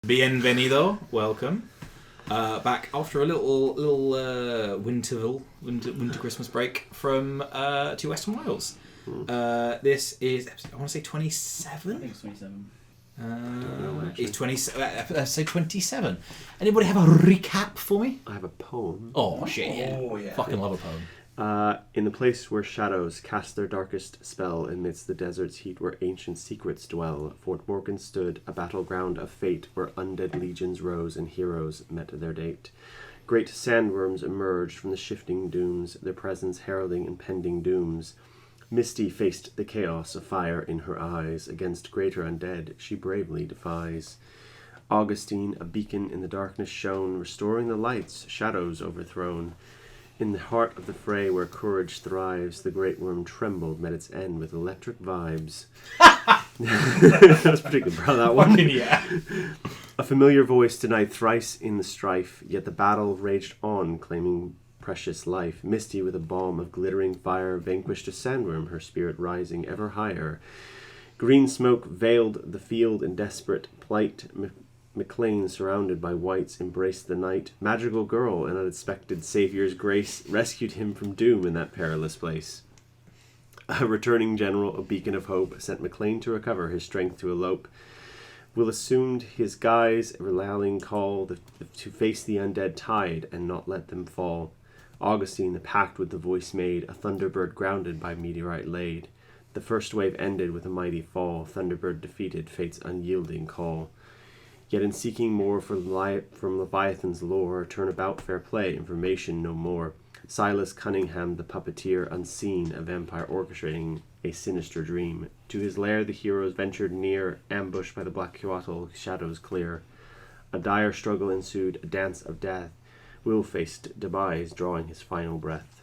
Bienvenido, welcome. Back after a little winter Christmas break from to Western Wales. This is, I want to say 27? I think it's 27. It's 20. Say 27. Anybody have a recap for me? I have a poem. Oh shit! Yeah. Oh, yeah. Fucking love a poem. In the place where shadows cast their darkest spell amidst the desert's heat where ancient secrets dwell, Fort Morgan stood, a battleground of fate where undead legions rose and heroes met their date. Great sandworms emerged from the shifting dunes, their presence heralding impending dooms. Misty faced the chaos of fire in her eyes, against greater undead she bravely defies. Augustine, a beacon in the darkness shone, restoring the lights, shadows overthrown. In the heart of the fray where courage thrives, the great worm trembled, met its end with electric vibes. That's particularly proud of that one. Fucking yeah. A familiar voice denied thrice in the strife, yet the battle raged on, claiming precious life. Misty with a balm of glittering fire vanquished a sandworm, her spirit rising ever higher. Green smoke veiled the field in desperate plight. McLean, surrounded by whites, embraced the night. Magical girl, an unexpected savior's grace, rescued him from doom in that perilous place. A returning general, a beacon of hope, sent McLean to recover his strength to elope. Will assumed his guise, a rallying call to face the undead tide and not let them fall. Augustine, the pact with the voice made, a thunderbird grounded by meteorite laid. The first wave ended with a mighty fall. Thunderbird defeated fate's unyielding call. Yet in seeking more from Leviathan's lore, turnabout fair play, information no more. Silas Cunningham, the puppeteer, unseen, a vampire orchestrating a sinister dream. To his lair the heroes ventured near, ambushed by the black Coatl, shadows clear. A dire struggle ensued, a dance of death. Will faced demise, drawing his final breath.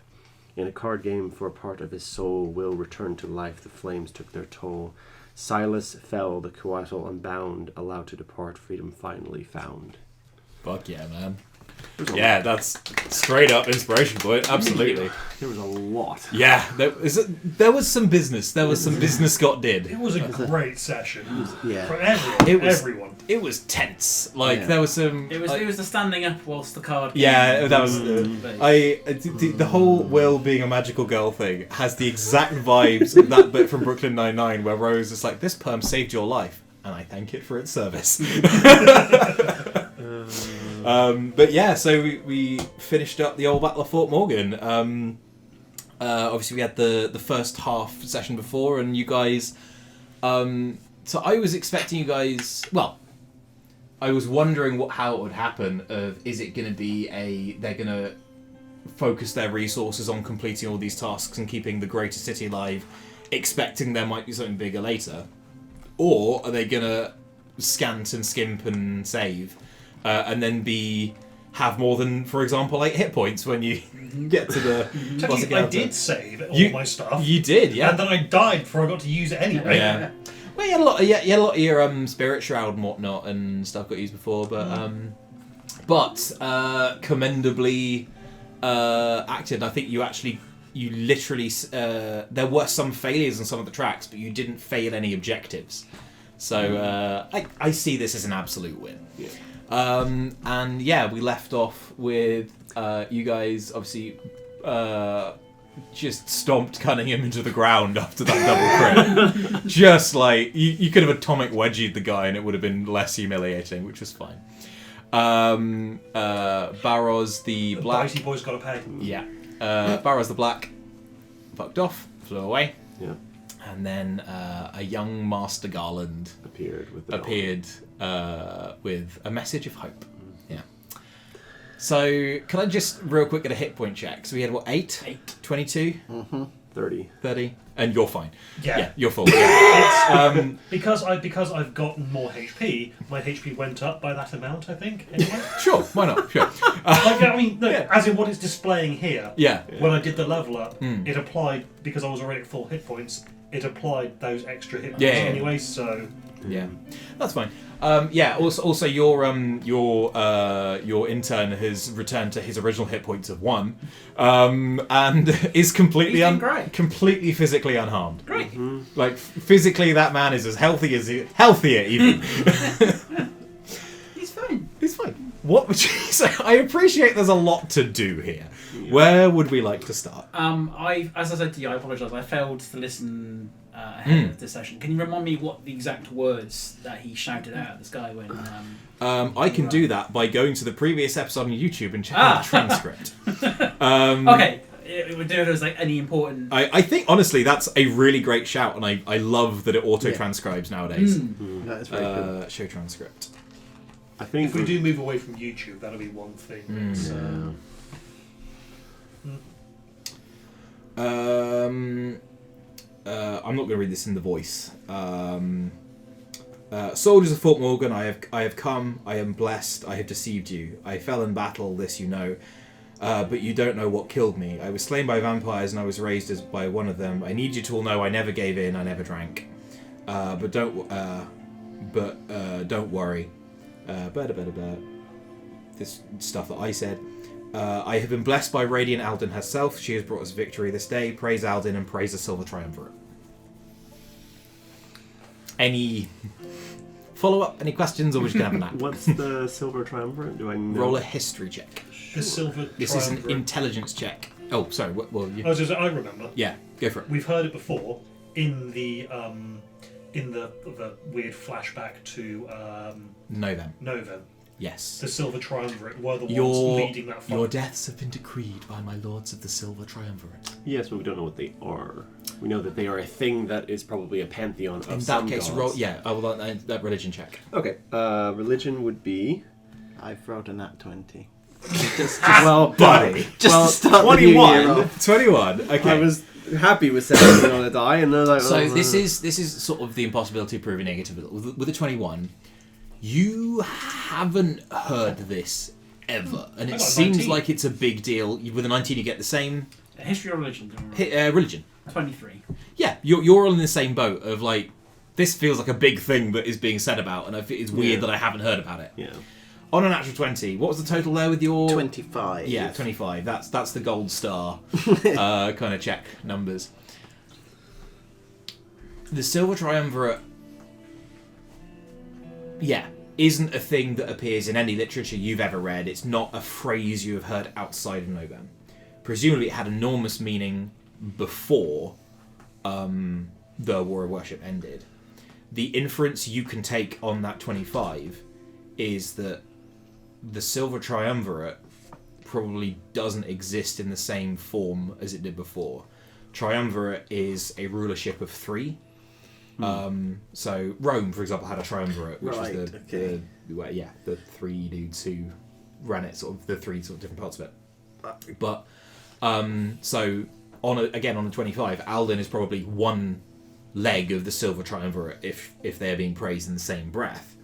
In a card game for a part of his soul, Will returned to life, the flames took their toll. Silas fell, the Coatl unbound, allowed to depart, freedom finally found. Fuck yeah, man. Yeah, that's straight up inspiration point. Absolutely. There was a lot. Yeah, there was some business. There was some business got did. It was a great session. Yeah. For everyone. It was tense. Like there was some. It was the standing up whilst the card. Yeah, that was. The whole Will being a magical girl thing has the exact vibes of that bit from Brooklyn Nine-Nine where Rose is like, "This perm saved your life, and I thank it for its service." But yeah, so we finished up the old Battle of Fort Morgan. Obviously, we had the first half session before, and you guys. So I was expecting you guys. Well, I was wondering how it would happen. Is it going to be they're going to focus their resources on completing all these tasks and keeping the greater city alive, expecting there might be something bigger later, or are they going to scant and skimp and save? And then have more than, for example, 8 hit points when you get to the... I did save all my stuff. You did, yeah. And then I died before I got to use it anyway. Yeah. Well, you had a lot of your Spirit Shroud and whatnot and stuff got used before, but commendably acted. I think you literally... there were some failures on some of the tracks, but you didn't fail any objectives. So I see this as an absolute win. Yeah. And yeah, we left off with you guys obviously just stomped Cunningham into the ground after that double crit. Just like you could have atomic wedgied the guy and it would have been less humiliating, which was fine. Barrows the Black. The boy's got to pay. Yeah. Barrows the Black fucked off, flew away. Yeah. And then a young Master Garland Appeared with a message of hope. Yeah. So, can I just real quick get a hit point check? So we had, 8? 22? 30? And you're fine. Yeah. You're full. Yeah. Because I've gotten more HP, my HP went up by that amount, I think, anyway. Sure, why not? Sure. As in what it's displaying here. Yeah. When I did the level up, it applied, because I was already at full hit points, it applied those extra hit points anyway, so... Yeah, that's fine. Also, your intern has returned to his original hit points of 1, and is completely physically unharmed. Great. Mm-hmm. Like physically, that man is as healthier even. What would you say? I appreciate there's a lot to do here. Where would we like to start? As I said to you, I apologise. I failed to listen ahead of the session. Can you remind me what the exact words that he shouted out at the sky when? I can do that by going to the previous episode on YouTube and checking the transcript. Okay. It would do it as like any important. I think honestly that's a really great shout, and I love that it auto transcribes nowadays. That is very cool. Show transcript. I think If we do move away from YouTube, that'll be one thing. I'm not going to read this in the voice. Soldiers of Fort Morgan, I have come. I am blessed. I have deceived you. I fell in battle. This you know. But you don't know what killed me. I was slain by vampires and I was raised as by one of them. I need you to all know I never gave in, I never drank. But don't worry. This stuff that I said. I have been blessed by Radiant Alden herself. She has brought us victory this day. Praise Alden and praise the Silver Triumvirate. Any follow-up? Any questions, or we're just going to have a nap? What's the Silver Triumvirate? Do I know? Roll a history check. The Silver This is an Triumvirate. intelligence check. Oh, sorry. Well, you... I remember. Yeah, go for it. We've heard it before in the weird flashback to Novem. Yes. The Silver Triumvirate were the ones Your leading that fight. Your deaths have been decreed by my lords of the Silver Triumvirate. Yes, but we don't know what they are. We know that they are a thing that is probably a pantheon of In some that case, gods. roll. Yeah, I will that religion check. Okay. Religion would be... I've rolled a nat 20. Well, buddy. Just to start the new year 21. off. 21. Okay. I was happy with 17 on a die, and then I was like... So this is sort of the impossibility of proving negative. With a 21, you haven't heard this ever, and I it got a seems 19. like it's a big deal. With a 19, you get the same History or religion? religion. 23. Yeah, you're all in the same boat of like, this feels like a big thing that is being said about, and it's weird that I haven't heard about it. Yeah. On a natural 20, what was the total there with your... 25. Yeah, 25. That's the gold star kind of check numbers. The Silver Triumvirate, isn't a thing that appears in any literature you've ever read. It's not a phrase you have heard outside of Novem. Presumably it had enormous meaning before the War of Worship ended. The inference you can take on that 25 is that the Silver Triumvirate probably doesn't exist in the same form as it did before. Triumvirate is a rulership of 3. So Rome, for example, had a triumvirate, which was the 3 dudes who ran it, sort of the 3 sort of different parts of it. But so on the 25, Alden is probably one leg of the Silver Triumvirate if they're being praised in the same breath.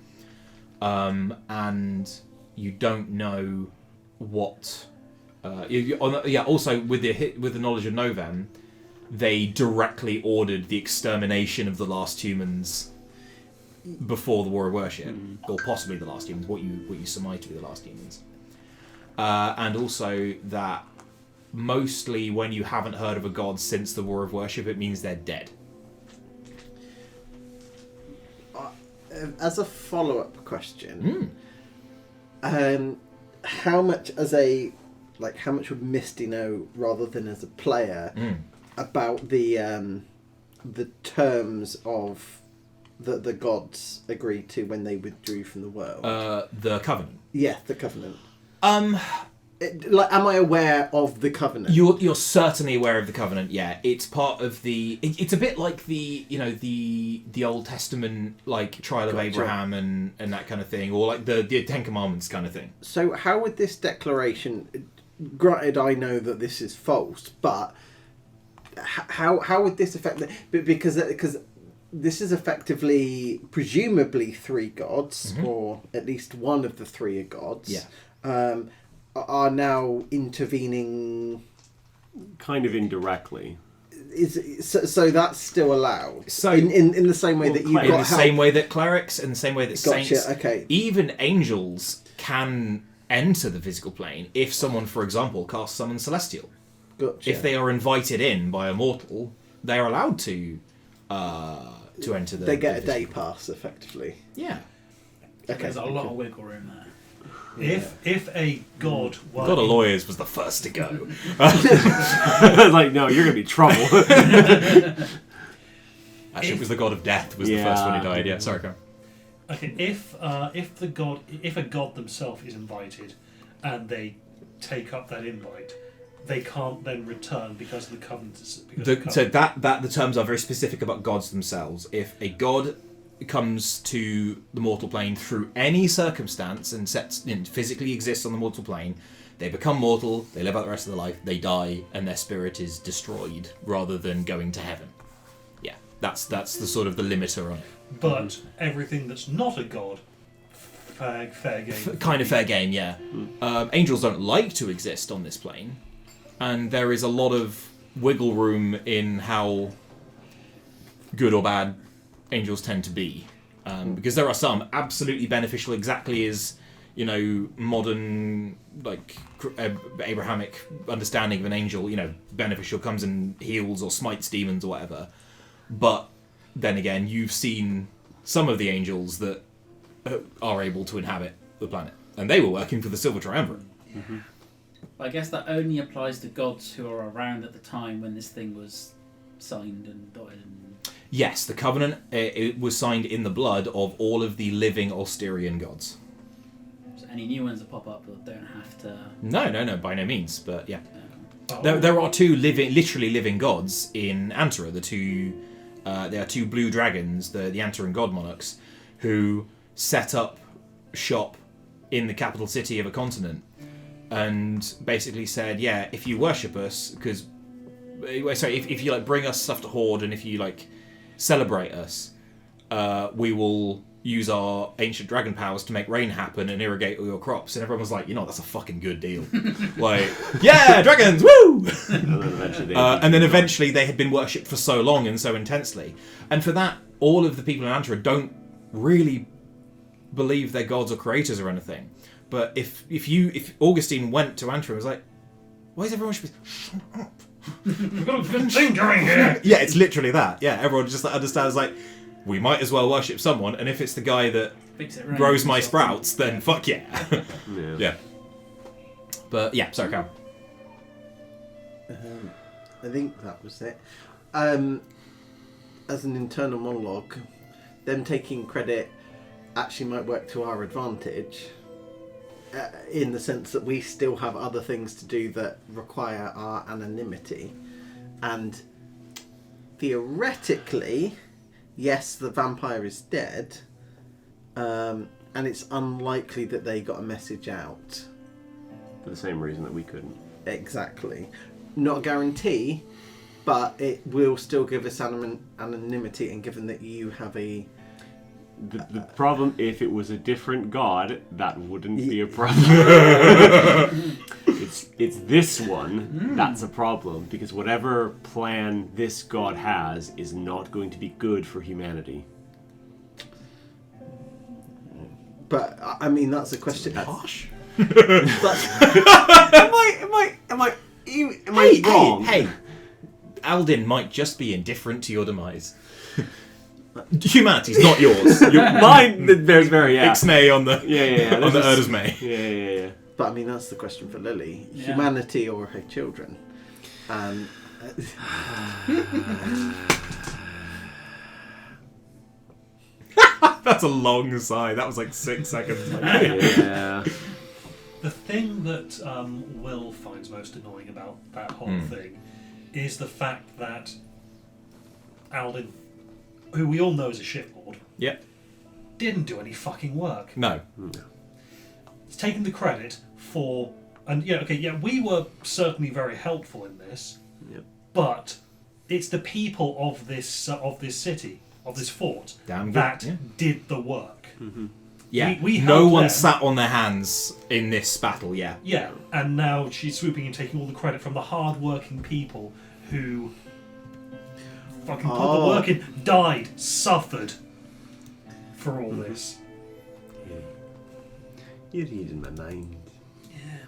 And you don't know what. Also with the knowledge of Novem, they directly ordered the extermination of the last humans before the War of Worship, or possibly the last humans. What you surmise to be the last humans, and also that mostly when you haven't heard of a god since the War of Worship, it means they're dead. As a follow-up question, how much would Misty know rather than as a player about the terms of the gods agreed to when they withdrew from the world? The Covenant. Yeah, the Covenant. Am I aware of the Covenant? You're certainly aware of the Covenant. Yeah, it's part of the. It's a bit like the Old Testament, like trial of Abraham and that kind of thing, or like the Ten Commandments kind of thing. So how would this declaration? Granted, I know that this is false, but how would this affect because this is effectively presumably 3 gods, or at least one of the 3 are gods. Yeah. Are now intervening Kind of indirectly. So that's still allowed. So in the same way that you've got in the help. same way that clerics, in the same way that saints, okay. Even angels can enter the physical plane if someone, for example, casts Summon Celestial. Gotcha. If they are invited in by a mortal, they are allowed to enter the. They get a the day physical. pass, effectively. Yeah. Okay. There's a lot of wiggle room there. If a god were God of Lawyers was the first to go. Like, no, you're gonna be trouble. Actually, it was the God of Death was the first one who died. Yeah, sorry, Karen. Okay, if a god themselves is invited, and they take up that invite, they can't then return because of the covenant. So the terms are very specific about gods themselves. If a god comes to the mortal plane through any circumstance and physically exists on the mortal plane, they become mortal. They live out the rest of their life. They die, and their spirit is destroyed rather than going to heaven. Yeah, that's the sort of the limiter on it. But everything that's not a god, fair game. Kind of fair game, yeah. Angels don't like to exist on this plane, and there is a lot of wiggle room in how good or bad angels tend to be. Because there are some absolutely beneficial, exactly as, modern, like, Abrahamic understanding of an angel, beneficial, comes and heals or smites demons or whatever. But then again, you've seen some of the angels that are able to inhabit the planet, and they were working for the Silver Triumvirate. Mm-hmm. I guess that only applies to gods who are around at the time when this thing was signed and dotted. Yes, the Covenant it was signed in the blood of all of the living Ulsterian gods. So any new ones that pop up don't have to... No, by no means, but yeah. There are two literally living gods in Antara, there are two blue dragons, the Antaran god monarchs, who set up shop in the capital city of a continent and basically said, yeah, if you worship us, if you bring us stuff to hoard and if you celebrate us, we will use our ancient dragon powers to make rain happen and irrigate all your crops. And everyone was like, that's a fucking good deal. Yeah, dragons, woo! And then eventually they had been worshipped for so long and so intensely. And for that, all of the people in Antara don't really believe they're gods or creators or anything. But if Augustine went to Antara and was like, why is everyone shut up? We've got a good thing going here. Yeah, it's literally that. Yeah, everyone just understands, we might as well worship someone, and if it's the guy that grows my sprouts, then fuck yeah. Yeah. But yeah, sorry, Cal. I think that was it. As an internal monologue, them taking credit actually might work to our advantage. In the sense that we still have other things to do that require our anonymity. And theoretically, yes, the vampire is dead, and it's unlikely that they got a message out. For the same reason that we couldn't. Exactly. Not a guarantee, but it will still give us anonymity, and given that you have a... The problem, if it was a different god, that wouldn't be a problem. It's this one that's a problem, because whatever plan this god has is not going to be good for humanity. But I mean, that's a question. Harsh. Am I wrong? Hey, Aldin might just be indifferent to your demise. Humanity's not yours. Mine, there's very Ixnay on the on the Erders May. Yeah. But I mean, that's the question for Lily: humanity or her children? That's a long sigh. That was 6 seconds. Yeah. The thing that Will finds most annoying about that whole thing is the fact that Aldin, who we all know is a shitlord, didn't do any fucking work. No. He's taken the credit for, and we were certainly very helpful in this, but it's the people of this city, of this fort, that did the work. Mm-hmm. Yeah, we no one them. sat on their hands in this battle, Yeah, and now she's swooping and taking all the credit from the hard-working people who fucking put the work in, died, suffered for all this. You're reading my mind. Yeah.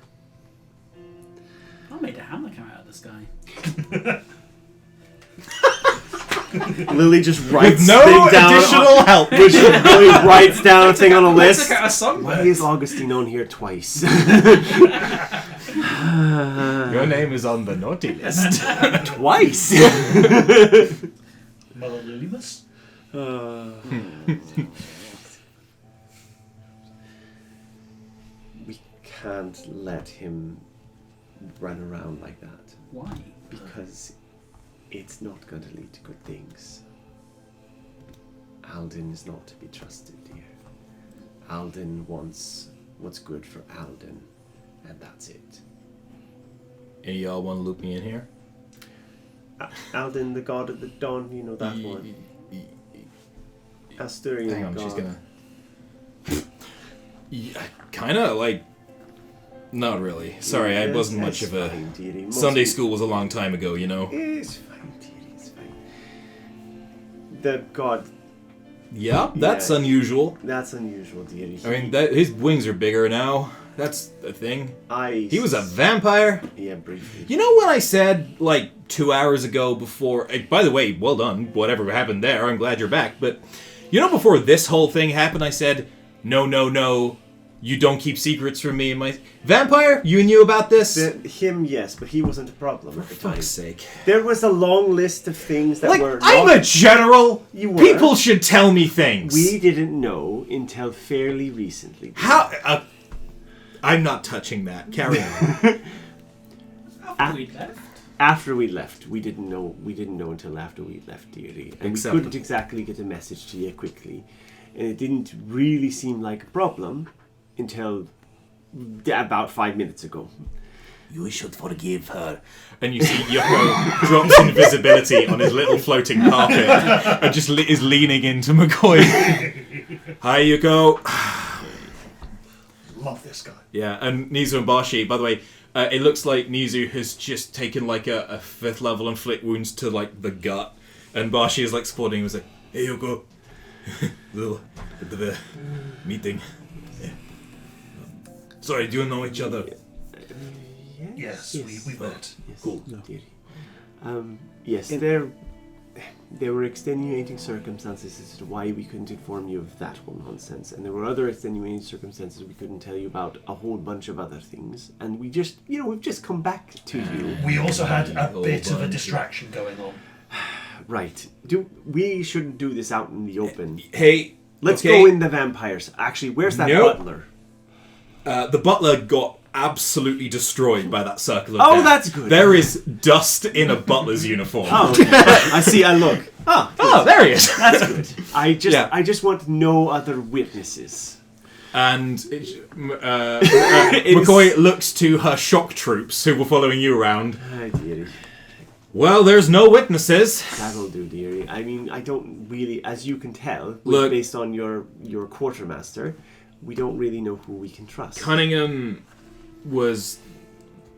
I made a hammer come out of the sky. Lily just writes With no thing down additional help. Lily writes down a thing on a Let's list. look at a song. Why is Augustine on here twice? Your name is on the naughty list. Twice. Mother Lilymus? We can't let him run around like that. Why? Because it's not going to lead to good things. Alden is not to be trusted here. Alden wants what's good for Alden, and that's it. Any y'all want to loop me in here? Alden, the god of the dawn, you know that one. Asturian Hang on, god. she's gonna... Yeah, kinda, like... Not really. Sorry, I Yes, wasn't much that's of a... fine, dearie. Most Sunday people- school was a long time ago, you know? It's fine, dearie, it's fine. The god, Yeah, that's Yeah. unusual. that's unusual, dearie. I mean, his wings are bigger now. That's a thing. He was a vampire. Yeah, briefly. You know when I said, like, 2 hours ago before... by the way, well done. Whatever happened there, I'm glad you're back. But, you know before this whole thing happened, I said, no, you don't keep secrets from me and my... Vampire, you knew about this? Him, yes, but he wasn't a problem at the time. Fuck's sake. There was a long list of things that Like, were I'm not... a general. You were. People should tell me things. We didn't know until fairly recently. How... I'm not touching that. Carry on. After we left. After we left, we didn't know until after we left, dearie. And Acceptable. we couldn't exactly get a message to you quickly. And it didn't really seem like a problem until about 5 minutes ago. You should forgive her. And you see Yoko drops invisibility on his little floating carpet and just is leaning into McCoy. Hi, Yoko. Love this guy. Yeah, and Nizu and Bashi, by the way, it looks like Nizu has just taken like a 5th level inflict wounds to like the gut. And Bashi is like supporting him. He's like, hey, Yoko. Little bit of a meeting. Yeah. Sorry, do you know each other? Yes, we met. Yes, Cool. dearie. Yes, there were extenuating circumstances as to why we couldn't inform you of that whole nonsense, and there were other extenuating circumstances we couldn't tell you about a whole bunch of other things, and we just, we've just come back to you. We also had a Whole bit of a bunch. distraction going on. Right. We shouldn't do this out in the open. Hey, Let's okay. go in the vampires. Actually, where's that Nope. butler? The butler got absolutely destroyed by that circle of Oh, death. that's good. There is dust in a butler's uniform. Oh, okay. I see. I look. Ah, Oh, there he is. that's good. I Yeah. just want no other witnesses. And McCoy looks to her shock troops who were following you around. Hi, dearie. Well, there's no witnesses. That'll do, dearie. I mean, I don't really, as you can tell, Look- based on your quartermaster, we don't really know who we can trust. Cunningham was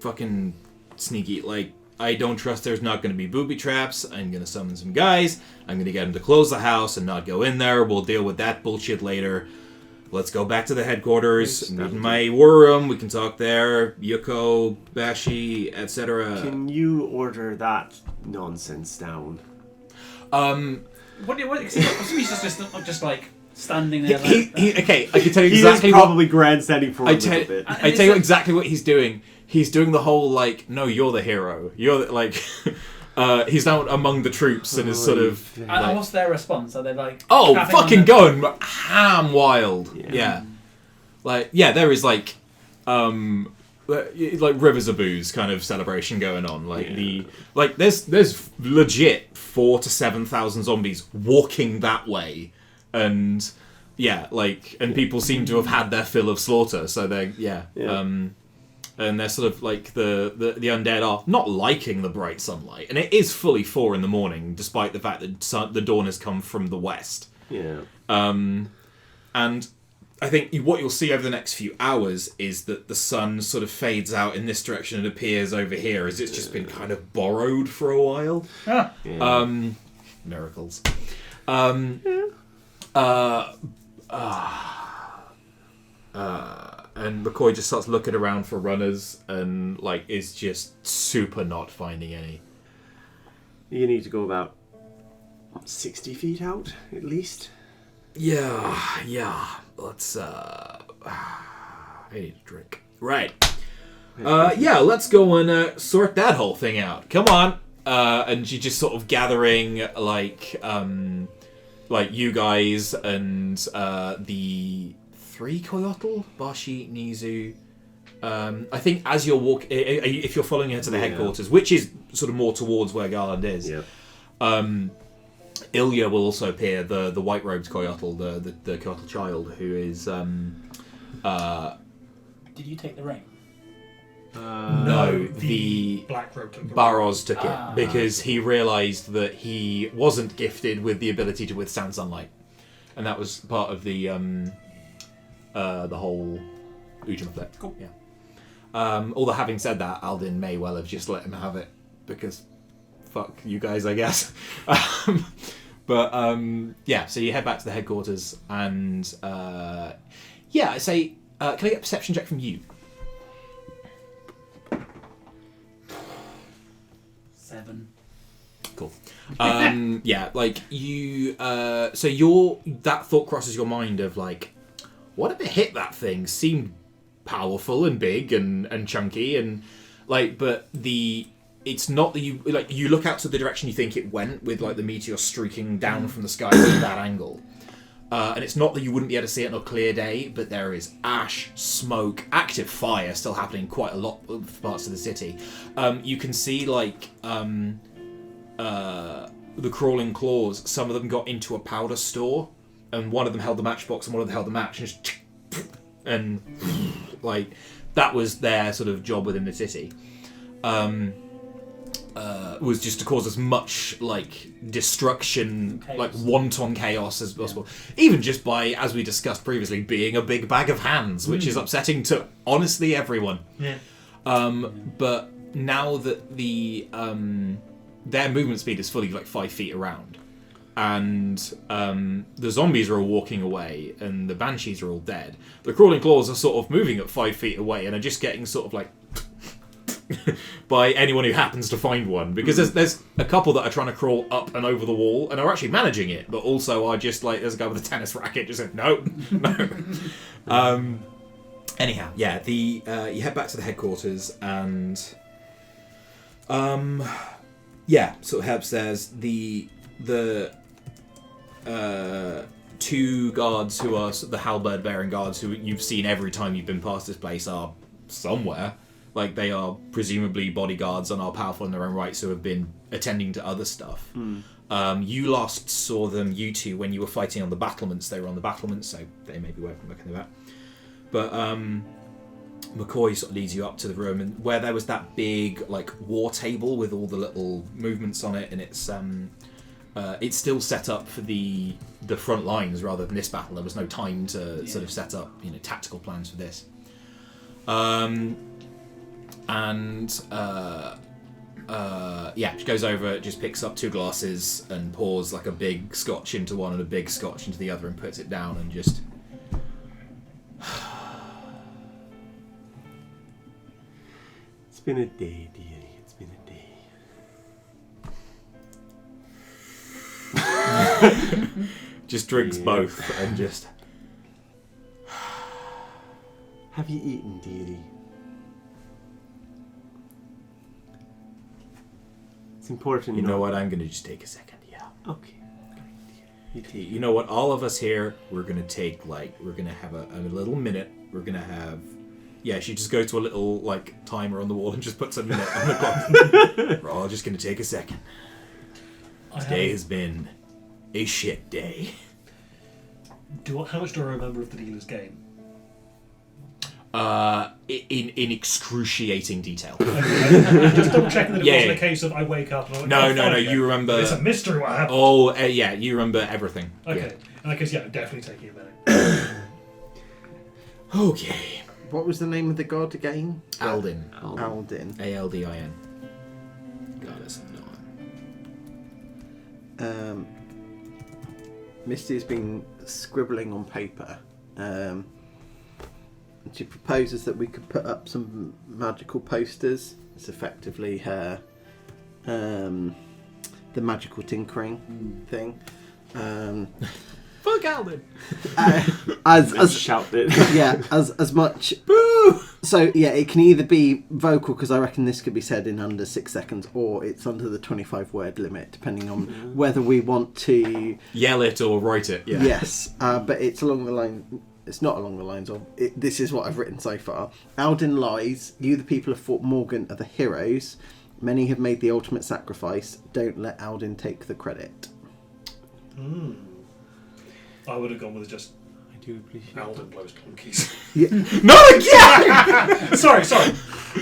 fucking sneaky. Like, I don't trust there's not going to be booby traps. I'm going to summon some guys. I'm going to get them to close the house and not go in there. We'll deal with that bullshit later. Let's go back to the headquarters. Yes, Meet that'll in my war room. We can talk there. Yuko, Bashi, etc. Can you order that nonsense down? What? He's just like standing there. Okay, I can tell you He exactly is what... probably grandstanding for a little bit. I tell you exactly what he's doing. He's doing the whole, like, no, you're the hero. You're, like... he's now among the troops and is sort of... And what's their response? Are they like? Oh, clapping on fucking the- going ham wild. Yeah. Yeah. Like, yeah, there is, like rivers of booze kind of celebration going on. Like, there's legit 4,000 to 7,000 zombies walking that way. And, yeah, like, and people seem to have had their fill of slaughter. So they're, and they're sort of like the undead are not liking the bright sunlight, and it is fully 4 a.m, despite the fact that the dawn has come from the west. Yeah. And I think what you'll see over the next few hours is that the sun sort of fades out in this direction and appears over here, as it's just been kind of borrowed for a while. Ah. Yeah. Miracles. And McCoy just starts looking around for runners and, like, is just super not finding any. You need to go about 60 feet out, at least. Yeah. Let's, I need a drink. Right. Let's go and sort that whole thing out. Come on. And she's just sort of gathering, like you guys and the 3 Koyotl, Bashi, Nizu. I think as you're walking, if you're following her to the headquarters, which is sort of more towards where Garland is, Ilya will also appear, the white-robed Koyotl, the Koyotl child, who is... Did you take the ring? No, the Black Robe took the Barros took it because he realised that he wasn't gifted with the ability to withstand sunlight, and that was part of the whole Ujima flip. Cool. Yeah. Although having said that, Aldin may well have just let him have it because fuck you guys, I guess. So you head back to the headquarters and I say, can I get a perception check from you? 7. Cool. Like you. That thought crosses your mind of like, what if it hit that thing? Seemed powerful and big and chunky and like, but it's not that you look out to the direction you think it went with like the meteor streaking down from the sky at that angle. And it's not that you wouldn't be able to see it on a clear day, but there is ash, smoke, active fire still happening quite a lot of parts of the city. You can see like the crawling claws. Some of them got into a powder store, and one of them held the matchbox, and one of them held the match, and like that was their sort of job within the city. Was just to cause as much like destruction, like wanton chaos as possible. Even just by, as we discussed previously, being a big bag of hands, which is upsetting to honestly everyone. Yeah. But now that their movement speed is fully like 5 feet around, and the zombies are all walking away, and the banshees are all dead. The crawling claws are sort of moving at 5 feet away, and are just getting sort of like by anyone who happens to find one, because there's a couple that are trying to crawl up and over the wall and are actually managing it, but also are just like, there's a guy with a tennis racket just said no. Anyhow, you head back to the headquarters and sort of head upstairs. The 2 guards who are the halberd bearing guards who you've seen every time you've been past this place are somewhere. Like, they are presumably bodyguards and are powerful in their own rights who have been attending to other stuff. You last saw them, you two, when you were fighting on the battlements. They were on the battlements, so they may be working about. But McCoy sort of leads you up to the room, and where there was that big, like, war table with all the little movements on it, and it's still set up for the front lines rather than this battle. There was no time to sort of set up, tactical plans for this. She goes over, just picks up 2 glasses and pours like a big scotch into one and a big scotch into the other and puts it down and just... It's been a day, dearie. It's been a day. Just drinks both and just... Have you eaten, dearie? It's important. You know what? I'm going to just take a second. Yeah. Okay. You know what? All of us here, we're going to have a little minute. We're going to have... Yeah, she just goes to a little, like, timer on the wall and just puts a minute on the clock. We're all just going to take a second. Today has been a shit day. How much do I remember of the dealer's game? In excruciating detail. Just double checking that it wasn't a case of I wake up and I'm like, no, you remember... It's a mystery what happened. Oh, you remember everything. Okay. In that case, I'm definitely taking a minute. Okay. What was the name of the god again? Aldin. Aldin. Aldin. Goddess of Dawn. Misty has been scribbling on paper. She proposes that we could put up some magical posters. It's effectively her the magical tinkering thing. Fuck Alden. As shout it. yeah, as much. Boo! So yeah, it can either be vocal, because I reckon this could be said in under 6 seconds, or it's under the 25 word limit, depending on whether we want to Yell it or write it. Yeah. Yes, but it's along the line. It's not along the lines of. This is what I've written so far. Alden lies. You, the people of Fort Morgan, are the heroes. Many have made the ultimate sacrifice. Don't let Alden take the credit. I would have gone with just I do appreciate Alden blows donkeys. Yeah. Not again! sorry.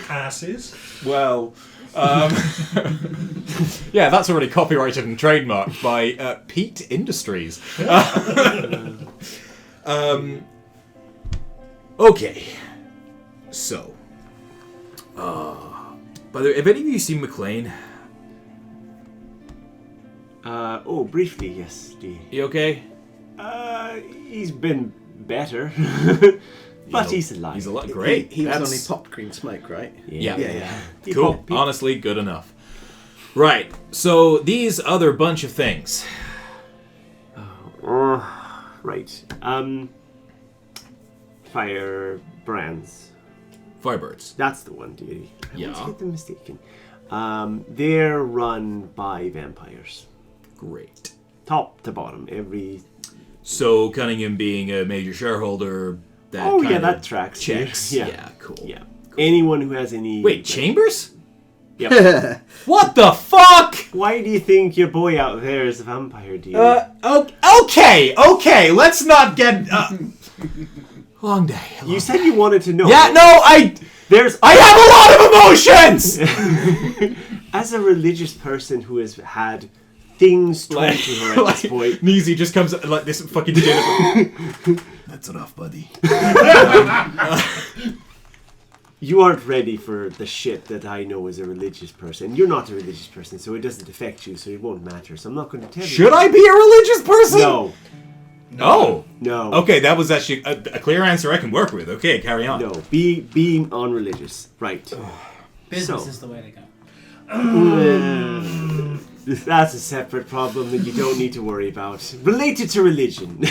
Asses. Well, yeah, that's already copyrighted and trademarked by Pete Industries. Okay. So, by the way, have any of you seen McLean? briefly, yes. You okay? He's been better. But he's alive. He's alive. Great. He was That's- only popped green smoke, right? Yeah. He Cool. popped- Honestly, good enough. Right. So these other bunch of things. Right. Fire brands. Firebirds. That's the one, dearie. I Yeah. always get them mistaken. They're run by vampires. Great. Top to bottom, every... So Cunningham being a major shareholder, that Oh, kind yeah, of that tracks. checks. Yeah. Yeah, cool. Yeah. Anyone who has any... Wait, Chambers? Yep. What the fuck? Why do you think your boy out there is a vampire, dear? Okay, let's not get... long day. You said you wanted to know. Yeah, no, There's... I have a lot of emotions! As a religious person who has had things told to her at this point... Neezy just comes like this fucking dinner. That's enough, buddy. You aren't ready for the shit that I know as a religious person. You're not a religious person, so it doesn't affect you, so it won't matter. So I'm not going to tell you. Should I be a religious person? No. Oh. No. Okay, that was actually a clear answer I can work with. Okay, carry on. No. Be non-religious. Right. Business So- is the way to go. That's a separate problem that you don't need to worry about. Related to religion.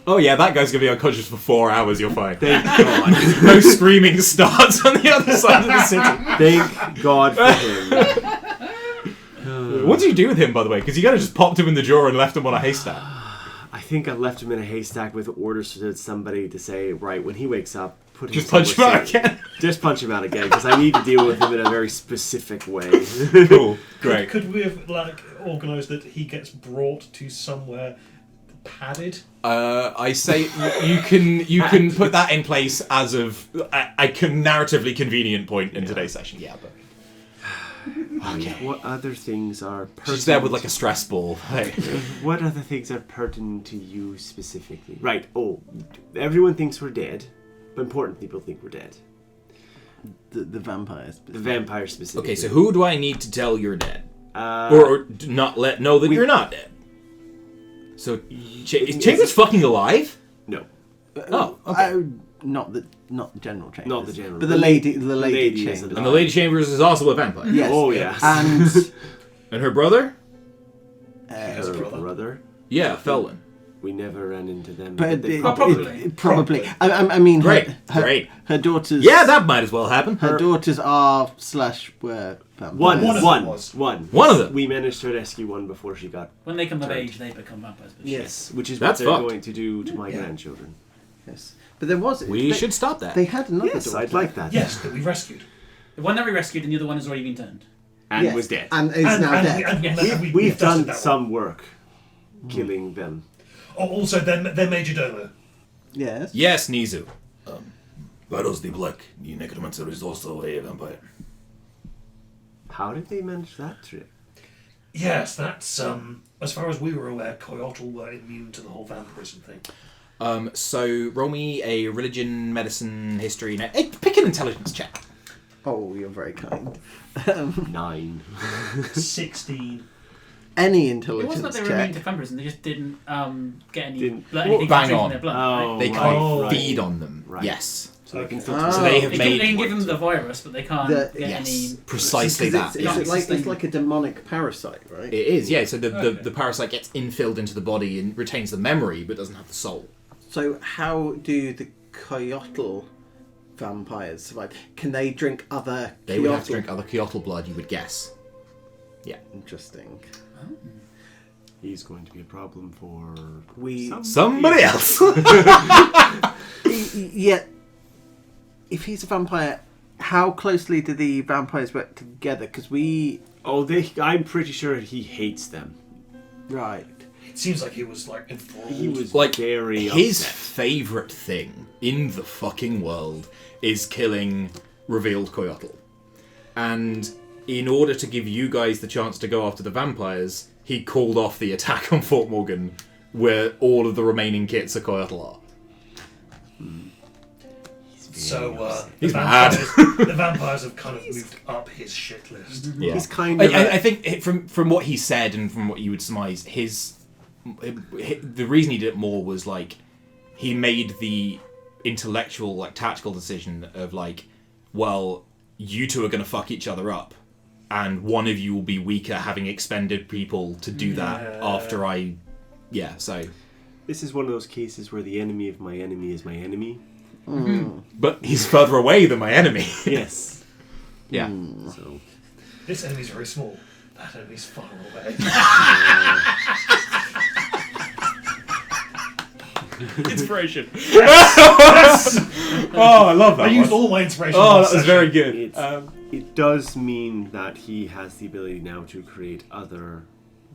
Oh yeah, that guy's gonna be unconscious for 4 hours, you'll find. Thank God. No screaming starts on the other side of the city. Thank God for him. What did you do with him, by the way? Because you kind of just popped him in the drawer and left him on a haystack. I think I left him in a haystack with orders to somebody to say, right, when he wakes up, put him Just punch him out somewhere safe. again. Just punch him out again, because I need to deal with him in a very specific way. Cool, great. Could we have organised that he gets brought to somewhere padded? I say you can put that in place as of a narratively convenient point in today's session. Yeah, but Okay. What other things are pertinent? she's there with like a stress ball. Hey. What other things are pertinent to you specifically? Right. Oh, everyone thinks we're dead, but important people think we're dead. The vampires. The vampire specifically. Okay, so who do I need to tell you're dead, Uh, or not let know that you're not dead? So is Chambers fucking alive? no. Oh, okay. Not the general Chambers. Not the general. But the lady is Chambers. alive. And the Lady Chambers is also a vampire. Yes. Oh, yes. And And her brother? Has a Her brother. brother. Yeah, Felwyn. We never ran into them. but they probably. probably. I mean, Great, her, great. Her daughters. Yeah, that might as well happen. Her daughters are / were vampires. One One of them was. One of them. We managed to rescue one before she got... When they come of age, they become vampires. But Yes. Which is That's what they're fucked. going to do to my Yeah. grandchildren. Yes. But there was. We should stop that. They had another Yes, daughter. I'd like that. Yes, that we rescued. The one that we rescued and the other one has already been turned. And Yes, was dead. And is now dead. Yes. We've done tested that some work killing them. one. Oh, also, their major domo. Yes. Yes, Nizu. Battles the Black. The Necromancer is also a vampire. How did they manage that trick? Yes, that's as far as we were aware, Coyotl were immune to the whole vampirism thing. So roll me a religion, medicine, history. Hey, pick an intelligence check. Oh, you're very kind. 9. 16. Any It intelligence wasn't that they were immune to check. vampirism, they just didn't get any Didn't- anything bang from on. their blood. Oh, right? They right, can't right. feed on them. Right. Yes. So they can Okay. still So they have They made can give them the virus, but they can't get any. precisely Because that. It's, Yeah. it's like a demonic parasite, right? It is, yeah. So the Okay. parasite gets infilled into the body and retains the memory, but doesn't have the soul. So how do the coyotl vampires survive? Can they drink other They would have to coyotl? drink other coyotl blood, you would guess. Interesting. He's going to be a problem for Somebody else. Yet, if he's a vampire, how closely do the vampires work together? Because I'm pretty sure he hates them. right. It seems like he was like enthralled. He was Like, very his upset. favourite thing in the fucking world is killing revealed coyotl. And in order to give you guys the chance to go after the vampires, he called off the attack on Fort Morgan, where all of the remaining kits of coyotl are. So He's the vampires have kind of moved up his shit list. Yeah. He's kind of. I think from what he said and from what you would surmise, the reason he did it more was like he made the intellectual, like tactical decision of like, well, you two are going to fuck each other up, and one of you will be weaker, having expended people to do that after I. Yeah, so. This is one of those cases where the enemy of my enemy is my enemy. But he's further away than my enemy. Yes. Yeah. So This enemy's very small. That enemy's far away. Inspiration. Oh, I love that. I used all my inspiration. Oh, last that was session. very good. it does mean that he has the ability now to create other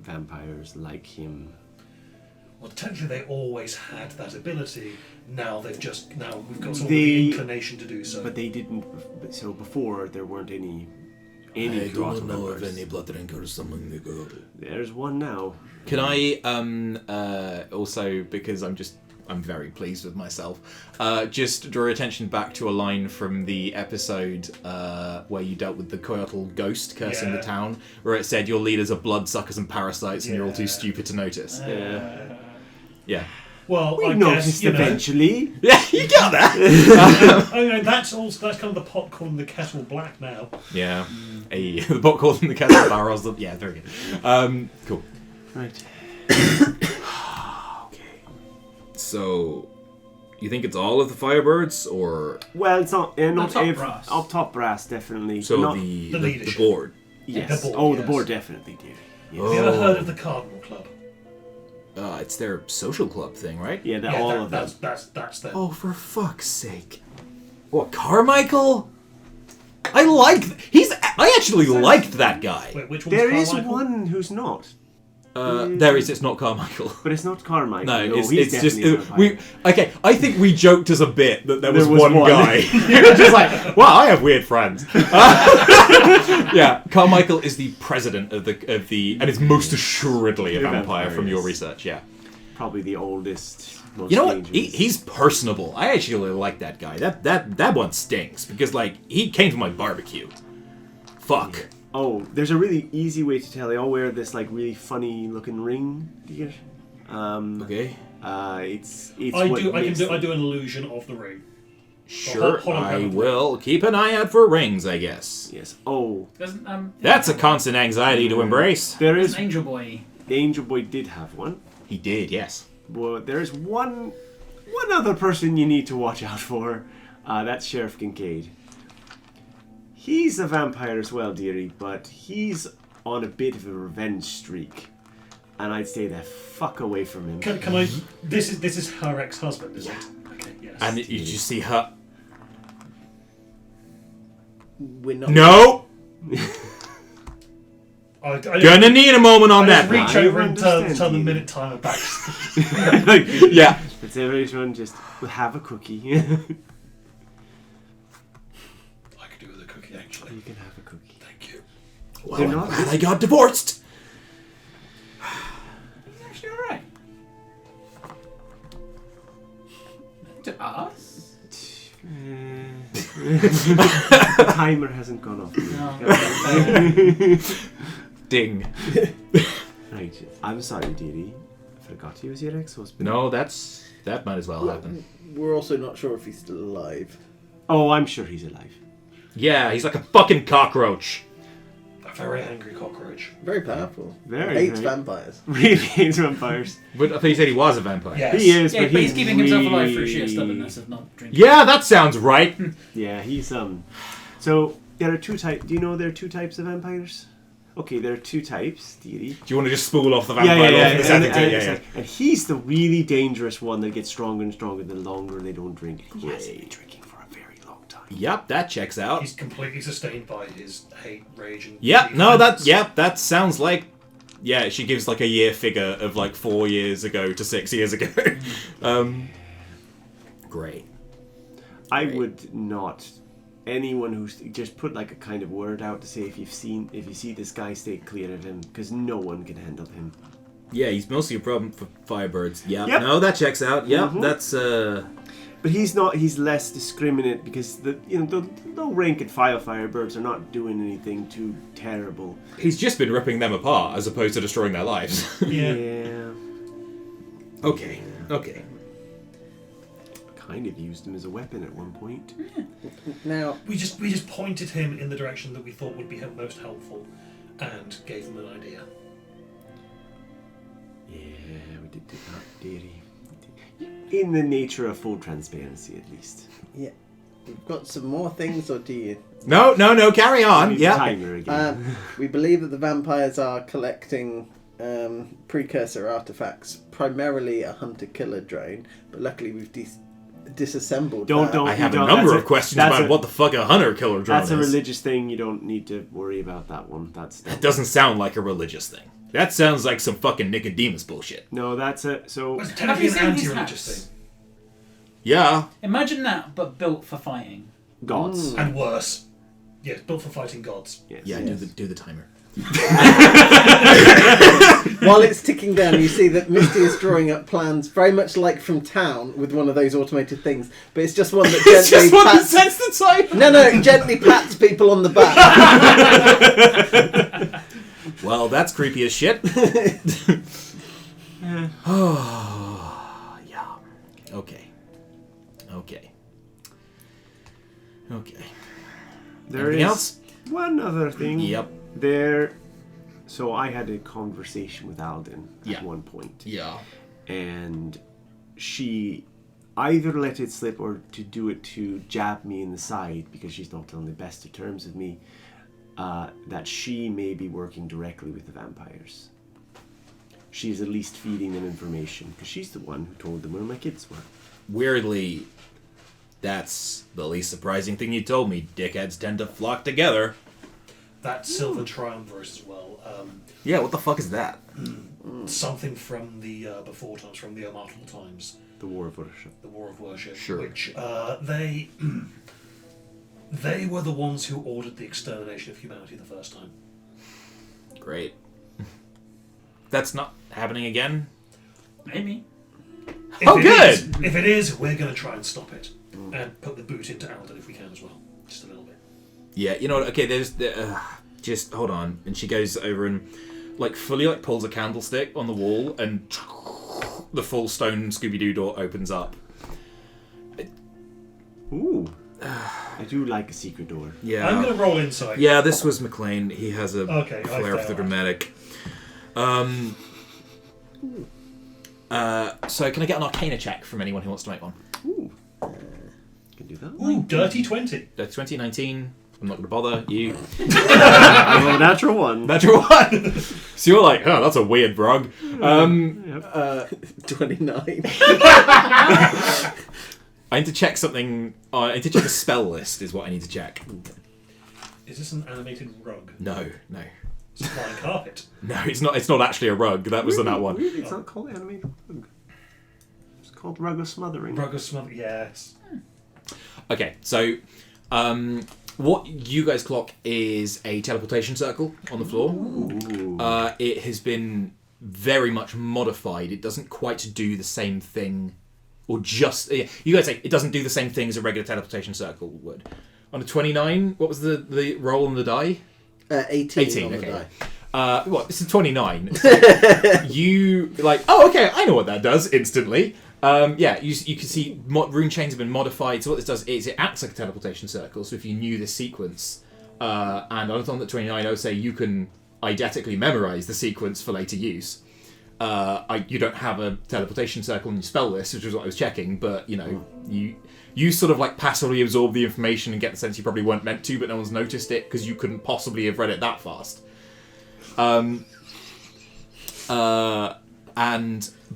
vampires like him. Well, technically, they always had that ability. Now we've got sort of They- the inclination to do so. But they didn't. So before there weren't any I Coyotl don't know members. of any blood drinkers among the girl. There's one now. Can I also, because I'm very pleased with myself, just draw your attention back to a line from the episode where you dealt with the Coyotl ghost cursing the Yeah. town, where it said your leaders are bloodsuckers and parasites and you're all too Yeah. stupid to notice. Yeah. Well, We I noticed guess, you know, eventually. Yeah, you got that! that's kind of the pot calling the kettle black now. Yeah. Hey, the pot calls in the kettle barrels. Yeah, very good. Cool. Right. Okay. So, you think it's all of the Firebirds, or Well, it's not not top every brass. up top brass definitely. so not, the leadership. board? yes. the board, Oh, the yes. board definitely did. Yes. Have you ever heard of the Cardinal Club? It's their social club thing, right? Yeah, Yeah, all of them. that's them. Oh, for fuck's sake! What, Carmichael? I actually liked that guy. Wait, which one's There is Carmichael? one who's not, There is. It's not Carmichael. but it's not Carmichael. No, he's it's just definitely not we. Okay, I think we joked as a bit that there was was one one. guy. You're just like, wow, I have weird friends. Yeah, Carmichael is the president of the, and is most assuredly a The vampire vampire, from your yes. research. Yeah. Probably the oldest, most You know what? dangerous. He's personable. I actually like that guy. That one stinks because like he came to my barbecue. Fuck. Oh, there's a really easy way to tell. They all wear this like really funny looking ring. Here. Okay. It's I what do makes them- an illusion of the ring. Sure, hold on, I hold on. will keep an eye out for rings. I guess Yes. Oh, Doesn't that's a constant anxiety to embrace. there There's is. an Angel Boy. The Angel Boy did have one. He did, yes. But there is one other person you need to watch out for. That's Sheriff Kincaid. He's a vampire as well, dearie, but he's on a bit of a revenge streak, and I'd stay the fuck away from him. Can I? This is her ex-husband, is it? Okay, yes. And you just see her. We're not. No, I gonna need a moment on I that. just reach I over and understand turn the you. minute timer back. Yeah. Let's everyone just have a cookie. I could do with a cookie, actually. You can have a cookie. Thank you. Well, They're I'm not- glad I got divorced. He's actually alright. To us? The timer hasn't gone off. Ding. Right. I'm sorry, dearie. I forgot he was your ex-husband. No, that might as well happen. We're also not sure if he's still alive. Oh, I'm sure he's alive. Yeah, he's like a fucking cockroach. A very angry cockroach. Very powerful. Very, Hates very- vampires. Really hates vampires. But I thought you said he was a vampire. Yes. He is, Yeah, but but he's keeping himself alive through really- sheer stubbornness of not drinking. Yeah, that sounds right. Yeah, he's So there are two types. Do you know there are two types of vampires? Okay, there are two types. Deity. Do you want to just spool off the vampire lore for the second thing? Yeah. And he's the really dangerous one that gets stronger and stronger the longer they don't drink. He Yay. hasn't been drinking for a very long time. Yep, that checks out. He's completely sustained by his hate, rage, and... Yep, no, defense. that sounds like... Yeah, she gives like a year figure of like 4 years ago to 6 years ago. Great. I would not. Anyone who's just put like a kind of word out to say if you see this guy, stay clear of him because no one can handle him. Yeah, he's mostly a problem for Firebirds. Yep. Yep. No, that checks out. Yep, Mhm. that's But he's not. He's less discriminate because the low rank and file Firebirds are not doing anything too terrible. he's just been ripping them apart as opposed to destroying their lives. Yeah. Okay. Okay. Kind of used him as a weapon at one point. Now, We just pointed him in the direction that we thought would be most helpful, and gave him an idea. Yeah, we did do that, dearie. In the nature of full transparency, at least. yeah, we've got some more things, or do you? No, carry on. Need the Yeah. timer again. We believe that the vampires are collecting precursor artifacts, primarily a hunter-killer drone, but luckily we've disassembled Don't- that. don't- I have a That's number a- of questions that's about a- what the fuck a hunter-killer drone That's a is. religious thing. You don't need to worry about that one. That's It doesn't sound like a religious thing. That sounds like some fucking Nicodemus bullshit. no. That's a so. Well, it's Have technically you an seen his anti-religious house? thing. Yeah. Imagine that, but built for fighting. Gods. And worse. Yes, built for fighting gods. Yes. Yeah, Yes. do the timer. While it's ticking down, you see that Misty is drawing up plans very much like from town with one of those automated things, but it's just one that gently It's just one that pats... sets the timer. No, gently pats people on the back. Well, that's creepy as shit. Oh, yeah. Okay. There Anything is else? one other thing. Yep. There. So I had a conversation with Alden Yeah. at one point, Yeah. and she either let it slip or to do it to jab me in the side because she's not on the best of terms with me. That she may be working directly with the vampires. She's at least feeding them information because she's the one who told them where my kids were. Weirdly, that's the least surprising thing you told me. Dickheads tend to flock together. That Silver Triumvirate as well. Yeah, what the fuck is that? Something from the before times, from the immortal times, The War of Worship. the War of Worship. Sure. Which they they were the ones who ordered the extermination of humanity the first time. Great. That's not happening again? Maybe. Oh, If it is, we're going to try and stop it and put the boot into Alden if we can as well, just a little bit. Yeah, you know what? Okay, there's just hold on, and she goes over and like fully like pulls a candlestick on the wall, and the full stone Scooby-Doo door opens up. Ooh. I do like a secret door. Yeah, I'm going to roll insight. yeah. This was McLean. He has a Okay, I flair for the failed. dramatic. So can I get an Arcana check from anyone who wants to make one? Ooh. Can do that. Ooh, dirty 20. That's 2019. I'm not going to bother you. Oh, natural one. Natural one. So you're like, oh, that's a weird brog. 29. I need to check something. I need to check a spell list. Is what I need to check. Is this an animated rug? No. It's a flying carpet. No, it's not. It's not actually a rug. That was the that one. Really? It's not called animated rug. It's called rug of smothering. Rug of smother. Yes. Okay, so what you guys clock is a teleportation circle on the floor. Ooh. It has been very much modified. It doesn't quite do the same thing, or just you guys say it doesn't do the same thing as a regular teleportation circle would. On a 29, what was the roll on the die? 18 18. on the Okay. die. What? It's a 29. You like? Oh, okay. I know what that does instantly. Yeah, you can see rune chains have been modified. So what this does is it acts like a teleportation circle. So if you knew this sequence, and on the 29, I would say you can eidetically memorize the sequence for later use. You don't have a teleportation circle in your spell list, which is what I was checking, but you sort of like passively absorb the information and get the sense you probably weren't meant to, but no one's noticed it because you couldn't possibly have read it that fast.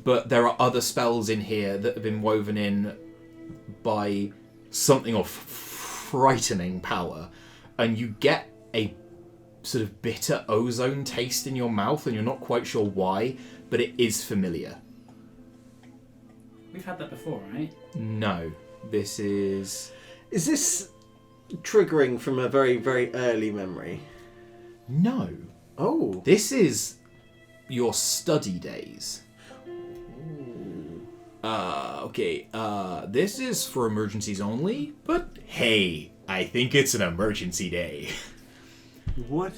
But there are other spells in here that have been woven in by something of frightening power, and you get a sort of bitter ozone taste in your mouth, and you're not quite sure why, but it is familiar. We've had that before, right? No, this is... Is this triggering from a very, very early memory? No. Oh. This is your study days. Okay, this is for emergencies only, but hey, I think it's an emergency day. What?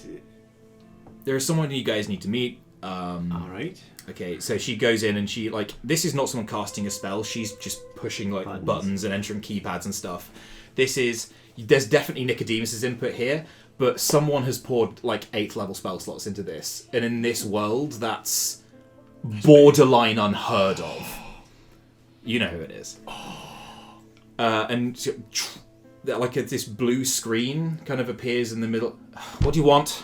There's someone you guys need to meet. Alright. Okay, so she goes in and she, like, this is not someone casting a spell, she's just pushing, like, buttons and entering keypads and stuff. There's definitely Nicodemus's input here, but someone has poured, like, 8th level spell slots into this. And in this world, that's borderline unheard of. You know who it is. And so, like this blue screen kind of appears in the middle. What do you want?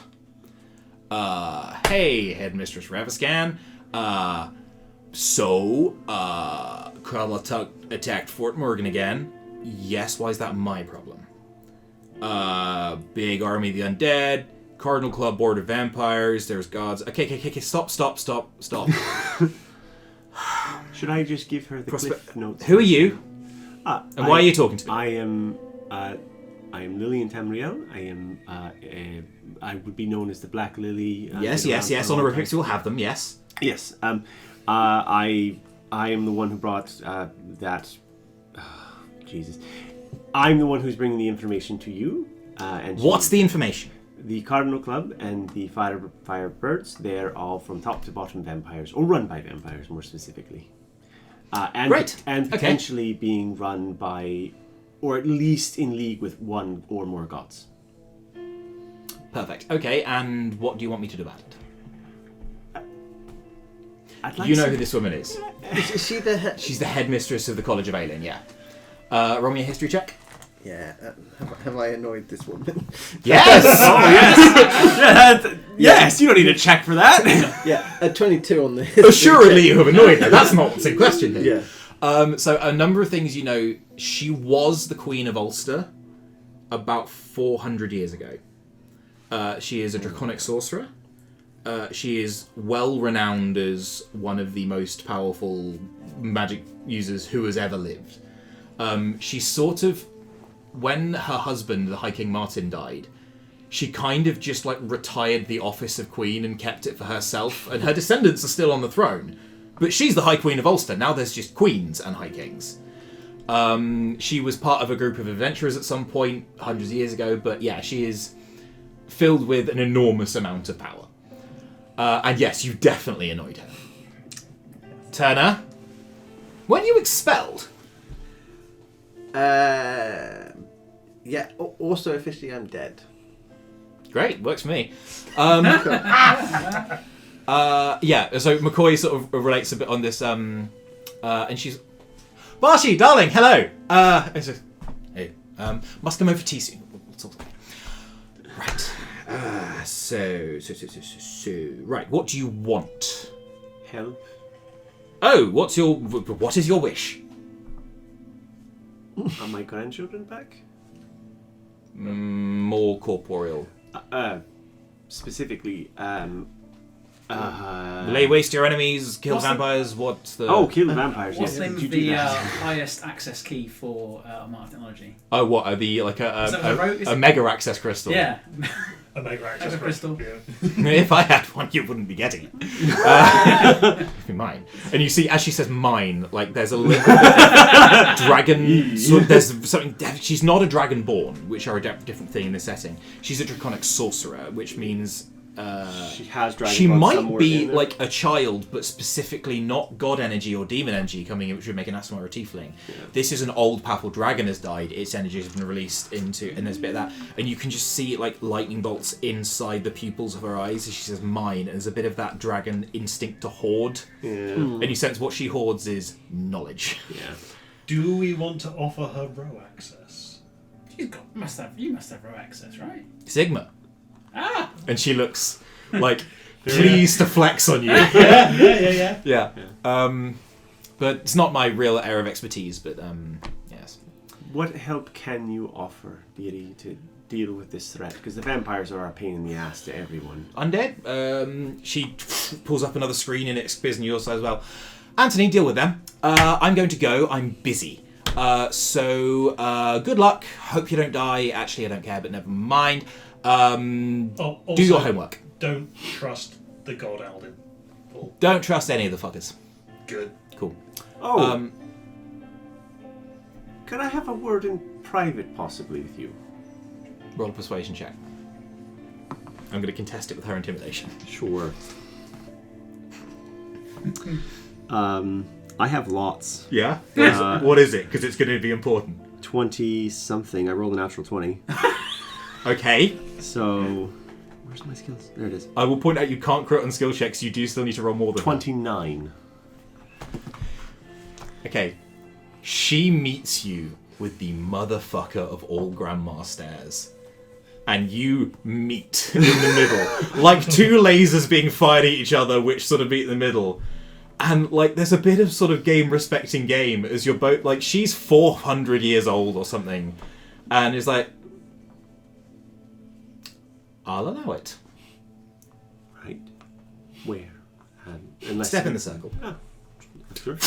Hey, Headmistress Raviscan. Krala attacked Fort Morgan again. Yes, why is that my problem? Big army of the undead. Cardinal Club Board of Vampires. There's gods. Okay, stop. Should I just give her the cliff notes? Who are you? And why are you talking to me? I am Lillian Tamriel. I would be known as the Black Lily. Yes. Honorifics, you'll have them. Yes. Yes. I am the one who brought that. Jesus. I'm the one who's bringing the information to you. What's the information? The Cardinal Club and the Firebirds, they're all from top to bottom vampires, or run by vampires more specifically. And potentially being run by, or at least in league with one or more gods. Perfect. Okay, and what do you want me to do about it? Like you know who this woman is. Is she the head? She's the headmistress of the College of Aelin, yeah. Roll me a history check. Yeah. Have I annoyed this woman? Yes! yes! Yes, you don't need a check for that. Yeah, 22 on the history Assuredly you have annoyed her. That's not what's in question here. Yeah. So a number of things you know. She was the Queen of Ulster about 400 years ago. She is a draconic sorcerer. She is well renowned as one of the most powerful magic users who has ever lived. She sort of, when her husband, the High King Martin, died, she kind of just like retired the office of Queen and kept it for herself, and her descendants are still on the throne. But she's the High Queen of Ulster. Now there's just queens and High Kings. She was part of a group of adventurers at some point, hundreds of years ago, but yeah, she is filled with an enormous amount of power. And yes, you definitely annoyed her. Turner, when you expelled? Yeah, also officially I'm dead. Great, works for me. Yeah, so McCoy sort of relates a bit on this, and she's... Barshy, darling, hello! Hey, must come over for tea soon. We'll talk about it. Right. So, right, what do you want? Help. Oh, what is your wish? Are my grandchildren back? More corporeal. Specifically, lay waste your enemies, kill vampires. What's the? Oh, kill the vampires. What's the yes. name of the highest access key for Art of Technology? Oh, what? Are the like a mega access crystal? Yeah. A mega access crystal. Yeah. If I had one, you wouldn't be getting it. It'd be mine. And you see, as she says mine, like there's a little bit of dragon. So there's something. She's not a dragonborn, which are a different thing in this setting. She's a draconic sorcerer, which means She has dragon she blood might somewhere be in there. like a child, but specifically not god energy or demon energy coming in, which would make an Asma or a tiefling. Yeah. This is an old papal dragon has died. Its energy has been released into, and there's a bit of that, and you can just see like lightning bolts inside the pupils of her eyes as she says "mine." And there's a bit of that dragon instinct to hoard, and you sense what she hoards is knowledge. Yeah. Do we want to offer her row access? You must have row access, right? Sigma, and she looks like pleased to flex on you. Yeah. But it's not my real area of expertise. But yes. What help can you offer, deity, to deal with this threat? Because the vampires are a pain in the ass to everyone. Undead. She pulls up another screen and it's on your side as well. Anthony, deal with them. I'm going to go. I'm busy. So good luck. Hope you don't die. Actually, I don't care, but never mind. Also, do your homework. Don't trust the god Alden. Don't trust any of the fuckers. Good. Cool. Oh. Could I have a word in private, possibly, with you? Roll a persuasion check. I'm going to contest it with her intimidation. Sure. I have lots. Yeah? Uh, What is it? Because it's going to be important. 20-something. I rolled a natural 20. Okay. So, where's my skills? There it is. I will point out you can't crit on skill checks. You do still need to roll more than 29. Okay. She meets you with the motherfucker of all grandma stairs. And you meet in the middle. Like two lasers being fired at each other, which sort of meet in the middle. And, like, there's a bit of sort of game respecting game as you're both, like, she's 400 years old or something. And it's like, I'll allow it. Right. Where? Unless Step in the circle. Ah, sure.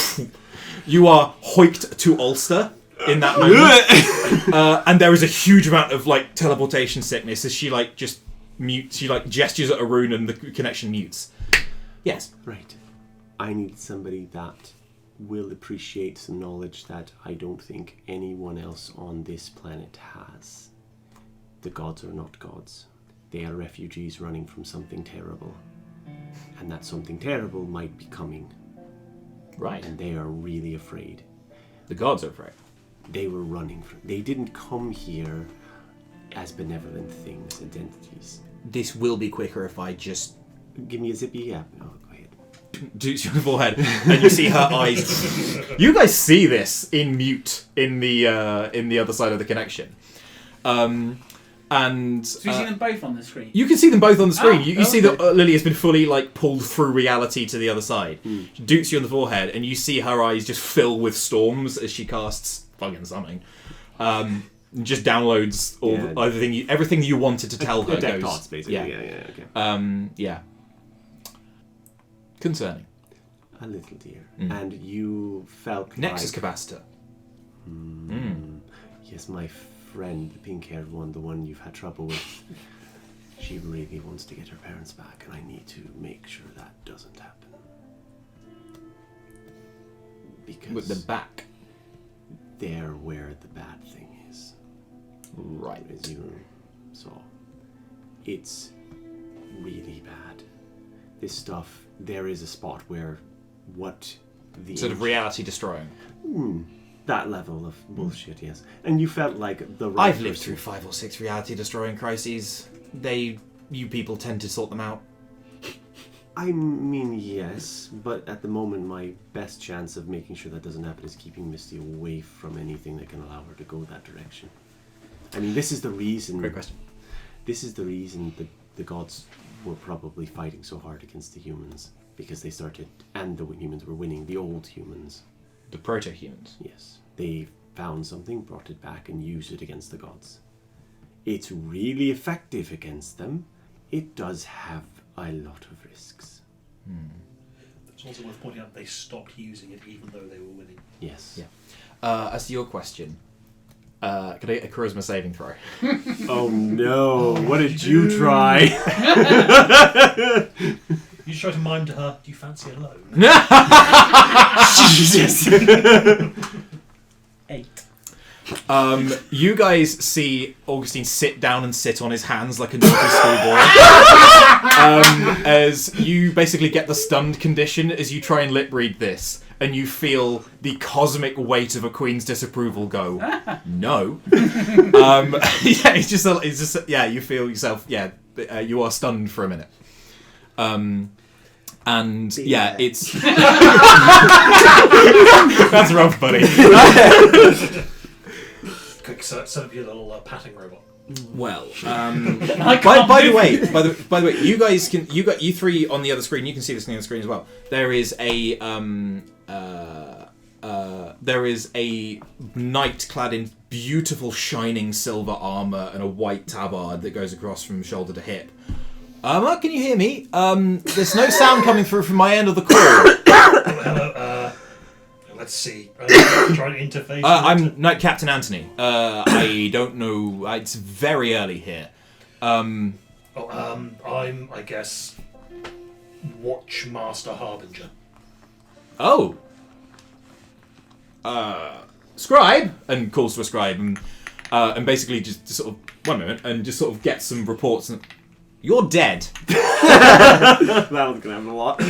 You are hoiked to Ulster in that moment. And there is a huge amount of, like, teleportation sickness as she, like, just mutes. She, like, gestures at a rune and the connection mutes. Yes. Right. I need somebody that will appreciate some knowledge that I don't think anyone else on this planet has. The gods are not gods. They are refugees running from something terrible. And that something terrible might be coming. Right. And they are really afraid. The gods are afraid. They were running from... They didn't come here as benevolent things, identities. This will be quicker if I just Give me a zippy, yeah. No, go ahead. dukes you on the forehead, and you see her eyes. You guys see this in mute in the other side of the connection, and So we see them both on the screen. you can see them both on the screen. Oh, You see okay. that Lily has been fully like pulled through reality to the other side. She dukes you on the forehead, and you see her eyes just fill with storms as she casts fucking something. Just downloads all everything you wanted to tell her. Deck Goes, thoughts, basically. Yeah, okay. yeah. Concerning. A little, dear. And you felt Nexus like... capacitor. Yes, my friend, the pink-haired one, the one you've had trouble with, she really wants to get her parents back, and I need to make sure that doesn't happen. Because With the back. they're where the bad thing is. Right. As you saw. It's really bad. This stuff, there is a spot where what the... Sort of reality destroying. that level of bullshit, yes. And you felt like the right I've lived person- through 5 or 6 reality destroying crises. You people tend to sort them out. I mean, yes, but at the moment my best chance of making sure that doesn't happen is keeping Misty away from anything that can allow her to go that direction. I mean, this is the reason... Great question. This is the reason the gods were probably fighting so hard against the humans. Because they started... And the humans were winning. The old humans. The proto-humans. Yes. They found something, brought it back, and used it against the gods. It's really effective against them. It does have a lot of risks. It's also worth pointing out they stopped using it even though they were winning. Yes. Yeah. As to your question, could I get a charisma saving throw? Oh no! What did you try? You just try to mime to her, do you fancy a loan? Jesus! 8. You guys see Augustine sit down and sit on his hands like a naughty schoolboy. As you basically get the stunned condition as you try and lip read this, and you feel the cosmic weight of a queen's disapproval go, no. Yeah, it's just, yeah, you feel yourself, yeah, you are stunned for a minute. And yeah, it's that's rough, buddy. Quick, set up your little patting robot. Well, by the way, you three on the other screen, you can see this on the other screen as well. There is a knight clad in beautiful shining silver armor and a white tabard that goes across from shoulder to hip. Can you hear me? There's no sound coming through from my end of the call. Hello, let's see. Trying to interface. I'm Knight Captain Anthony. I don't know. It's very early here. I'm, I guess, Watchmaster Harbinger. Oh. Scribe, and calls to a scribe, and basically just sort of 1 moment, and just sort of gets some reports. And, you're dead. That one's gonna happen a lot.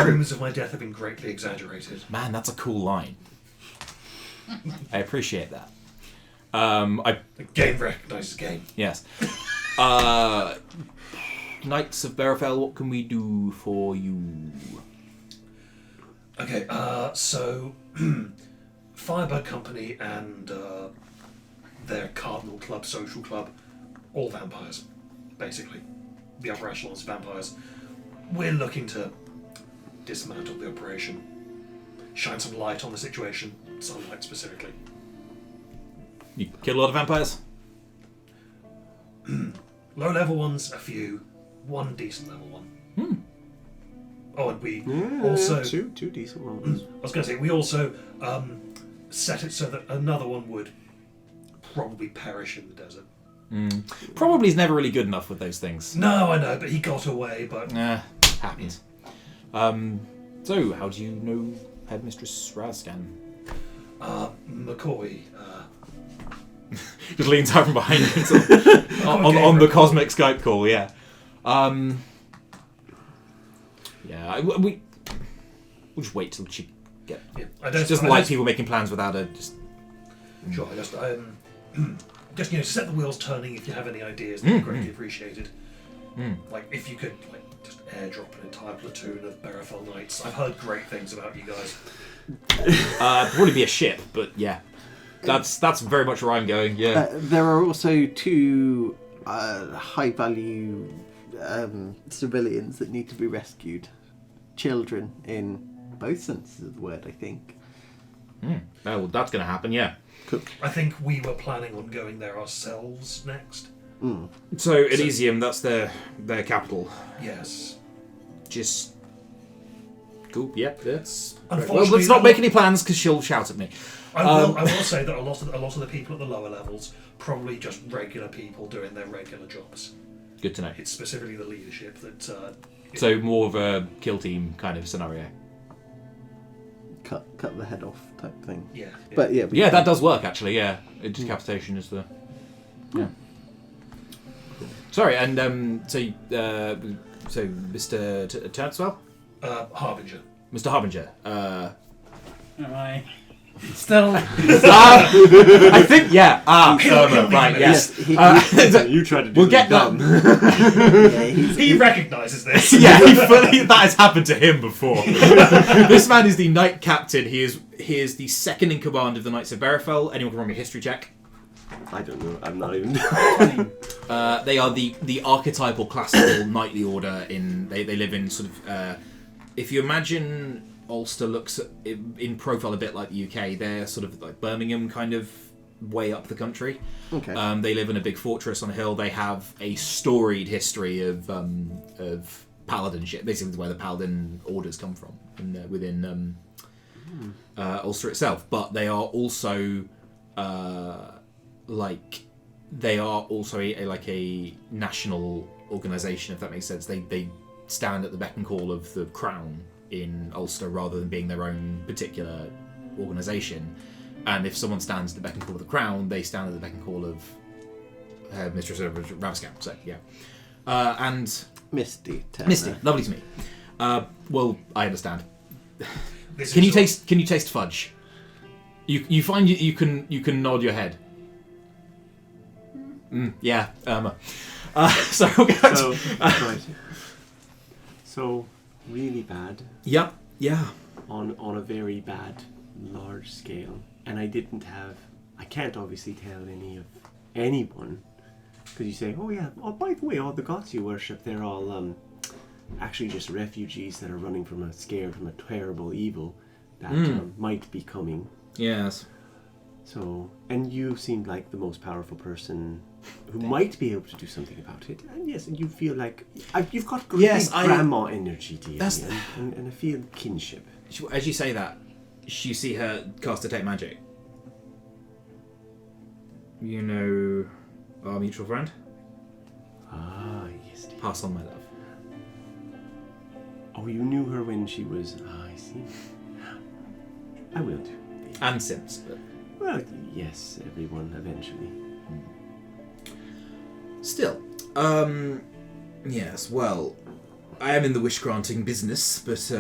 Rumors of my death have been greatly exaggerated. Man, that's a cool line. I appreciate that. The game recognizes game. Yes. Knights of Berefell, what can we do for you? Okay, so Firebird Company and their Cardinal Club, social club, all vampires, basically. The upper echelons of vampires. We're looking to dismantle the operation, shine some light on the situation, sunlight specifically. You kill a lot of vampires? Low level ones, a few. One decent level one. Oh, and we also... Two decent ones. I was going to say, we also set it so that another one would probably perish in the desert. Probably is never really good enough with those things. No, I know, but he got away, but... Happens. So, how do you know Headmistress Razgan? McCoy, Just leans out from behind him sort of, on the cosmic Skype call, yeah. We'll just wait till she get... Yeah, She doesn't like people making plans without her, just... Sure, just set the wheels turning if you have any ideas. That'd be greatly appreciated. Like, if you could, just airdrop an entire platoon of Berefell Knights. I've heard great things about you guys. Probably be a ship, but yeah. That's very much where I'm going, yeah. There are also two high-value civilians that need to be rescued. Children, in both senses of the word, I think. Oh, well, that's going to happen, yeah. Cool. I think we were planning on going there ourselves next. So, Elysium, that's their capital. Yes. Just... Cool, yep, that's... Unfortunately, well, let's not make any plans, because she'll shout at me. I will say that a lot of the people at the lower levels probably just regular people doing their regular jobs. Good to know. It's specifically the leadership that... So more of a kill team kind of scenario. Cut the head off type thing. Yeah. But yeah. Yeah, that does work actually. Yeah, decapitation is the. Yeah. Sorry, and so Mr. Turnswell? Harbinger. Mr. Harbinger. Am I still? I think right. Yes. You tried to do We'll get dumb. He recognises this. Yeah, that has happened to him before. This man is the Knight Captain. He is the second in command of the Knights of Berefell. Anyone can run me a history check? I don't know. I'm not even. They are the archetypal classical knightly order. They live in sort of. If you imagine Ulster looks in profile a bit like the UK, they're sort of like Birmingham kind of way up the country. Okay. They live in a big fortress on a hill. They have a storied history of paladinship. Basically, where the paladin orders come from within Ulster itself. But they are also a national organisation, if that makes sense. They stand at the beck and call of the crown in Ulster rather than being their own particular organisation. And if someone stands at the beck and call of the crown, they stand at the beck and call of Mistress of Ravscam. So, yeah. And Misty. Misty, lovely to meet. Well, I understand. This Can is you all- taste? Can you taste fudge? You find you can nod your head. Yeah. So we'll go back So, to- right. So, really bad Yep. Yeah. on a very bad, large scale. And I can't obviously tell anyone. Because you say, oh yeah, oh by the way, all the gods you worship, they're all actually just refugees that are running from a terrible evil that might be coming. Yes. So, and you seem like the most powerful person who might be able to do something about it. And yes, and you feel like you've got great Yes, grandma energy, dear, That's- and I feel kinship. As you say that, you see her cast Detect Magic. You know our mutual friend? Ah, yes, dear. Pass on my love. Oh, you knew her when she was. Ah, I see. I will do. And since, but Well, yes, everyone eventually. still. Yes, well, I am in the wish-granting business, but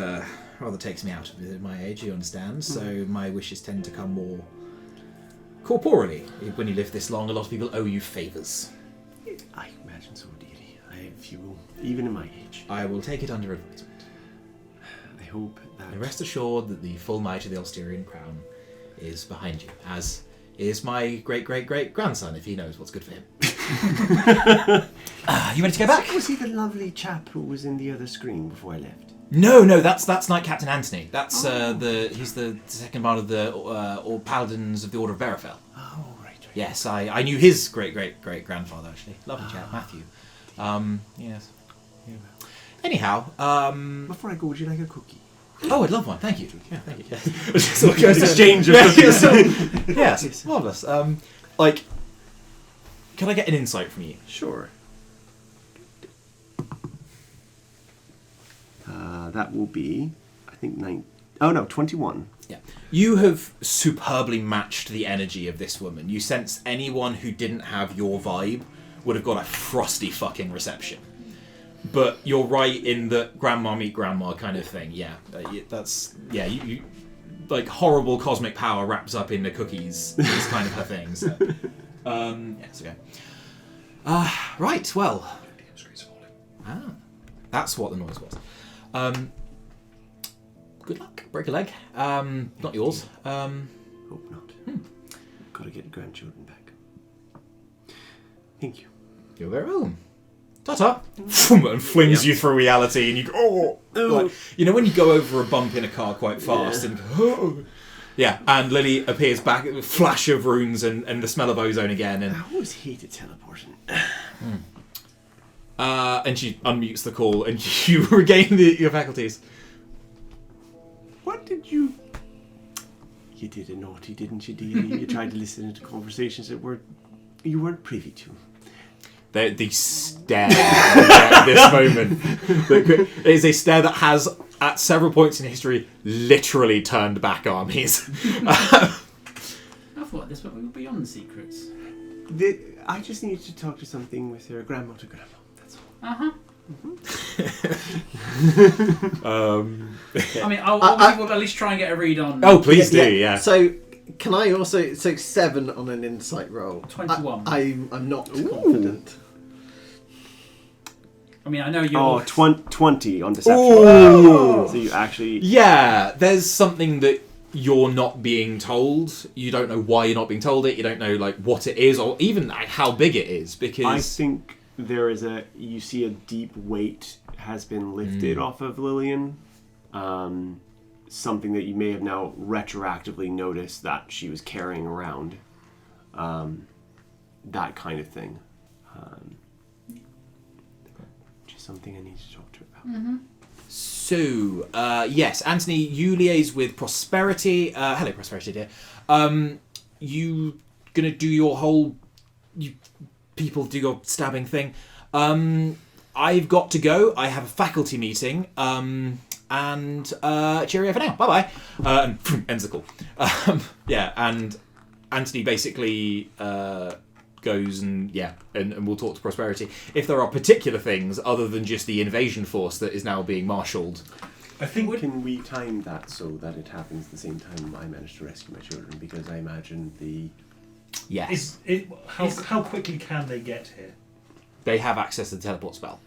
rather takes me out of my age, you understand, so my wishes tend to come more corporally. When you live this long, a lot of people owe you favours. I imagine so, dearie. I have few, even in my age. I will take it under advisement. I hope that. And rest assured that the full might of the Ulsterian crown is behind you, as is my great-great-great-grandson, if he knows what's good for him. You ready to go back? Was he the lovely chap who was in the other screen before I left? No, that's Knight Captain Anthony. That's he's the second part of the or Paladins of the Order of Verifel. Oh, right. Yes, I knew his great-great-great-grandfather, actually. Lovely chap, Matthew. Yes. Yeah. Anyhow, Before I go, would you like a cookie? oh, I'd love one. Thank you. Yeah, thank you. Exchange of yes, cookies. yes, marvelous. Like, can I get an insight from you? Sure. That will be, I think, 21. Yeah. You have superbly matched the energy of this woman. You sense anyone who didn't have your vibe would have got a frosty fucking reception. But you're right in the grandma meet grandma kind of thing. Yeah, that's you like horrible cosmic power wraps up in the cookies. Is kind of her thing. So. Yes, okay. Right. Well. That's what the noise was. Good luck. Break a leg. Not yours. Hope not. Gotta get grandchildren back. Thank you. You're very welcome. Ta-ta. And flings you through reality, and you go, oh. Like, you know when you go over a bump in a car quite fast, and oh. Yeah, and Lily appears back, a flash of runes and the smell of ozone again, and I always hated teleporting. and she unmutes the call, and you regain your faculties. What did you... You did a naughty, didn't you, dearie? You tried to listen into conversations that you weren't privy to. The stare at this moment. It is a stare that has, at several points in history, literally turned back armies. I thought this went beyond secrets. I just needed to talk to something with her grandma to grandma. That's all. Uh-huh. Yeah. I mean, I'll at least try and get a read on... Oh, please do, yeah. So, can I also... So, 7 on an insight roll. 21. I'm not confident. I mean, I know you're... Oh, 20 on deception. Ooh. So you actually... Yeah, there's something that you're not being told. You don't know why you're not being told it. You don't know like what it is or even like, how big it is. Because I think there is you see a deep weight has been lifted off of Lillian. Something that you may have now retroactively noticed that she was carrying around. That kind of thing. Just something I need to talk to her about. Mm-hmm. So, yes, Anthony, you liaise with Prosperity. Hello, Prosperity, dear. You gonna do your whole... You people do your stabbing thing. I've got to go. I have a faculty meeting. and cheerio for now. Bye bye. And ends the call. Yeah, and Anthony basically goes and we'll talk to Prosperity if there are particular things other than just the invasion force that is now being marshalled. I think Can we time that so that it happens the same time I manage to rescue my children? Because I imagine Yes. how quickly can they get here? They have access to the teleport spell.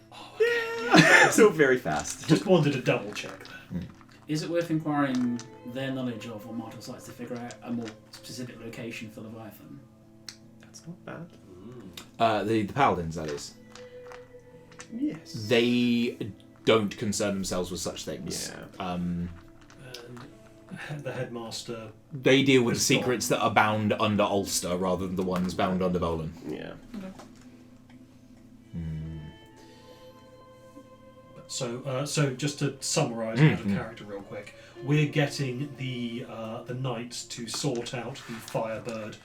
so very fast. Just wanted to double check that. Is it worth inquiring their knowledge of mortal sites to figure out a more specific location for Leviathan? That's not bad. The paladins, that is. Yes. They don't concern themselves with such things. Yeah. And the headmaster. They deal with the It's secrets that are bound under Ulster rather than the ones bound under Bolin. Yeah. So just to summarise out of character real quick, we're getting the knights to sort out the Firebird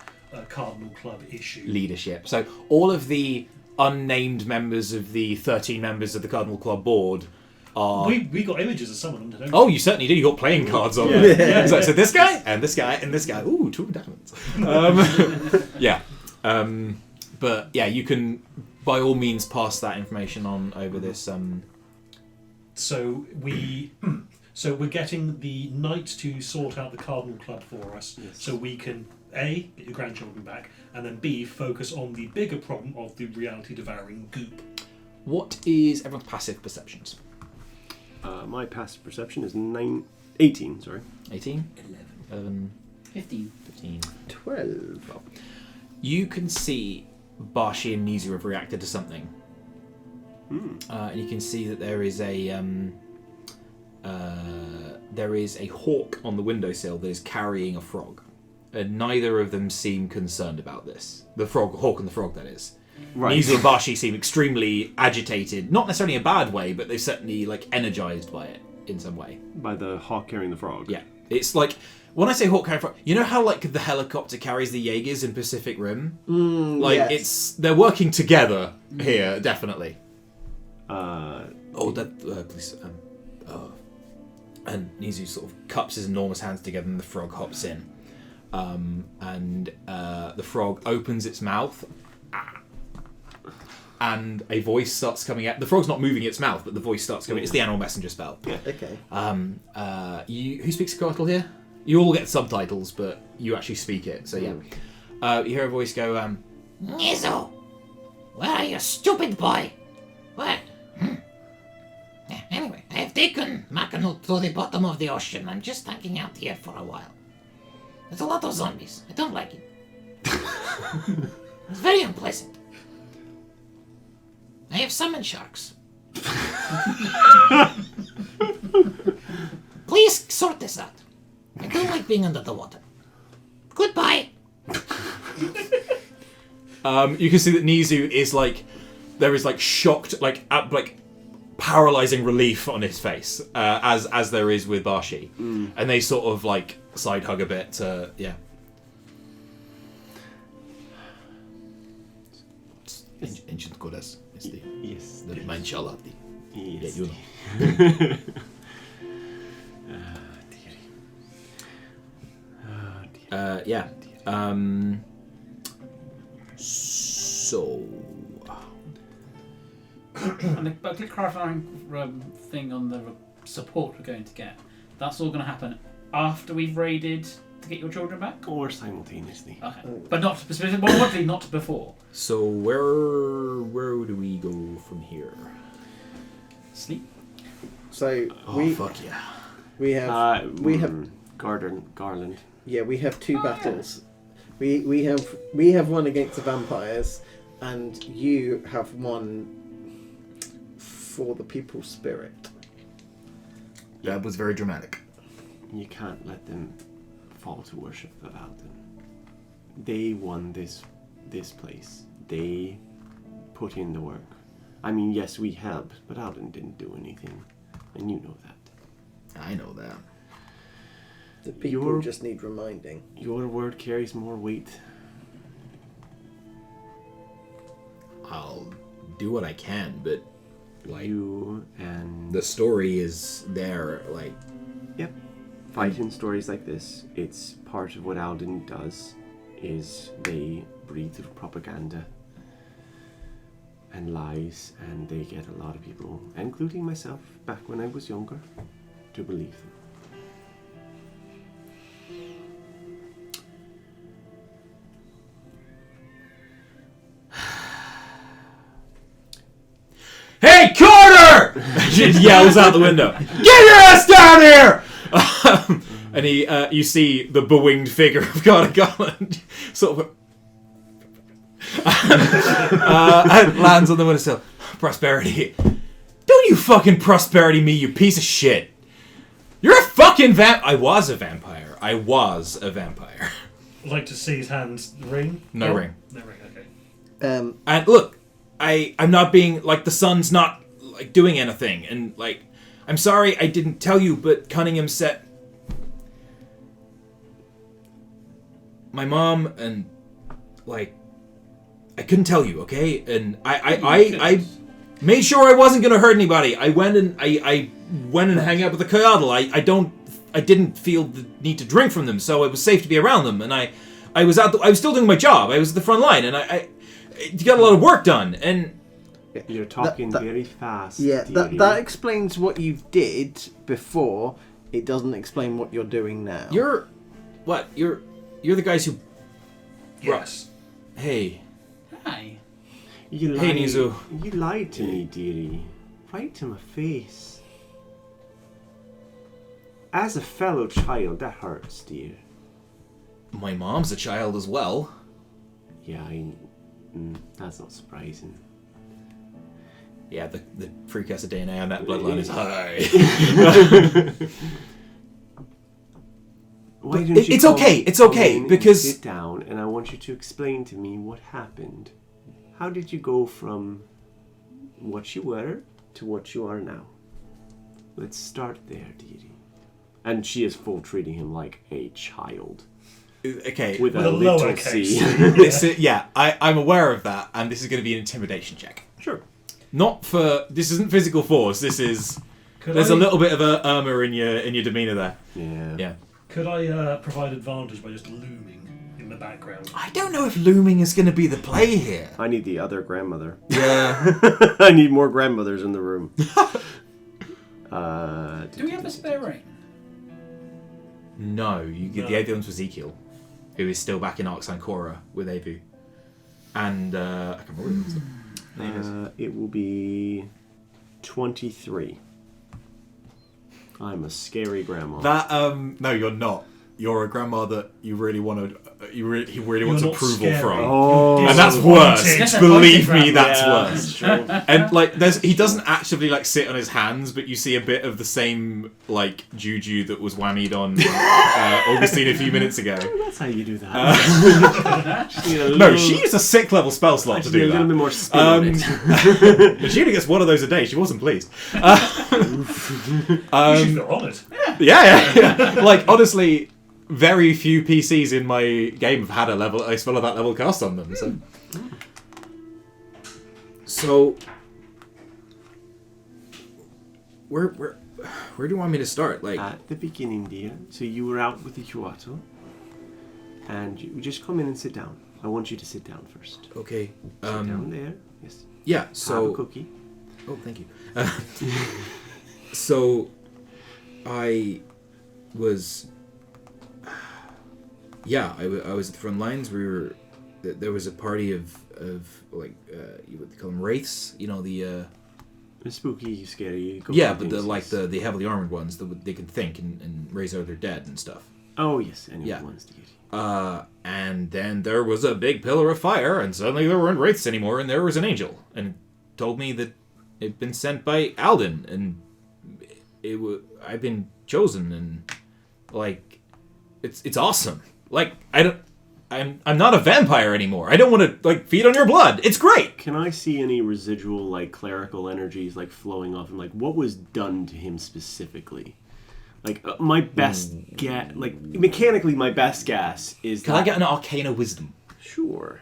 Cardinal Club issue. Leadership. So all of the unnamed members of the 13 members of the Cardinal Club board are... We got images of some of them today. Oh, you certainly do. You got playing cards on them. So this guy, and this guy, and this guy. Ooh, 2 diamonds. Yeah. But yeah, you can, by all means, pass that information on over this... So we're getting the knights to sort out the Cardinal Club for us, so we can A, get your grandchildren back, and then B, focus on the bigger problem of the reality devouring goop. What is everyone's passive perceptions? My passive perception is 18. Sorry. 18? 11, 15. 15. 12. You can see Barshi and Nizu have reacted to something. And you can see that there is a hawk on the windowsill that is carrying a frog. And neither of them seem concerned about this. The hawk and the frog, that is. Right. Nizu and Barshi seem extremely agitated, not necessarily in a bad way, but they're certainly energized by it in some way. By the hawk carrying the frog. Yeah, it's like when I say hawk carrying frog, you know how the helicopter carries the Jaegers in Pacific Rim? Yes. They're working together here, definitely. Please. And Nizu sort of cups his enormous hands together, and the frog hops in. And the frog opens its mouth, and a voice starts coming out. The frog's not moving its mouth, but the voice starts coming. It's the animal messenger spell. Yeah. Okay. Who speaks Squirtle here? You all get subtitles, but you actually speak it. So yeah, you hear a voice go, Nizu, where are you, stupid boy? What? Anyway, I have taken Mackinac to the bottom of the ocean. I'm just hanging out here for a while. There's a lot of zombies. I don't like it. It's very unpleasant. I have summoned sharks. Please sort this out. I don't like being under the water. Goodbye. you can see that Nizu is there is shocked, paralyzing relief on his face, as there is with Barshi. And they sort of side hug a bit, yeah. Ancient goddess is the Yes. the Manchala. Yes. Yeah, you know. Yeah. So. And a quick clarifying thing on the support we're going to get. That's all going to happen after we've raided to get your children back? Or simultaneously. Okay. But not specifically, not before. So where do we go from here? Sleep? So Oh fuck yeah! we have Garland. Yeah, we have two battles. We have one against the vampires, and you have one for the people's spirit. That was very dramatic. You can't let them fall to worship the Valden. They won this place. They put in the work. I mean, yes, we helped, but Alden didn't do anything, and you know that. I know that. The people just need reminding. Your word carries more weight. I'll do what I can, but Like, you and the story is there, like... Yep. Fighting stories like this, it's part of what Alden does, is they breathe through propaganda and lies, and they get a lot of people, including myself, back when I was younger, to believe them. Hey, Carter! She yells out the window. Get your ass down here! And you see the bewinged figure of Carter Garland sort of and lands on the windowsill. Prosperity. Don't you fucking prosperity me, you piece of shit. You're a fucking I was a vampire. I'd like to see his hands ring. No ring. No ring, okay. And look, I'm not being, like, the sun's not, like, doing anything. And, like, I'm sorry I didn't tell you, but Cunningham said... My mom and, like... I couldn't tell you, okay? And I made sure I wasn't going to hurt anybody. I went and hang out with the Coyote. I didn't feel the need to drink from them, so it was safe to be around them. And I was still doing my job. I was at the front line, and I got a lot of work done. And you're talking very fast. Yeah, dearie. that explains what you did before. It doesn't explain what you're doing now. You're the guys who... Yes. Hey. Hi. You Hey, lied. Nizu. You lied to me, dearie. Right to my face. As a fellow child, that hurts, dear. My mom's a child as well. Yeah, that's not surprising. Yeah, the freak acid DNA on that bloodline is high. Why don't you It's come- okay, it's come okay, in and because- sit down, and I want you to explain to me what happened. How did you go from what you were to what you are now? Let's start there, dearie. And she is full treating him like a child. Okay. With a a little lowercase. C. I'm aware of that, and this is going to be an intimidation check. Sure. This isn't physical force, this is... There's a little bit of a armor in your demeanour there. Yeah. Yeah. Could I provide advantage by just looming in the background? I don't know if looming is going to be the play here. I need the other grandmother. Yeah. I need more grandmothers in the room. Do we have a spare ring? No, you get the other one's for Ezekiel, who is still back in Arxancora with Avu. And, I can't remember what his name is. It will be 23. I'm a scary grandma. That, no, you're not. You're a grandma that you really want to, he really wants not approval scary. from. Oh, And that's Disappointed. worse. Disappointed Believe me, grandma. that's yeah, worse. that's true. And like, he doesn't actively like sit on his hands, but you see a bit of the same like juju that was whammied on Augustine a few minutes ago. That's how you do that. Just need a No, little- she used a sick level spell slot to just need do a little bit that. more spin on it. But she only gets one of those a day. She wasn't pleased. You should feel honoured. Yeah. Like honestly, very few PCs in my game have had a spell of that level cast on them. So where do you want me to start? Like, At the beginning, dear. So you were out with the Kyoto, and you just come in and sit down. I want you to sit down first. okay, Sit down there. Yes. yeah. Have a So, cookie. oh, thank you. So, I was, yeah, I was at the front lines. There was a party of like you would call them wraiths. You know the. The spooky, scary. Yeah, but the heavily armored ones that they could think and raise out their dead and stuff. Oh yes, any Yeah. ones, dear. And then there was a big pillar of fire, and suddenly there weren't wraiths anymore, and there was an angel, and told me that it'd been sent by Alden, and I've been chosen, and like, it's awesome. Like I'm not a vampire anymore. I don't want to like feed on your blood. It's great. Can I see any residual like clerical energies like flowing off him? Like what was done to him specifically? Like my best guess, like mechanically, my best guess is. Can I get an Arcana Wisdom? Sure.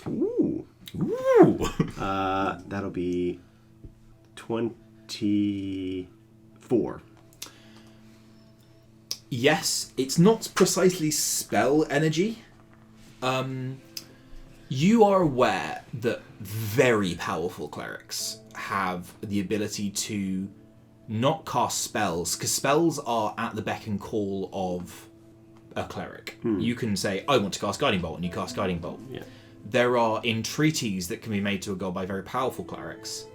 Ooh. Ooh. That'll be 24. Yes, it's not precisely spell energy. You are aware that very powerful clerics have the ability to not cast spells, because spells are at the beck and call of a cleric. You can say, I want to cast Guiding Bolt, and you cast Guiding Bolt. Yeah. There are entreaties that can be made to a god by very powerful clerics,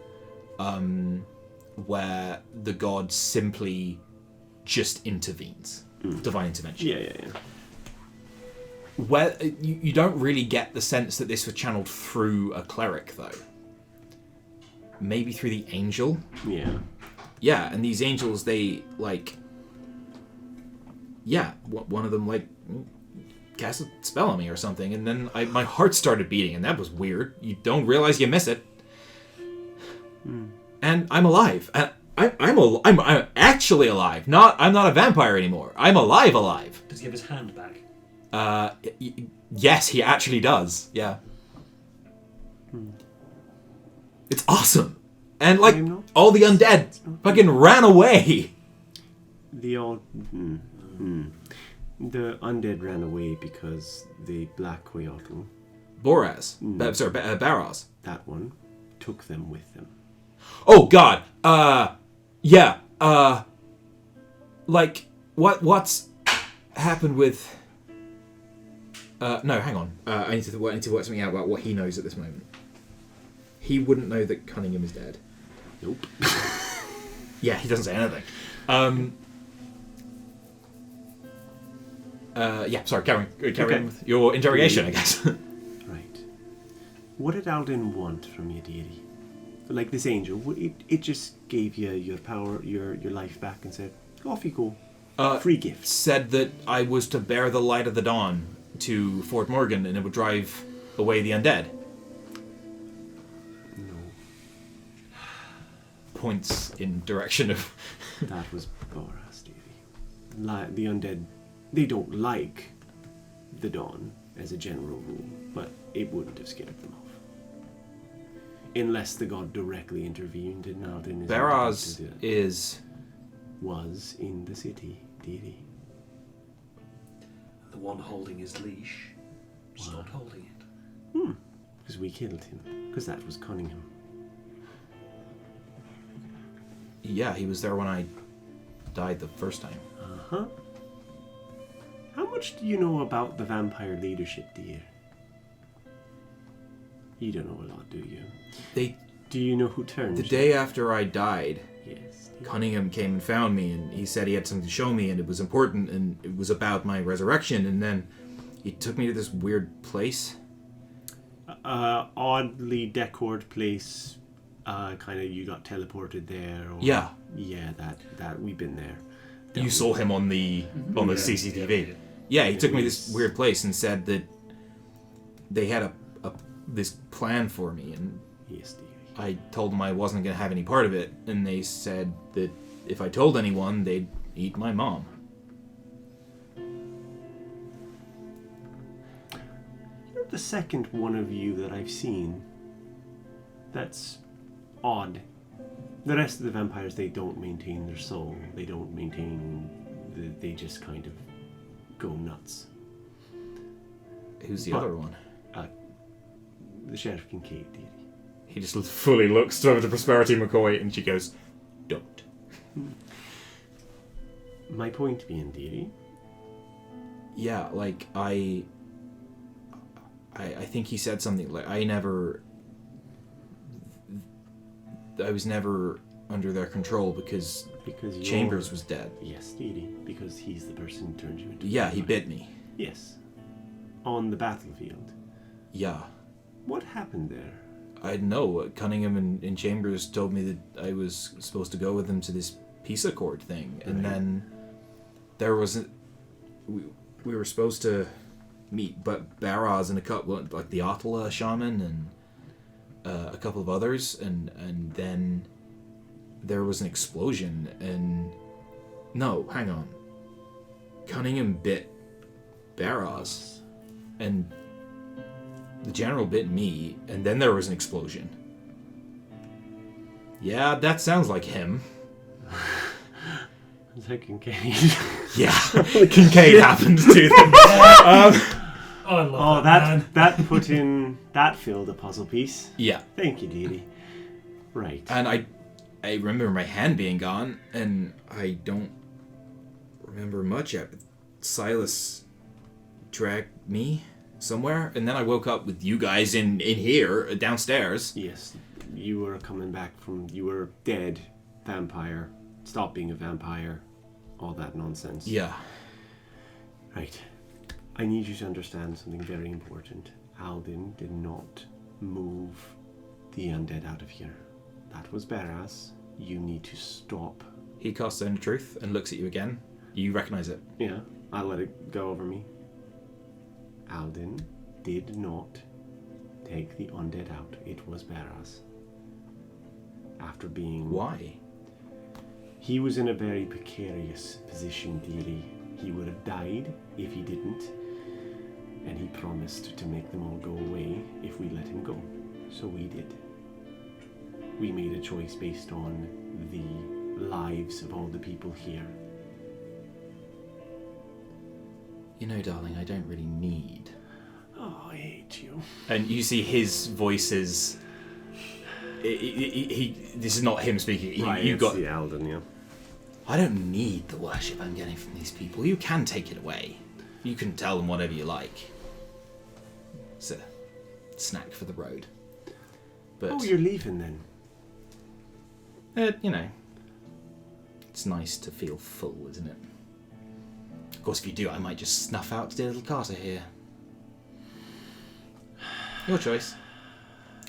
where the god simply just intervenes. Divine intervention. Yeah. Where you don't really get the sense that this was channeled through a cleric, though. Maybe through the angel. Yeah. Yeah, and these angels, they one of them cast a spell on me or something, and then my heart started beating, and that was weird. You don't realize you miss it. And I'm alive. And I'm actually alive. I'm not a vampire anymore. I'm alive. Does he have his hand back? Yes, he actually does. Yeah. It's awesome. And all the undead fucking ran away. The undead ran away because the Black Coyote, Baraz. that one, took them with them. Oh God. Yeah. What's happened with? No, hang on. I need to work something out about what he knows at this moment. He wouldn't know that Cunningham is dead. Nope. Yeah, he doesn't say anything. Yeah, sorry, carry on with your interrogation, I guess. Right. What did Alden want from you, deity? Like this angel, it just gave you your power, your life back, and said, off you go. Free gift. Said that I was to bear the light of the dawn to Fort Morgan, and it would drive away the undead. No. Points in direction of... That was Boras, deity. The undead, they don't like the dawn as a general rule, but it wouldn't have scared them off. Unless the god directly intervened, and Alden Baraz was in the city, deity. The one holding his leash was not holding it. Because we killed him. Because that was Cunningham. Yeah, he was there when I died the first time. Uh-huh. How much do you know about the vampire leadership, dear? You don't know a lot, do you? Do you know who turned The you? day after I died, Yes. Cunningham came and found me, and he said he had something to show me, and it was important, and it was about my resurrection, and then he took me to this weird place. Oddly decorated place. Kind of you got teleported there. Or, Yeah. Yeah, that we've been there. You saw him on the CCTV. Yeah, he took me to this weird place and said that they had this plan for me, and Yes, dear. I told them I wasn't going to have any part of it, and they said that if I told anyone, they'd eat my mom. You're the second one of you that I've seen. That's odd. The rest of the vampires, they don't maintain their soul. They don't maintain... They just kind of go nuts. Who's the other one? The Sheriff Kincaid, deity. He just fully looks over to Prosperity McCoy, and she goes, "Don't." My point being, deity. Yeah, I think he said something like, I was never under their control because Chambers was dead. Yes, deity. Because he's the person who turned you into... Yeah, he bit me. Yes. On the battlefield. Yeah. What happened there? I know. Cunningham and Chambers told me that I was supposed to go with them to this peace accord thing, and then there wasn't. We were supposed to meet, but Baraz and a couple, like the Atala shaman and a couple of others, and then there was an explosion, and no, hang on. Cunningham bit Baraz, and The general bit me, and then there was an explosion. Yeah, that sounds like him. Is that Kincaid? Yeah, Kincaid happened to them. I love man. that filled a puzzle piece. Yeah. Thank you, Dee. Right. And I remember my hand being gone, and I don't remember much yet. Silas dragged me somewhere, and then I woke up with you guys in here, downstairs. Yes, you were coming back from... You were dead, vampire, stopped being a vampire, all that nonsense. Yeah. Right. I need you to understand something very important. Alden did not move the undead out of here. That was Barras. You need to stop. He casts Zone of Truth and looks at you again. You recognize it. Yeah, I let it go over me. Alden did not take the undead out. It was Barras. After being... Why? He was in a very precarious position, dearie. He would have died if he didn't. And he promised to make them all go away if we let him go. So we did. We made a choice based on the lives of all the people here. You know, darling, I don't really need... Oh, I hate you. And you see his voice is... This is not him speaking. Right, You it's got... the Alden, yeah. I don't need the worship I'm getting from these people. You can take it away. You can tell them whatever you like. It's a snack for the road. But, Oh, you're leaving then? you know, it's nice to feel full, isn't it? Of course, if you do, I might just snuff out dear little Carter here. Your choice.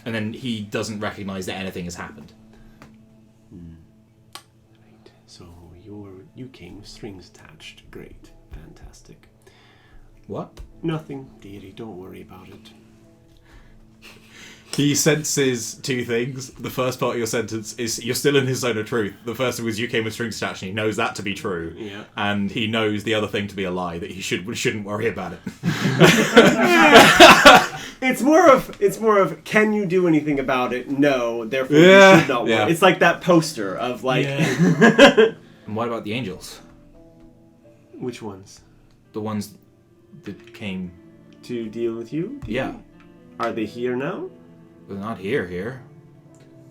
And then he doesn't recognise that anything has happened. Right. So you came with strings attached. Great. Fantastic. What? Nothing, dearie. Don't worry about it. He senses two things. The first part of your sentence is you're still in his zone of truth. The first one was you came with strings attached, and he knows that to be true. Yeah. And he knows the other thing to be a lie, that he shouldn't worry about it. It's more of can you do anything about it? No, therefore you should not worry. Yeah. It's like that poster of like And what about the angels? which ones? The ones that came... To deal with you? Yeah. Are they here now? Well, not here.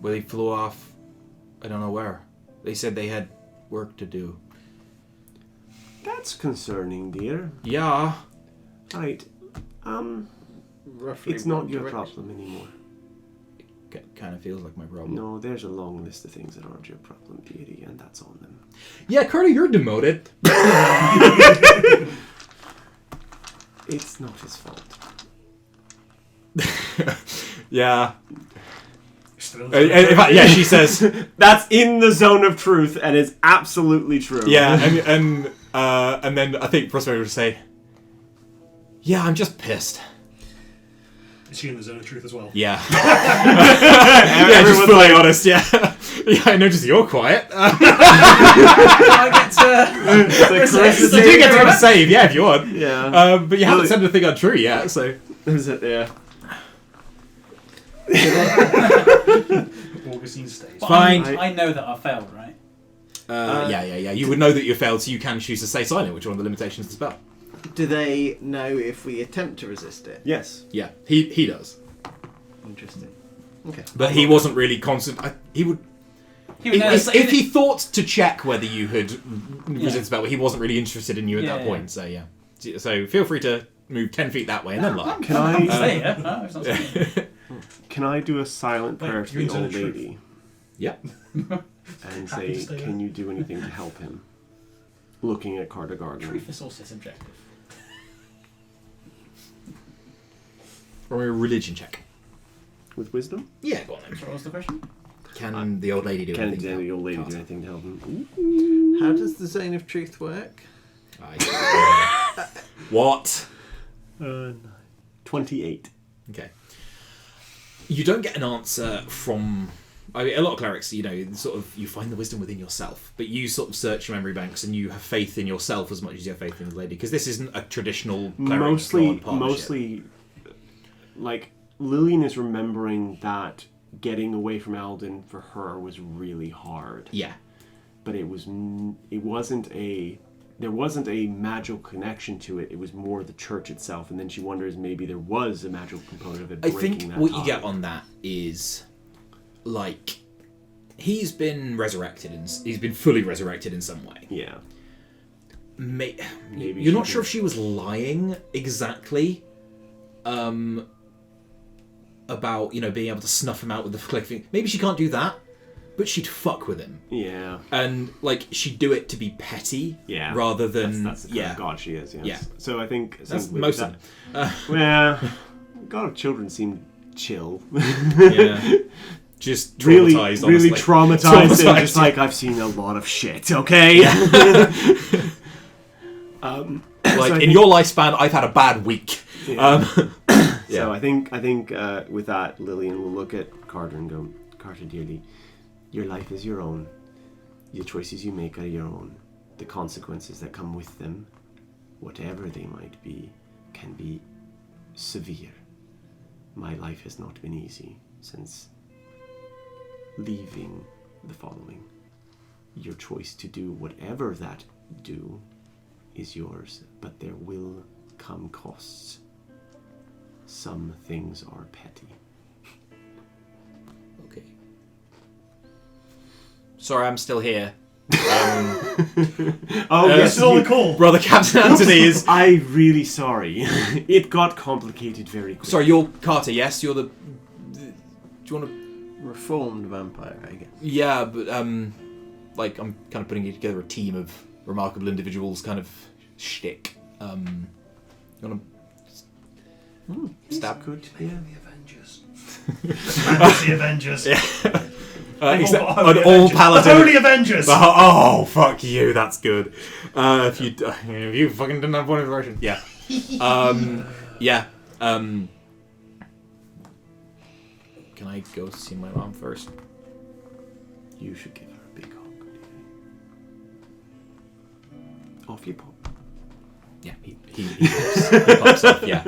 Well, they flew off, I don't know where. They said they had work to do. That's concerning, dear. Yeah. Right. Roughly It's not what your direction? problem anymore. Kind of feels like my problem. No, there's a long list of things that aren't your problem, dearie, and that's on them. Yeah, Carter, you're demoted. It's not his fault. Yeah. Still In fact, yeah, she says... That's in the zone of truth and is absolutely true. Yeah, and then I think Prospero would say, yeah, I'm just pissed. Is she in the zone of truth as well? Yeah. Yeah, just fully honest, yeah. Yeah, I noticed you're quiet. I get to... You do get to have a save, yeah, if you want. Yeah. But you haven't said anything untrue yet, so... Is it there? Augustine stays. But Fine. I know that I failed, right? Yeah. You would know that you failed, so you can choose to stay silent, which is one of the limitations of the spell. Do they know if we attempt to resist it? Yes. Yeah, he does. Interesting. Okay. But he wasn't really constant. He would... If he thought to check whether you had resisted the spell, but he wasn't really interested in you at that point, so yeah. So feel free to move 10 feet that way and then lie. Can I Stay here. No, it's not staying. can I do a silent prayer to you're the in old zone of lady Yeah. and Happy to say, stay can you do anything to help him? Looking at Carter Gardner. Truth is also subjective. Or a religion check. With wisdom? Yeah, go on then. So what was the question? Can the old lady do Can anything? the old lady do Carter? anything to help him? How does the zone of truth work? What? 28. Okay. You don't get an answer from... I mean, a lot of clerics, you know, sort of, you find the wisdom within yourself, but you sort of search your memory banks and you have faith in yourself as much as you have faith in the lady, because this isn't a traditional cleric-god partnership. Mostly like, Lillian is remembering that getting away from Alden for her was really hard. Yeah. But there wasn't a magical connection to it. It was more the church itself, and then she wonders maybe there was a magical component of it. I breaking think that what tie. you get on that is, like, he's been resurrected, and he's been fully resurrected in some way. Yeah. Maybe she you're not sure did. if she was lying exactly about, being able to snuff him out with the click thing. Maybe she can't do that, but she'd fuck with him. Yeah. And, like, she'd do it to be petty rather than... That's the kind of god she is, yes. Yeah. So I think... That's with most that, of them. well, God of Children seemed chill. Yeah. Just really traumatized, really honestly. traumatized and just like, I've seen a lot of shit, okay? Like, in your lifespan, I've had a bad week. Yeah. Yeah. So I think with that, Lillian will look at Carter and go, Carter, dearly, your life is your own. The choices you make are your own. The consequences that come with them, whatever they might be, can be severe. My life has not been easy since leaving the following. Your choice to do whatever that do is yours, but there will come costs. Some things are petty. Okay. Sorry, I'm still here. Yes, Still on the call. Brother Captain Anthony is... I'm really sorry. It got complicated very quickly. Sorry, you're Carter, yes? You're the... Do you want to... Reformed vampire, I guess. Yeah, but, like, I'm kind of putting together a team of remarkable individuals, kind of shtick. You want to... Stab? Good, yeah. The Avengers. Fantasy Avengers. Except Holy an all Avengers. paladin... The Holy Avengers! Oh, fuck you, that's good. If you fucking didn't have one version. Yeah. Yeah. Can I go see my mom first? You should give her a big hug. Off you pop. Yeah, he pops up, yeah.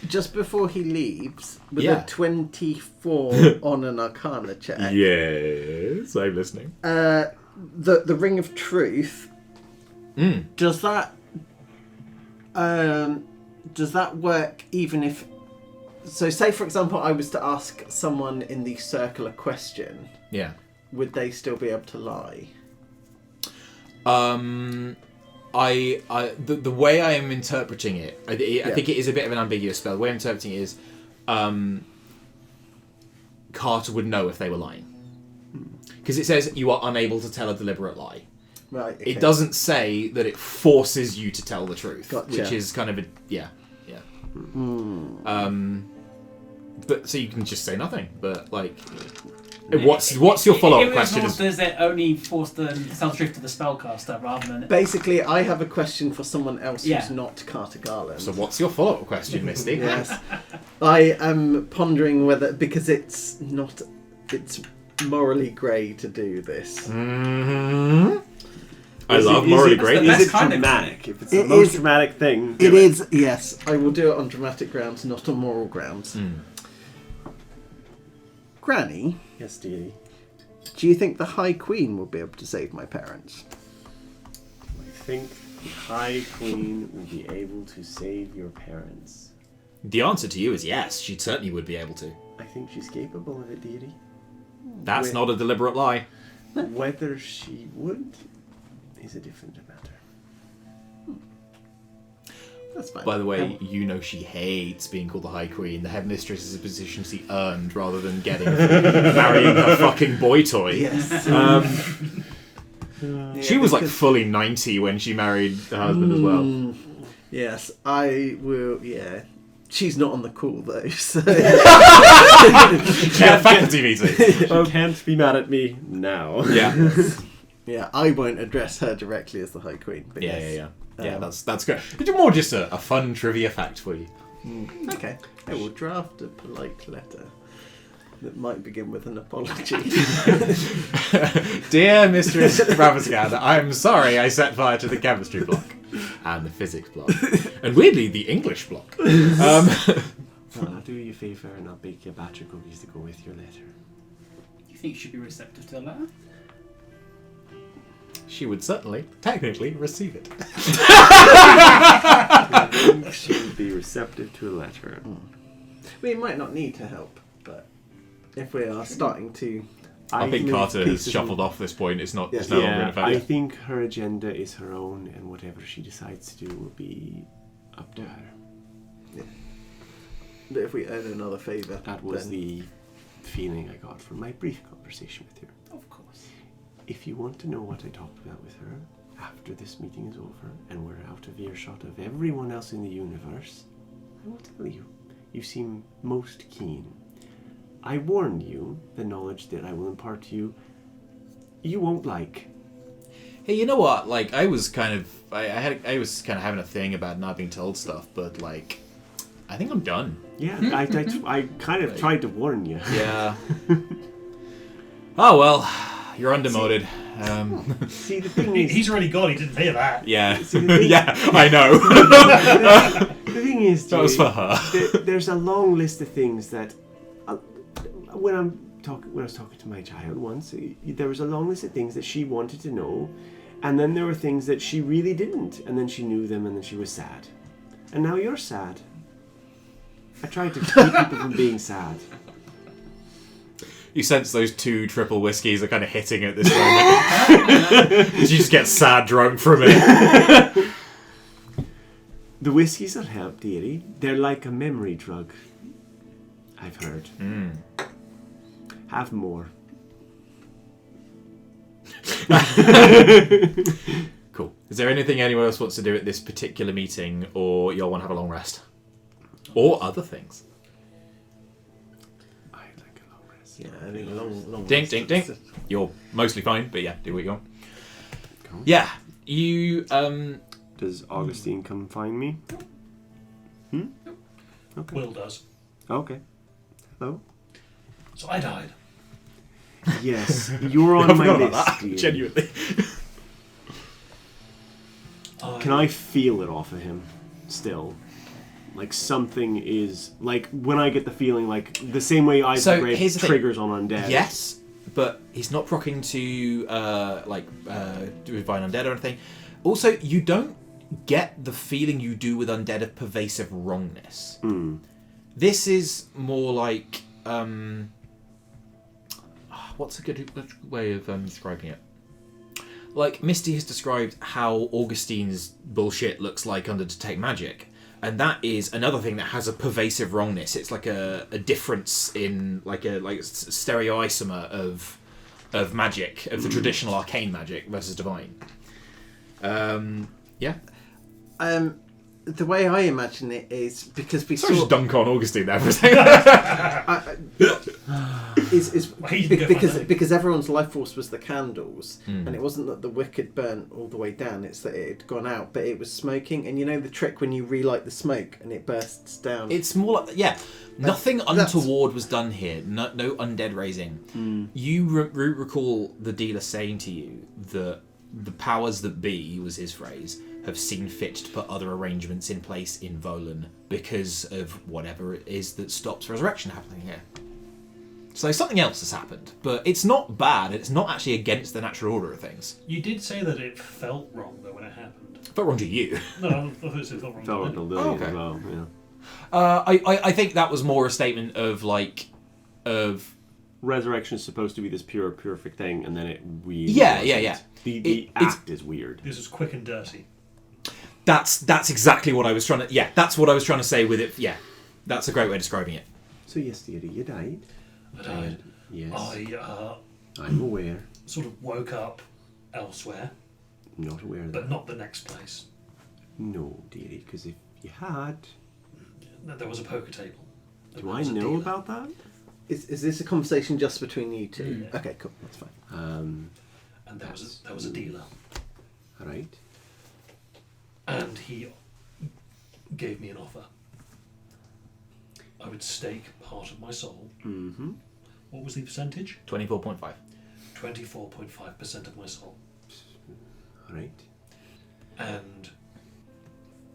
Just before he leaves, with Yeah. a 24 on an Arcana check, Yes, I'm listening. the Ring of Truth, does that work even if... So say, for example, I was to ask someone in the circle a question, Yeah. would they still be able to lie? The way I am interpreting it, I think it is a bit of an ambiguous spell. The way I'm interpreting it is, Carter would know if they were lying. Because it says you are unable to tell a deliberate lie. Right. Okay. It doesn't say that it forces you to tell the truth, Gotcha. which is kind of a yeah. But so you can just say nothing. But like, what's your follow-up question? Does it only force the tell the truth to the spellcaster rather than? Basically, I have a question for someone else Yeah. who's not Carter Garland. So what's your follow-up question, Misty? Yes. I am pondering whether, because it's morally grey to do this. Mm-hmm. I love morally great. That's Is it kind of dramatic? If it's the most dramatic thing, It is, yes. I will do it on dramatic grounds, not on moral grounds. Granny, Yes, dearie. do you think the High Queen will be able to save my parents? I think the High Queen will be able to save your parents. The answer to you is yes. She certainly would be able to. I think she's capable of it, dearie. That's not a deliberate lie. Whether she would is a different matter. That's fine. By the way, you know she hates being called the High Queen. The Headmistress is a position she earned rather than getting from marrying her fucking boy toy. Yes. She was like fully 90 when she married her husband as well. Yes, I will, yeah. She's not on the call though, so... Yeah, faculty meeting. She can't be mad at me now. Yeah. Yeah, I won't address her directly as the High Queen. But Yeah. Yeah, that's good. It's more just a fun trivia fact for you. Okay, I will draft a polite letter that might begin with an apology. Dear Mistress Ravascan, I'm sorry I set fire to the chemistry block and the physics block, and weirdly the English block. Well, do do you a favour and I'll bake you a batch of cookies to go with your letter. You think you should be receptive to the letter? She would certainly, technically, receive it. I think she would be receptive to a letter. We might not need to help, but if we are starting to... I think move Carter has pieces shuffled and- off this point. It's not. Yeah. It's no longer in Yeah, effect. I think her agenda is her own, and whatever she decides to do will be up to her. But if we earn another favour... That was then- the feeling I got from my brief conversation with her. Of course. If you want to know what I talked about with her after this meeting is over and we're out of earshot of everyone else in the universe, I will tell you. You seem most keen. I warn you, the knowledge that I will impart to you, you won't like. Hey, you know what? Like, I was kind of having a thing about not being told stuff, but like, I think I'm done. Yeah, I kind of tried to warn you. Yeah. Oh well, you're undemoted. See, the thing is, He's already gone. He didn't hear that. Yeah. See, the thing- Yeah, I know. the thing is, That was Jay, for her. there's a long list of things that, when I was talking to my child once, there was a long list of things that she wanted to know, and then there were things that she really didn't, and then she knew them, and then she was sad. And now you're sad. I tried to keep people from being sad. You sense those 2 triple whiskeys are kind of hitting at this moment. You just get sad drunk from it. The whiskies that help, dearie, they're like a memory drug. I've heard. Have more. Cool. Is there anything anyone else wants to do at this particular meeting, or y'all want to have a long rest? Or other things? I'd like a long rest. Yeah, I think long Ding, ding, ding. You're mostly fine, but yeah, do what you want. Cool. Yeah, you, Does Augustine come find me? Okay. Will does. Okay. Hello? So I died. Yes, you're on I my forgot list. about that, dear. genuinely. Can I feel it off of him still? Like something is like when I get the feeling like the same way I So, break here's the thing. triggers on undead. Yes, but he's not procking to divine undead or anything. Also, you don't get the feeling you do with undead of pervasive wrongness. This is more like what's a good way of describing it? Like Misty has described how Augustine's bullshit looks like under Detect Magic. And that is another thing that has a pervasive wrongness. It's like a difference in like a stereoisomer of magic, of the traditional arcane magic versus divine. Yeah. The way I imagine it is because we Sorry, saw just dunk on Augustine there for a second. He didn't go find because everyone's life force was the candles, and it wasn't that the wick had burnt all the way down. It's that it had gone out, but it was smoking. And you know the trick when you relight the smoke and it bursts down. It's more like, yeah, nothing that's- untoward was done here. No undead raising. You recall the dealer saying to you that the powers that be, was his phrase, have seen fit to put other arrangements in place in Volan because of whatever it is that stops resurrection happening here. So something else has happened, but it's not bad. It's not actually against the natural order of things. You did say that it felt wrong though when it happened. But wrong to you. No, I thought it felt wrong. Felt to like a me. lily okay. as well. Yeah. I think that was more a statement of Resurrection is supposed to be this pure, perfect thing, and then it really Yeah, wasn't. yeah, yeah. The It's- act is weird. This was quick and dirty. That's exactly what I was trying to. Yeah, that's what I was trying to say with it. Yeah, that's a great way of describing it. So yes, dearie, you died. I died. Yes, I I'm aware. sort of woke up elsewhere, Not aware of that. but not the next place. No, dearie, because if you had, There was a poker table. do There I was a know dealer. about that? Is this a conversation just between you two? Yeah. Okay, cool, that's fine. And there was a dealer, All right. and he gave me an offer. I would stake part of my soul. Mm-hmm. What was the percentage? 24.5. 24.5% of my soul. All right. And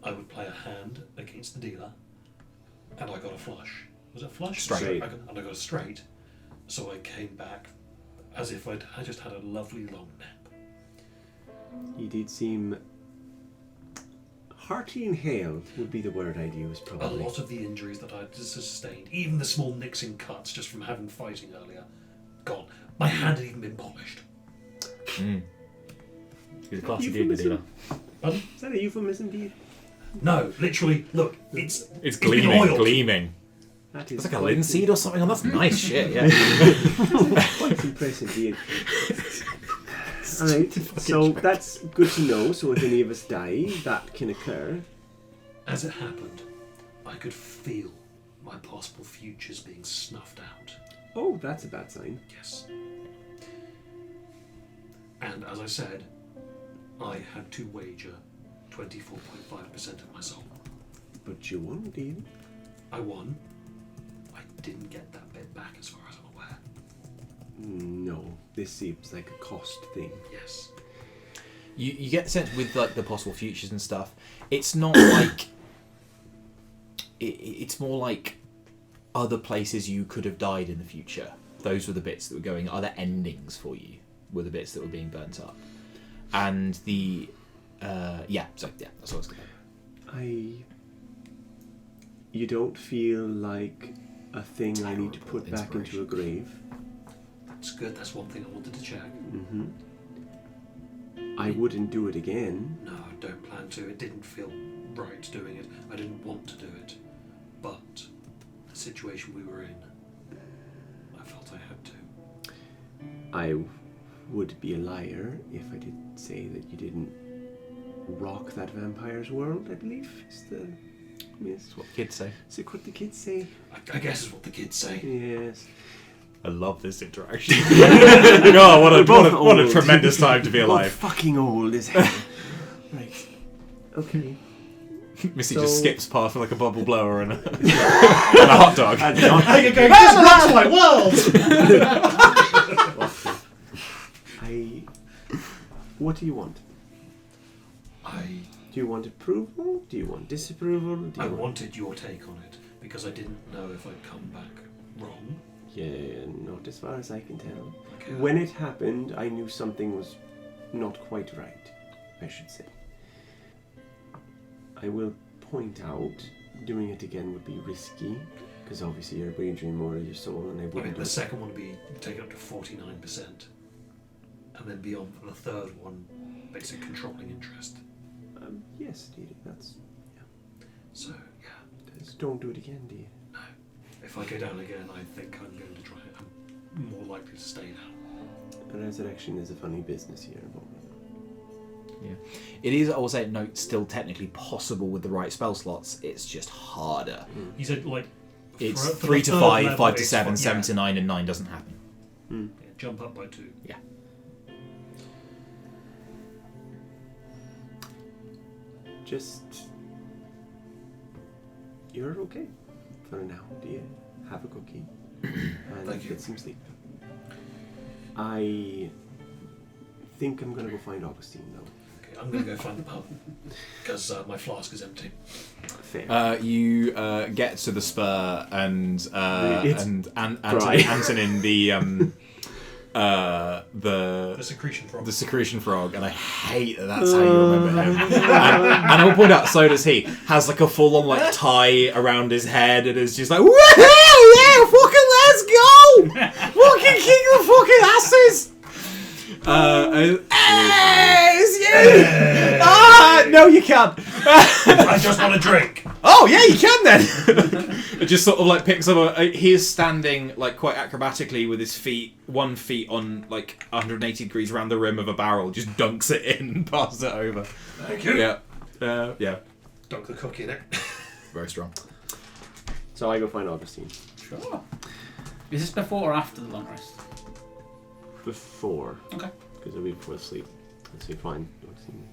I would play a hand against the dealer, and I got a flush. Was it flush? Straight. And I got a straight. So I came back as if I just had a lovely long nap. You did seem hearty and hale would be the word I'd use, A probably. lot of the injuries that I'd sustained, even the small nicks and cuts just from having fighting earlier, gone. My hand had even been polished. He's a classy gig, the dealer. Pardon? Is that a euphemism, do you? No, literally, look, it's been gleaming, oiled. gleaming. That is It's like a linseed or something. Oh, that's nice shit. Yeah. quite impressive, indeed. Alright, so that's good to know. So if any of us die, that can occur. As it happened, I could feel my possible futures being snuffed out. Oh, that's a bad sign. Yes. And as I said, I had to wager 24.5% of my soul. But you won, do you? I won. I didn't get that bit back as far as I'm aware. No, this seems like a cost thing. Yes. You get the sense with like the possible futures and stuff. It's not like it's more like other places you could have died in the future. Those were the bits that were going. Other endings for you were the bits that were being burnt up, and the that's what I was going. You don't feel like a thing I need to Terrible put back into a grave. That's good. That's one thing I wanted to check. Mm-hmm. I wouldn't do it again. No, I don't plan to. It didn't feel right doing it. I didn't want to do it. But the situation we were in, I felt I had to. I would be a liar if I did say that you didn't rock that vampire's world, I believe. That's what kids say. Is it what the kids say? I guess is what the kids say. Yes. I love this interaction. God, what a tremendous time to be Both alive. fucking old as hell. Right. Okay. Missy So- just skips past with like a bubble blower and a, and a hot dog. I can go, this rocks my world! What do you want? Do you want approval? Do you want disapproval? Do I you wanted your take on it because I didn't know if I'd come back wrong. Yeah, not as far as I can tell. Okay. When it happened, I knew something was not quite right, I should say. I will point out, doing it again would be risky, because obviously you're wagering more of your soul, and I I mean, wouldn't do the it. second one would be taken up to 49%. And then beyond for the third one, basic controlling interest. Yes, indeed, that's... So, yeah. Just don't do it again, do you? No. If I go down again, I think I'm going to try it. I'm more likely to stay down. A resurrection is a funny business here, but... Yeah. It is, I will say, no, still technically possible with the right spell slots. It's just harder. He said, like... It's for 3 the to third 5, level, 5 to it's 7, fine, 7 yeah. to 9, and 9 doesn't happen. Yeah, jump up by 2. Yeah. Just... You're okay for now, do you? Have a cookie. And Thank you. get some sleep. I think I'm gonna go find Augustine, though. Okay, I'm going to go find the pub. Because my flask is empty. Fair. You get to the spur and It's dry. Antonin The secretion frog. the secretion frog, and I hate that that's how you remember him. And I will point out, so does he. Has like a full on like tie around his head, and is just like, woohoo, yeah, fucking let's go, fucking king of the fucking asses. Hey, it's you! No, you can't. I just want a drink. Oh yeah, you can then. It just sort of like picks up. He is standing like quite acrobatically with his feet, 1 feet on like 180 degrees around the rim of a barrel. Just dunks it in and passes it over. Thank you. Yeah, yeah. Dunk the cookie in it. Very strong. So I go find Augustine. Sure. Is this before or after the long rest? Before. Okay. Because it'll be before sleep. So fine, Augustine.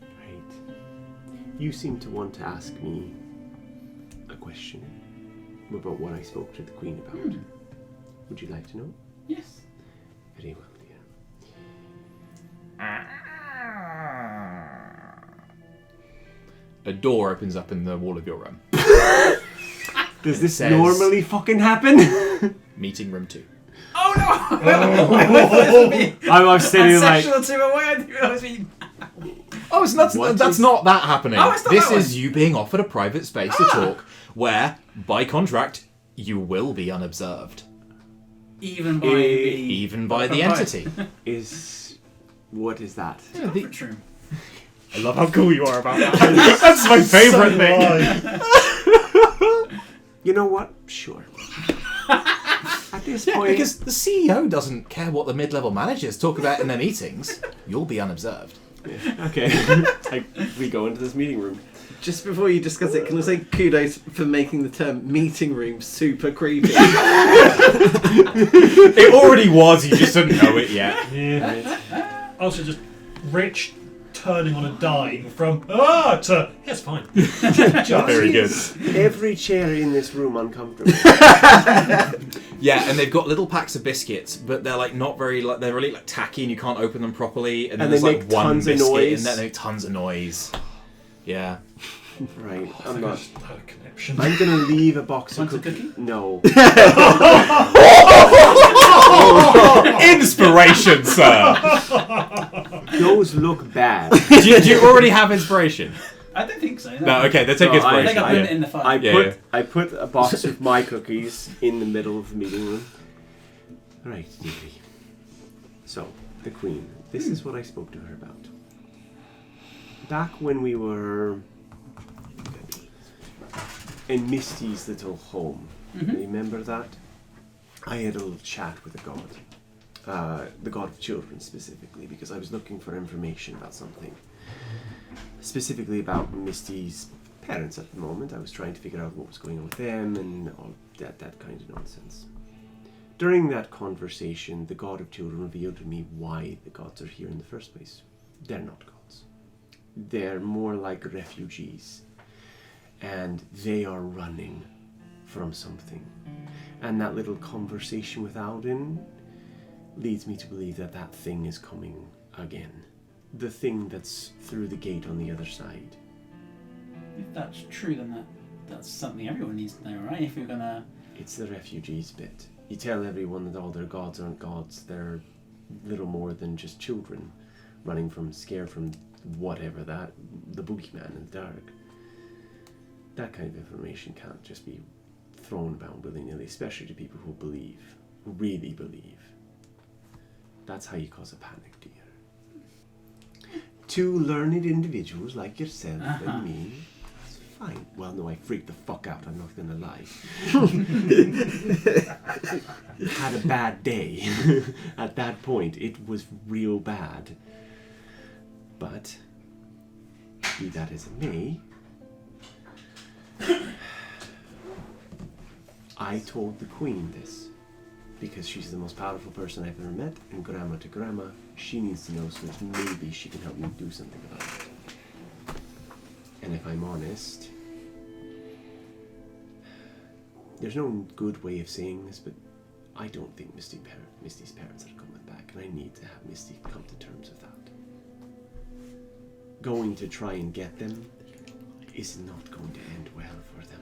Right. You seem to want to ask me a question about what I spoke to the Queen about. Would you like to know? Yes. Very well, dear. A door opens up in the wall of your room. Does this says- normally fucking happen? Meeting room 2. Oh no! I'm sitting like. Sessional 2, why I think that was me. Oh, it's not, What that's is- not that happening. Oh, it's not this that is one. you being offered a private space to talk, where, by contract, you will be unobserved. Even by Even by the entity. What is that? conference room. I love how cool you are about that. That's my favourite thing. You know what? Sure. At this Yeah, point, because the CEO doesn't care what the mid-level managers talk about in their meetings. You'll be unobserved. okay, we go into this meeting room. Just before you discuss it, can I say kudos for making the term meeting room super creepy? It already was, you just didn't know it yet. Yeah. Also, just Rich turning on a dime from to yes, fine. Very good. Every chair in this room uncomfortable. Yeah, and they've got little packs of biscuits, but they're like not very like they're really like tacky, and you can't open them properly. And then And they there's like make one tons of biscuit, noise. and then they make tons of noise. Yeah. Right, I I'm think I not. just had a connection. I'm gonna leave a box of Want a cookies. cookie? No. Inspiration, sir. Those look bad. do you already have inspiration? I don't think so. No, okay, then take No, I I think inspiration. I put it in the file. I put a box of my cookies in the middle of the meeting room. Right, Nikki. So, the Queen. This is what I spoke to her about. Back when we were in Misty's little home. Remember that? I had a little chat with a god. The god of children specifically, because I was looking for information about something. Specifically about Misty's parents at the moment. I was trying to figure out what was going on with them and all that kind of nonsense. During that conversation, the god of children revealed to me why the gods are here in the first place. They're not gods. They're more like refugees. And they are running from something. And that little conversation with Alden leads me to believe that that thing is coming again. The thing that's through the gate on the other side. If that's true, then that's something everyone needs to know, right? If you're gonna... It's the refugees bit. You tell everyone that all their gods aren't gods. They're little more than just children running from, scared from whatever that, the boogeyman in the dark. That kind of information can't just be thrown about willy-nilly, especially to people who believe, who really believe. That's how you cause a panic, dear. Two learned individuals like yourself and me, it's fine. Well, no, I freaked the fuck out, I'm not gonna lie. Had a bad day. At that point, it was real bad. But, be that as it may, I told the Queen this because she's the most powerful person I've ever met, and grandma to grandma, she needs to know so that maybe she can help me do something about it. And if I'm honest, there's no good way of saying this, but I don't think Misty's parents are coming back, and I need to have Misty come to terms with that. Going to try and get them is not going to end well for them.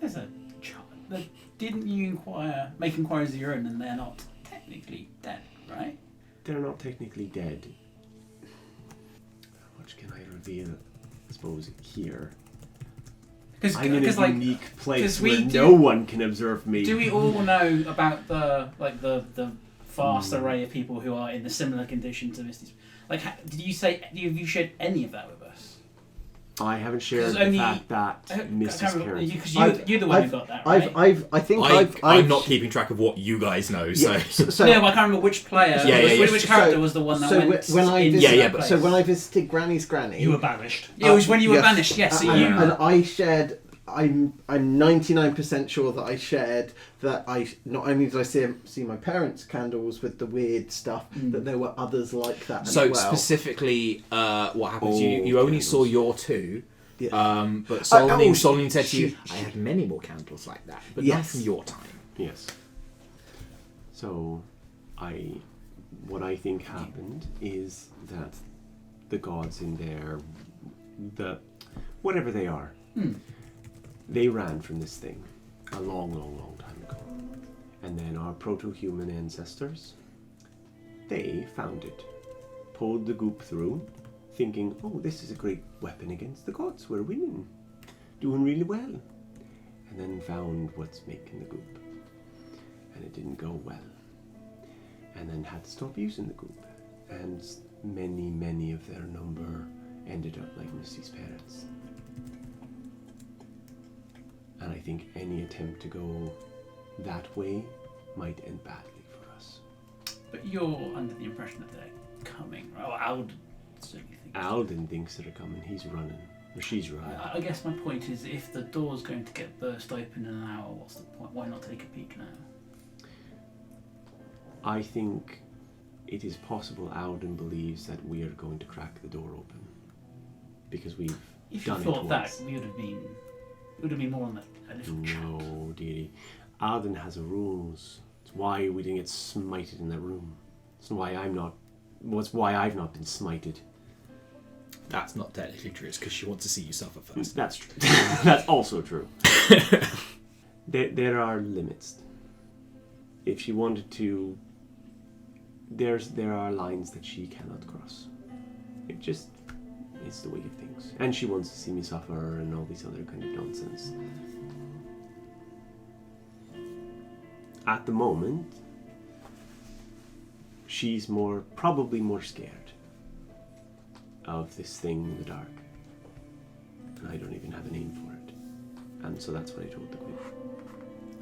There's a child. Didn't you make inquiries of your own, and they're not technically dead, right? They're not technically dead. How much can I reveal, I suppose, here? I'm in a unique place where no one can observe me. Do we all know about the vast array of people who are in a similar condition to Misty's? Like, have you shared any of that with us? I haven't shared the fact that Misty's parents. Because you're the one who got that, right? I'm not keeping track of what you guys know, so... No, but I can't remember which player, which character was the one that went when I into visited, that place. So when I visited Granny's granny... You were banished. It was when you were banished, yes. So you... And I shared... I'm 99% sure that I shared that not only did I see my parents' candles with the weird stuff, that there were others like that as well. So specifically, what happens? You only saw your two, Yeah. but Solomon said to you, "I had many more candles like that, but not from your time." Yes. So, what I think happened is that the gods in there, whatever they are, They ran from this thing a long, long, long time ago. And then our proto-human ancestors, they found it, pulled the goop through, thinking, oh, this is a great weapon against the gods. We're winning, doing really well. And then found what's making the goop. And it didn't go well. And then had to stop using the goop. And many, many of their number ended up like Misty's parents. And I think any attempt to go that way might end badly for us. But you're under the impression that they're coming. Oh, Alden certainly thinks. Alden thinks they're coming. He's running. Or she's running. I guess my point is, if the door's going to get burst open in an hour, what's the point? Why not take a peek now? I think it is possible Alden believes that we are going to crack the door open. Because we've If you done it thought that, once. we would have been more on a little chat. No, dearie. Alden has rules. It's why we didn't get smited in that room. It's why I've not been smited. That's not technically true. It's because she wants to see you suffer first. That's true. That's also true. There are limits. If she wanted to, there are lines that she cannot cross. It's the way of things. And she wants to see me suffer and all these other kind of nonsense. At the moment, she's probably more scared of this thing in the dark. And I don't even have a name for it. And so that's what I told the queen.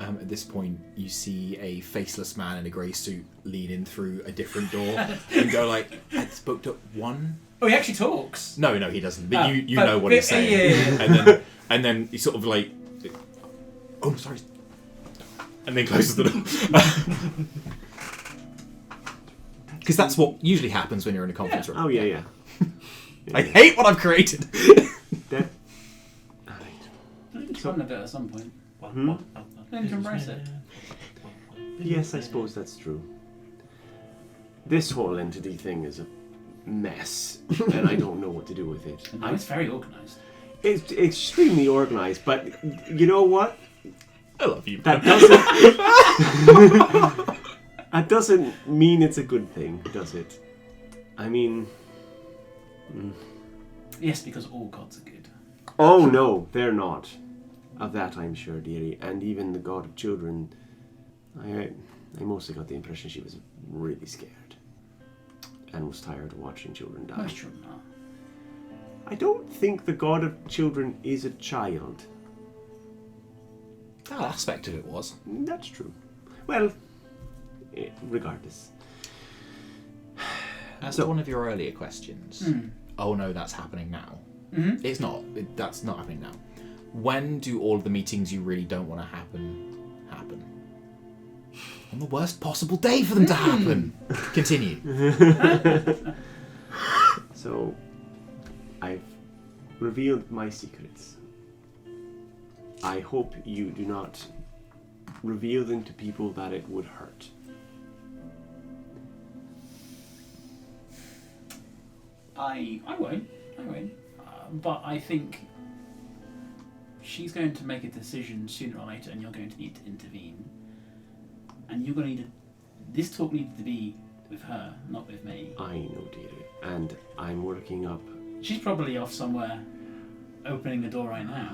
At this point, you see a faceless man in a grey suit lead in through a different door and go like, "It's booked up one." Oh, he actually talks. No, he doesn't. But you but- know what he's saying. Yeah. And then he sort of like, "Oh, sorry," and then closes the door. Because that's what usually happens when you're in a conference room. Oh, yeah. I hate what I've created. That, It's fun a bit at some point. Hmm? Then to embrace it. yes, I suppose that's true. This whole entity thing is a mess, and I don't know what to do with it. No, it's very organised. It's extremely organized, but you know what? I love you. That doesn't mean it's a good thing, does it? I mean, Yes, because all gods are good. oh no, they're not. Of that I'm sure, dearie. And even the god of children, I mostly got the impression she was really scared and was tired of watching children die. Most children are. I don't think the god of children is a child. That aspect of it was. That's true. Well, regardless. As to one of your earlier questions, oh no, that's happening now. Mm-hmm. It's not. That's not happening now. When do all of the meetings you really don't want to happen? On the worst possible day for them to happen. Continue. So, I've revealed my secrets. I hope you do not reveal them to people that it would hurt. I won't. But I think she's going to make a decision sooner or later, and you're going to need to intervene. And you're going to need to. This talk needs to be with her, not with me. I know, dearie, and I'm working up. She's probably off somewhere, opening the door right now.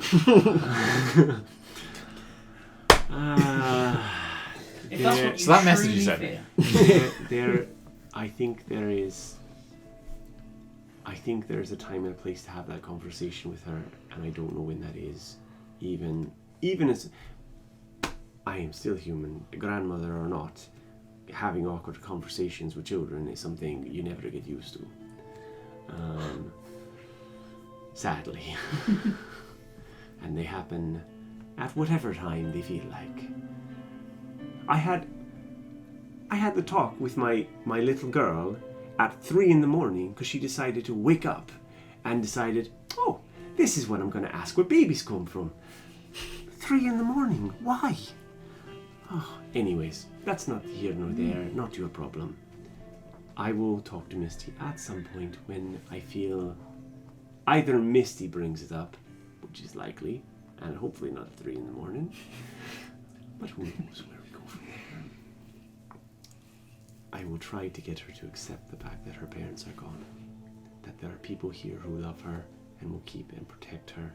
If that's what you So that message you truly sent fear. I think there's a time and a place to have that conversation with her, and I don't know when that is. Even as I am still human, grandmother or not, having awkward conversations with children is something you never get used to. Sadly. And they happen at whatever time they feel like. I had the talk with my little girl at 3 a.m. because she decided to wake up and decided, oh, this is when I'm going to ask where babies come from. 3 a.m. Why? Oh, anyways, that's not here nor there, not your problem. I will talk to Misty at some point when I feel either Misty brings it up, which is likely, And hopefully not 3 in the morning. But who knows where we go from there. I will try to get her to accept the fact that her parents are gone. That there are people here who love her and will keep and protect her.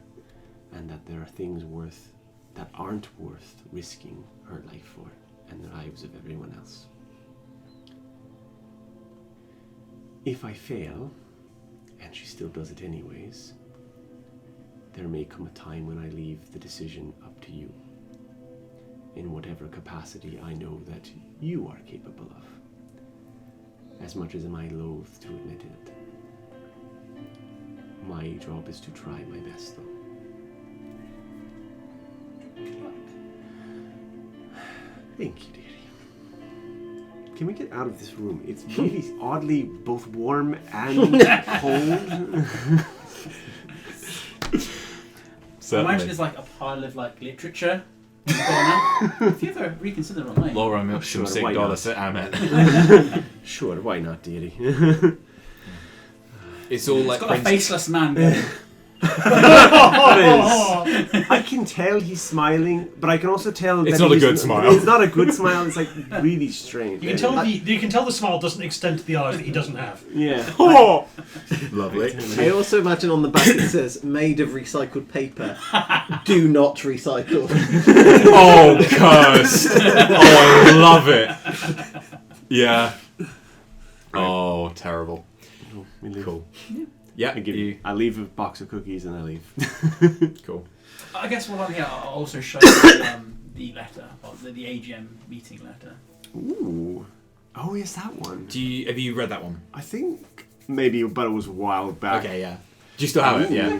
And that there are things that aren't worth risking her life for and the lives of everyone else. If I fail, and she still does it anyways, there may come a time when I leave the decision up to you. In whatever capacity I know that you are capable of. As much as I loathe to admit it. My job is to try my best, though. Thank you, dearie. Can we get out of this room? It's really oddly both warm and cold. I imagine there's like a pile of like literature in the corner. If you ever reconsider on me. Laura Sure, Milsham why $6 not? at Amet. Sure, why not, dearie? It's all It's like got a Prince- faceless man going. I can tell he's smiling, but I can also tell It's that not a he's good smile. It's not a good smile. It's like really strange. You can tell the smile doesn't extend to the eyes that he doesn't have. Yeah. Oh! Lovely. I also imagine on the back it says, made of recycled paper. Do not recycle. Oh, cursed. Oh, I love it. Yeah. Oh, terrible. We leave. Cool. Yeah, I leave a box of cookies and I leave. Cool. I guess while I'm here, I'll also show you the letter, or the AGM meeting letter. Ooh. Oh, yes, that one. Have you read that one? I think maybe, but it was a while back. Okay, yeah. Do you still have it? Yeah.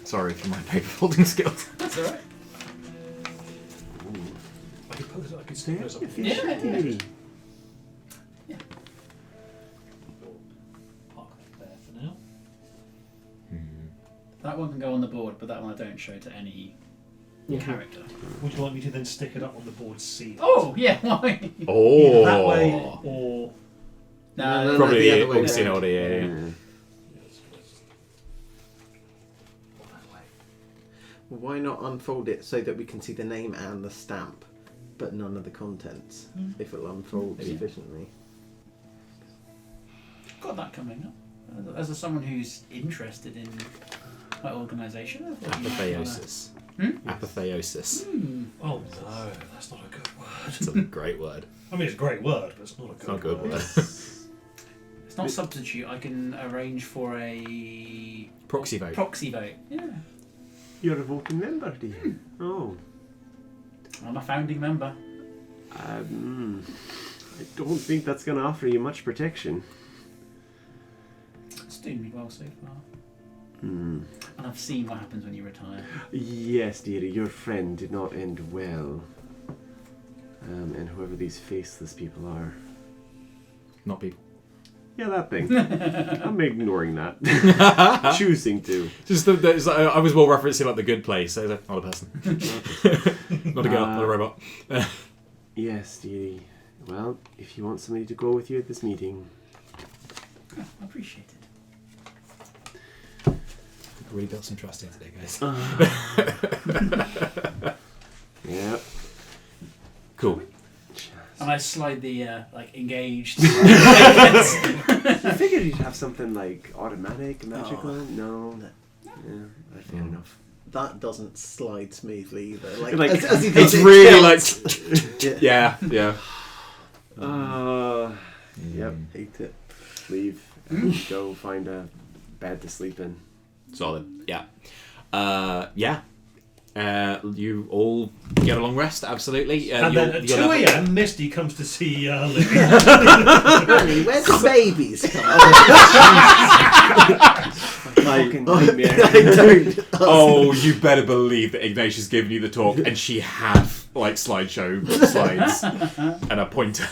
Sorry for my paper folding skills. That's alright. I could stick those up. Yeah. Park that there for now. That one can go on the board, but that one I don't show to any character. Would you like me to then stick it up on the board C? Oh, yeah, why? Oh. Either that way or... No, Probably the other the way Augustine round. order, yeah. Why not unfold it so that we can see the name and the stamp, but none of the contents, if it'll unfold Maybe. sufficiently? got that coming up. As someone who's interested in my organisation, I thought you might wanna- Apotheosis. Hmm? Apotheosis. Oh no, that's not a good word. It's a great word. I mean, it's a great word, but it's not a good Not a good word. word. It's not substitute. I can arrange for a Proxy vote. proxy vote. Yeah, You're a voting member, do you? Oh. I'm a founding member. I don't think that's going to offer you much protection. It's doing me well so far. Hmm. And I've seen what happens when you retire. Yes, dearie, your friend did not end well. And whoever these faceless people are. Not people. Yeah, that thing. I'm ignoring that. Choosing to. Just it's like, I was more referencing like the good place. So not a person. Not a girl, not a robot. Yes, dearie. Well, if you want somebody to go with you at this meeting. Yeah, I appreciate it. I really built some trust here today, guys. Yep. Cool. And I slide the like engaged. I figured you'd have something like automatic, magical. No. Yeah, fair enough. That doesn't slide smoothly either. Like, Like, as he does It's it, really tilts. Yeah, yeah. Yep. Hate it. Leave and go find a bed to sleep in. Solid. Yeah. Yeah. You all get a long rest, absolutely. And then at 2 a.m, Misty comes to see Libby. Granny, where's the babies come Fucking nightmare. I don't. Oh, you better believe that Ignatia's given you the talk, and she have like slideshow slides and a pointer.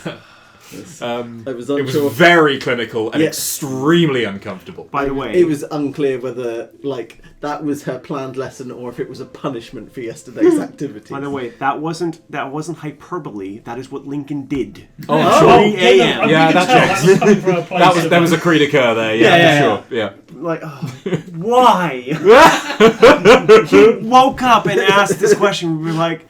It was It was unsure. very clinical and Yeah. extremely uncomfortable. By the way, It was unclear whether that was her planned lesson or if it was a punishment for yesterday's activities. By the way, that wasn't hyperbole. That is what Lincoln did. Oh, At sure. 3 a.m. Yeah, that that was coming from a place There was a creed occur there. Yeah, Yeah, for sure. Yeah. Like, why? He woke up and asked this question. We were like,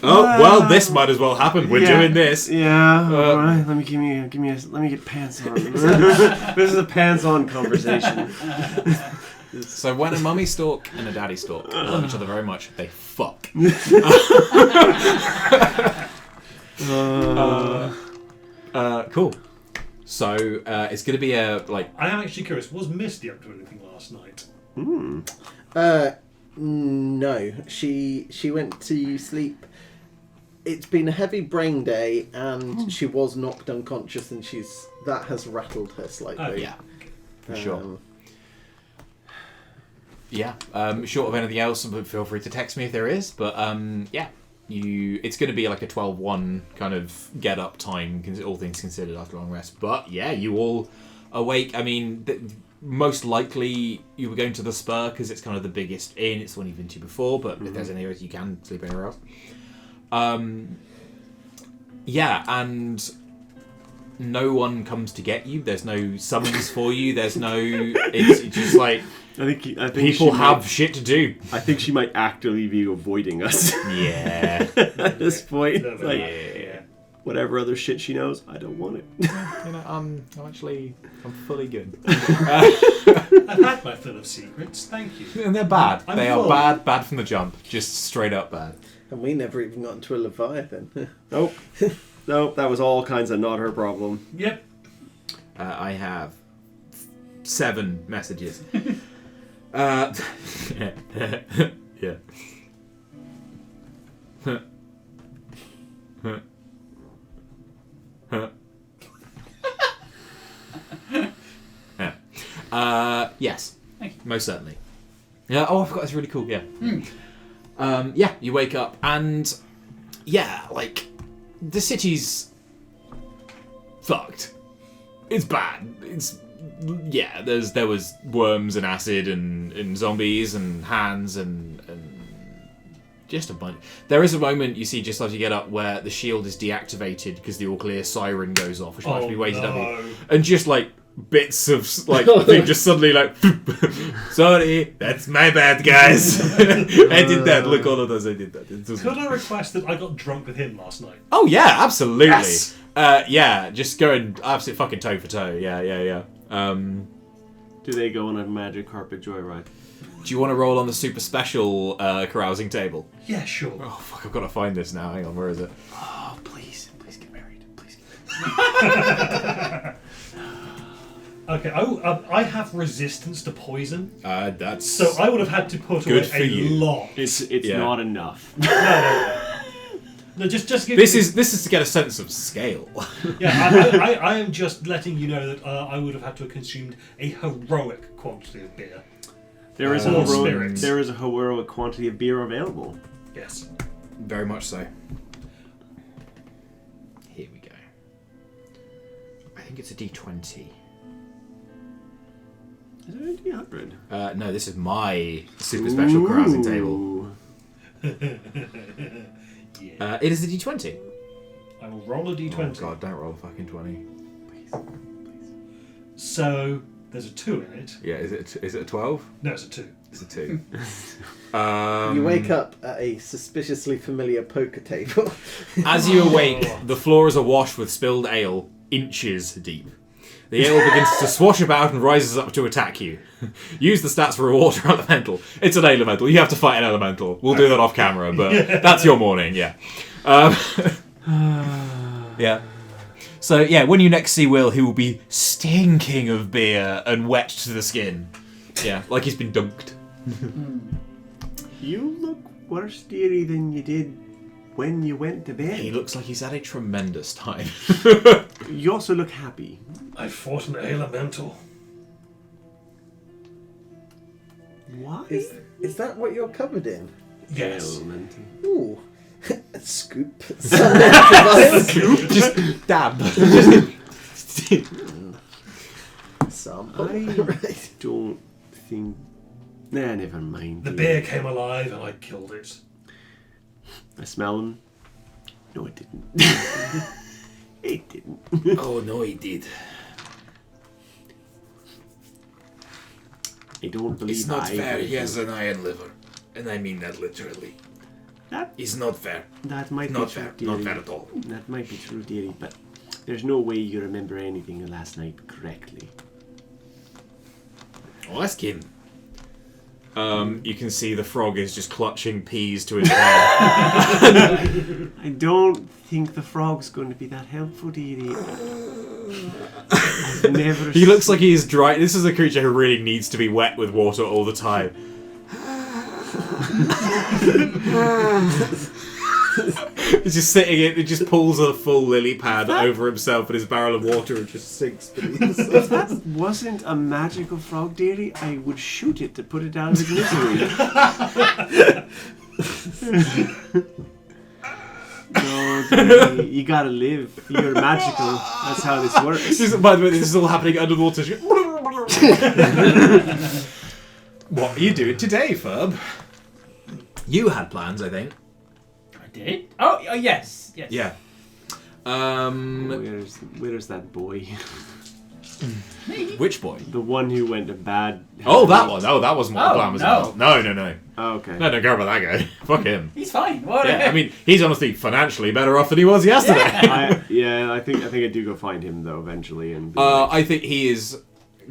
Oh well, this might as well happen. We're doing this. Yeah. All right. Let me get pants on. This is a pants on conversation. So when a mummy stalk and a daddy stalk love each other very much, they fuck. Cool. So it's going to be a like. I am actually curious. Was Misty up to anything last night? No, she went to sleep. It's been a heavy brain day, and she was knocked unconscious, and that has rattled her slightly. Oh, Yeah, for sure. Yeah. Short of anything else, feel free to text me if there is. But yeah, it's going to be like a 12-1 kind of get up time, all things considered, after a long rest. But yeah, you all awake. I mean, most likely you were going to the Spur because it's kind of the biggest inn. It's the one you've been to before. But if there's any others, you can sleep anywhere else. Yeah, and no one comes to get you. There's no summons for you. There's no. It's just like. I think People have shit to do. I think she might actively be avoiding us. Yeah. At this point, No, it's like Yeah. whatever other shit she knows, I don't want it. You know, I'm fully good. I've had my fill of secrets. Thank you. And they're bad. I'm They full. are bad from the jump. Just straight up bad. And we never even got into a Leviathan. Nope. Nope, that was all kinds of not her problem. Yep. I have 7 messages. Yeah. Yes. Thank you. Most certainly. Yeah. Oh, I forgot. It's really cool. Yeah. Yeah. You wake up and yeah, like the city's fucked. It's bad. It's yeah. There was worms and acid and zombies and hands and just a bunch. There is a moment you see just as you get up where the shield is deactivated because the all clear siren goes off, which might be weighted up you, and just like bits of like the thing just suddenly like sorry, that's my bad, guys. I did that. Look, all of those, I did that. Could I request that I got drunk with him last night? Oh yeah, absolutely. Yes. Yeah, just going absolute fucking toe for toe. Yeah. Do they go on a magic carpet joyride? Do you want to roll on the super special carousing table? Yeah, sure. Oh fuck, I've got to find this now. Hang on, where is it? Oh, please get married. Please get married. Okay, I have resistance to poison, That's so I would have had to put Good away for a you. lot. It's Yeah. not enough. No, just give This me- is to get a sense of scale. Yeah, I am just letting you know that I would have had to have consumed a heroic quantity of beer. There is Or spirits. there is a heroic quantity of beer available. Yes. Very much so. Here we go. I think it's a D20. Is it a D100? No, this is my super special carousing table. Yeah. It is a D20. I will roll a d20. Oh god, don't roll a fucking 20. So there's a 2 in it. Yeah, is it a 12? No, it's a 2. It's a 2. You wake up at a suspiciously familiar poker table. As you awake, the floor is awash with spilled ale, inches deep. The ale begins to swash about and rises up to attack you. Use the stats for a water elemental. It's an elemental. You have to fight an elemental. We'll do that off camera, but that's your morning, yeah. Yeah. So, yeah, when you next see Will, he will be stinking of beer and wet to the skin. Yeah, like he's been dunked. You look worse, dearie, than you did when you went to bed. He looks like he's had a tremendous time. You also look happy. I fought an elemental. Why? Is that what you're covered in? Yes. Elemental. Ooh. Scoop. Some improvise. Just dab. Sample. I Right. don't think. Nah, never mind. The dear. bear came alive and I killed it. I smell him. No, it didn't. It didn't. Oh no, he did. I don't believe It's not I fair. will He has do- an iron liver, and I mean that literally. That It's not fair. that might Not be true, fair. dearie. Not fair at all. That might be true, dearie, but there's no way you remember anything last night correctly. I'll ask him. You can see the frog is just clutching peas to his head. I don't think the frog's going to be that helpful, dearie. I've never. He looks like he's dry. This is a creature who really needs to be wet with water all the time. He's just sitting in. He just pulls a full lily pad over himself, and his barrel of water just sinks beneath. If that wasn't a magical frog, dearie, I would shoot it to put it out of its misery. No, dearie, you gotta live. You're magical. That's how this works. By the way, this is all happening underwater. What are you doing today, Ferb? You had plans, I think. I did. Oh, yes. Yeah. Where's that boy? Me? Which boy? The one who went to bad. Oh, that one. Oh, that wasn't what the plan was no. about. No. Oh, okay. No, don't care about that guy. Fuck him. He's fine. What? Yeah, I mean, he's honestly financially better off than he was yesterday. I think I do go find him though eventually, and be like, I think he is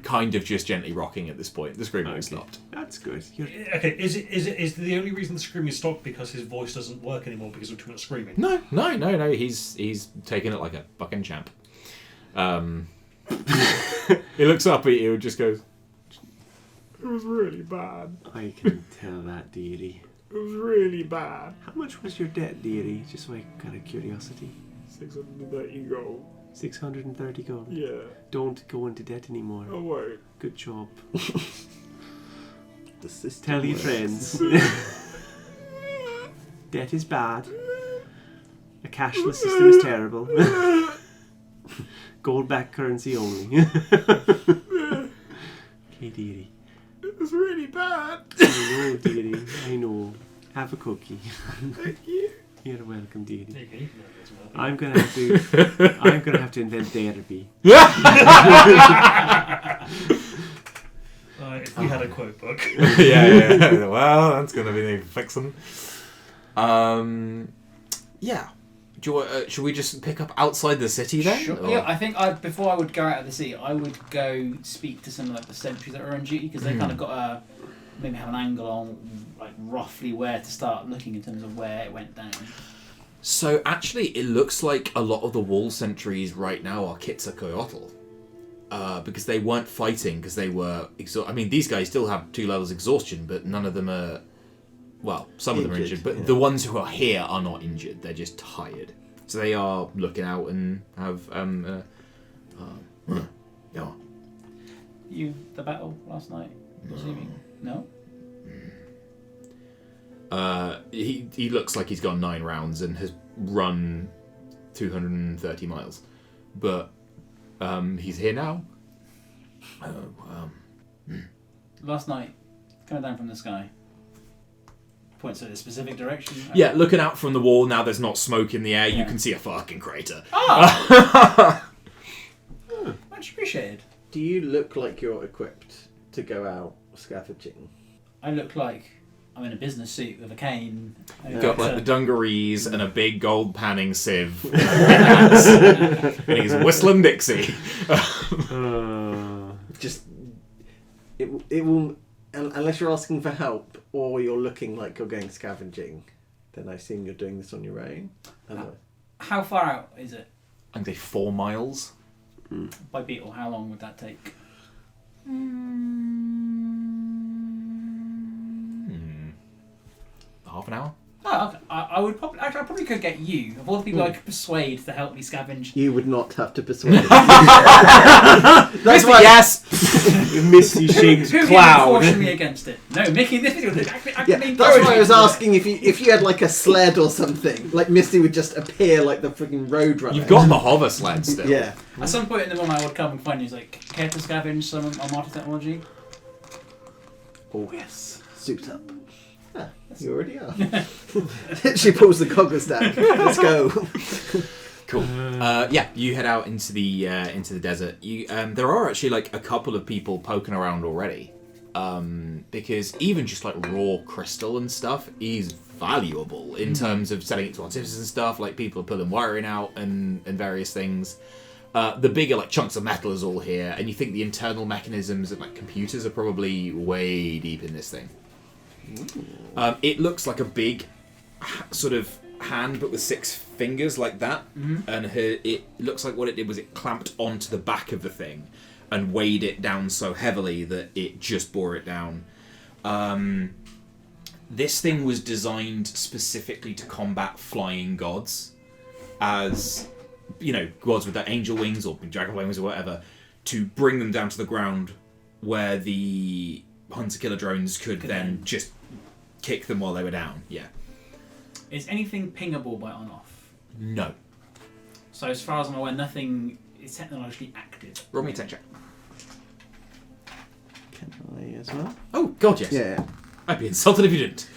kind of just gently rocking at this point. The screaming has okay, stopped. that's good. Okay, is the only reason the screaming stopped because his voice doesn't work anymore because of too much screaming? No. He's taking it like a fucking champ. He looks up at you and just goes, "It was really bad. I can tell that, dearie. It was really bad. How much was your debt, dearie? Just so I got a curiosity. 630 gold. 630 gold. Yeah. Don't go into debt anymore. Oh wait. Good job. The system Tell your works. friends. Debt is bad. A cashless system is terrible. Gold-backed currency only. Okay, dearie. It was really bad. I know, dearie. I know. Have a cookie. Thank you. You're welcome, dearie. There you go. No, that's what happened. I'm gonna have to invent therapy. If we had a quote book. yeah. Well, that's gonna be the fixin'. Yeah. Do you, should we just pick up outside the city then? Sure. Or- Yeah, I think before I would go out of the city, I would go speak to some of like the sentries that are on duty because they kind of got a maybe have an angle on like roughly where to start looking in terms of where it went down. So actually, it looks like a lot of the wall sentries right now are Quetzalcoatl. Because they weren't fighting because they were I mean, these guys still have 2 levels exhaustion, but none of them are. Well, some of them are injured, but the ones who are here are not injured. They're just tired. So they are looking out and have yeah. You the battle last night? Presuming no. He looks like he's gone 9 rounds and has run 230 miles, but he's here now. Last night, coming down from the sky. Points in a specific direction. Yeah, looking out from the wall now. There's not smoke in the air. You Yeah. can see a fucking crater. Much appreciated. Do you look like you're equipped to go out scavenging? I look like I'm in a business suit with a cane. Got like the dungarees and a big gold panning sieve, and he's whistling Dixie. Just it will unless you're asking for help or you're looking like you're going scavenging, then I assume you're doing this on your own. How far out is it I'd say 4 miles. by beetle? How long would that take? Half an hour. Oh, okay. I would probably. Actually, I probably could get you. Of all the people I could persuade to help me scavenge. You would not have to persuade. That's Misty, why. yes. Misty shaped Who cloud. caution me against it? No, Mickey. This is Yeah, that's why I was asking if you had like a sled or something. Like Misty would just appear like the freaking road runner. You've got the hover sled still. Yeah. At some point in the morning, I would come and find you. Like, care to scavenge some Armada technology? Oh yes. Suit up. Ah, you already are. She pulls the goggles down. Let's go. Cool. Yeah, you head out into the desert. You there are actually like a couple of people poking around already, because even just like raw crystal and stuff is valuable in terms of selling it to artificers and stuff. Like people are pulling wiring out and various things. The bigger like chunks of metal is all here, and you think the internal mechanisms of like computers are probably way deep in this thing. It looks like a big sort of hand, but with 6 fingers like that, and it looks like what it did was it clamped onto the back of the thing and weighed it down so heavily that it just bore it down. This thing was designed specifically to combat flying gods, as you know, gods with their angel wings or dragon wings or whatever, to bring them down to the ground where the hunter-killer drones could then just kick them while they were down. Yeah. Is anything pingable by on-off? No. So as far as I'm aware, nothing is technologically active. Roll me a tech check. Can I as well? Oh, God, yes. Yeah. I'd be insulted if you didn't.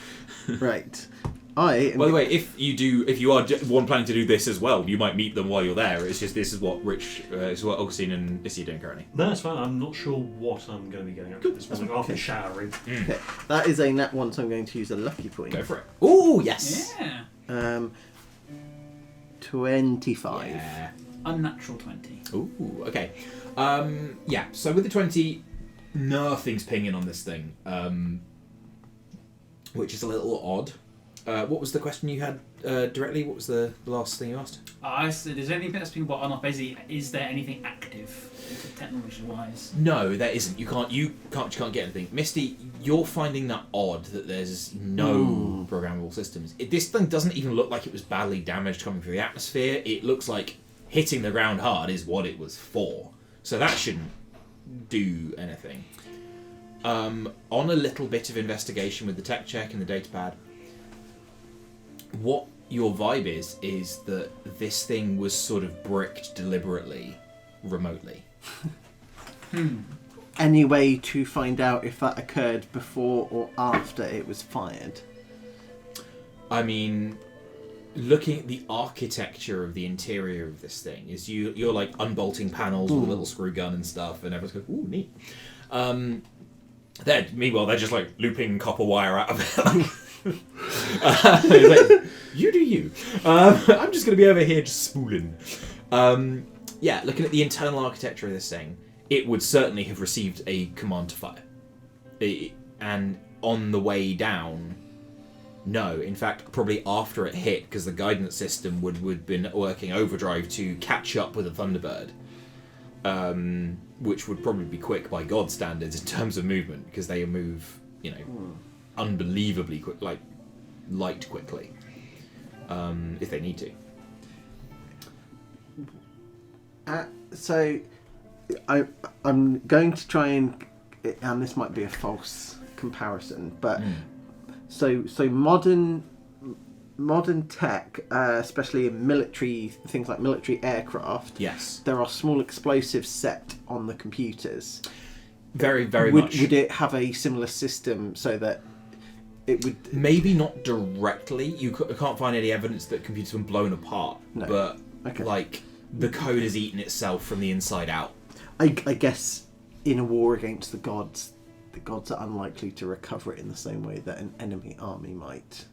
Right. By the way, if you are one planning to do this as well, you might meet them while you're there. It's just this is what this is what Augustine and Issy are doing currently. No, that's fine. I'm not sure what I'm going to be getting up to this morning after showering. Okay. That is a nat 1, so I'm going to use a lucky point. Go for it. Oh, yes. Yeah. 25. Yeah. Unnatural 20. Ooh, okay. Yeah, so with the 20, nothing's pinging on this thing, which is a little odd. What was the question you had directly? What was the last thing you asked? I said, is there anything that's being brought on-off? Basically, is there anything active, technology-wise? No, there isn't. You can't get anything. Misty, you're finding that odd that there's no programmable systems. This thing doesn't even look like it was badly damaged coming through the atmosphere. It looks like hitting the ground hard is what it was for. So that shouldn't do anything. On a little bit of investigation with the tech check and the data pad, what your vibe is that this thing was sort of bricked deliberately, remotely. Any way to find out if that occurred before or after it was fired? I mean, looking at the architecture of the interior of this thing, is you're like unbolting panels with a little screw gun and stuff, and everyone's going, ooh, neat. Meanwhile, they're just like looping copper wire out of it. Like, you do you. I'm just going to be over here just spooling. Yeah, looking at the internal architecture of this thing, it would certainly have received a command to fire. And on the way down, no. In fact, probably after it hit, because the guidance system would have been working overdrive to catch up with a Thunderbird. Which would probably be quick by God standards in terms of movement, because they move, unbelievably quick, like light quickly, if they need to. So, I'm going to try and this might be a false comparison, but so modern tech, especially in military things like military aircraft, Yes. there are small explosives set on the computers. Very, very would, much. Would it have a similar system so that it would? Maybe not directly. You can't find any evidence that computers have been blown apart, No. but Okay. like the code has eaten itself from the inside out. I guess in a war against the gods are unlikely to recover it in the same way that an enemy army might.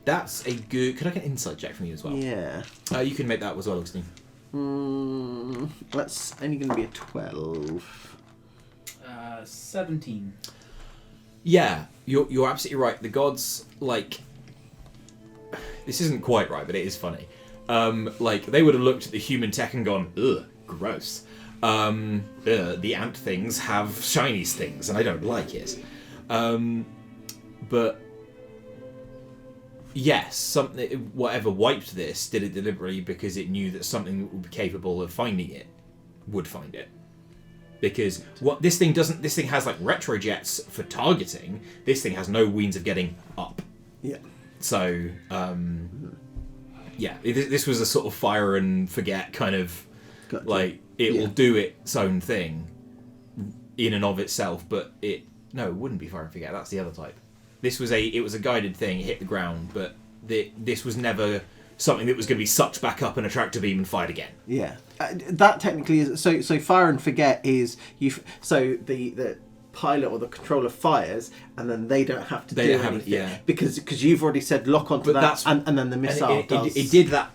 That's a good... Could I get an insight check from you as well? Yeah. You can make that as well, Augustine. That's only going to be a 12. 17. Yeah, you're absolutely right. The gods, like... This isn't quite right, but it is funny. Like, they would have looked at the human tech and gone, ugh, gross. The ant things have shiny things, and I don't like it. But yes, something whatever wiped this did it deliberately because it knew that something that would be capable of finding it would find it. Because what this thing doesn't, this thing has like retrojets for targeting. This thing has no means of getting up. Yeah. So, yeah, this was a sort of fire and forget kind of, Gotcha. like, it will do its own thing in and of itself, but it wouldn't be fire and forget. That's the other type. It was a guided thing. It hit the ground, but this was never something that was going to be sucked back up and attract a beam and fired again. Yeah, that technically is so. Fire and forget is so the pilot or the controller fires, and then they don't have to do anything because you've already said lock onto that, and then the missile does. It did that.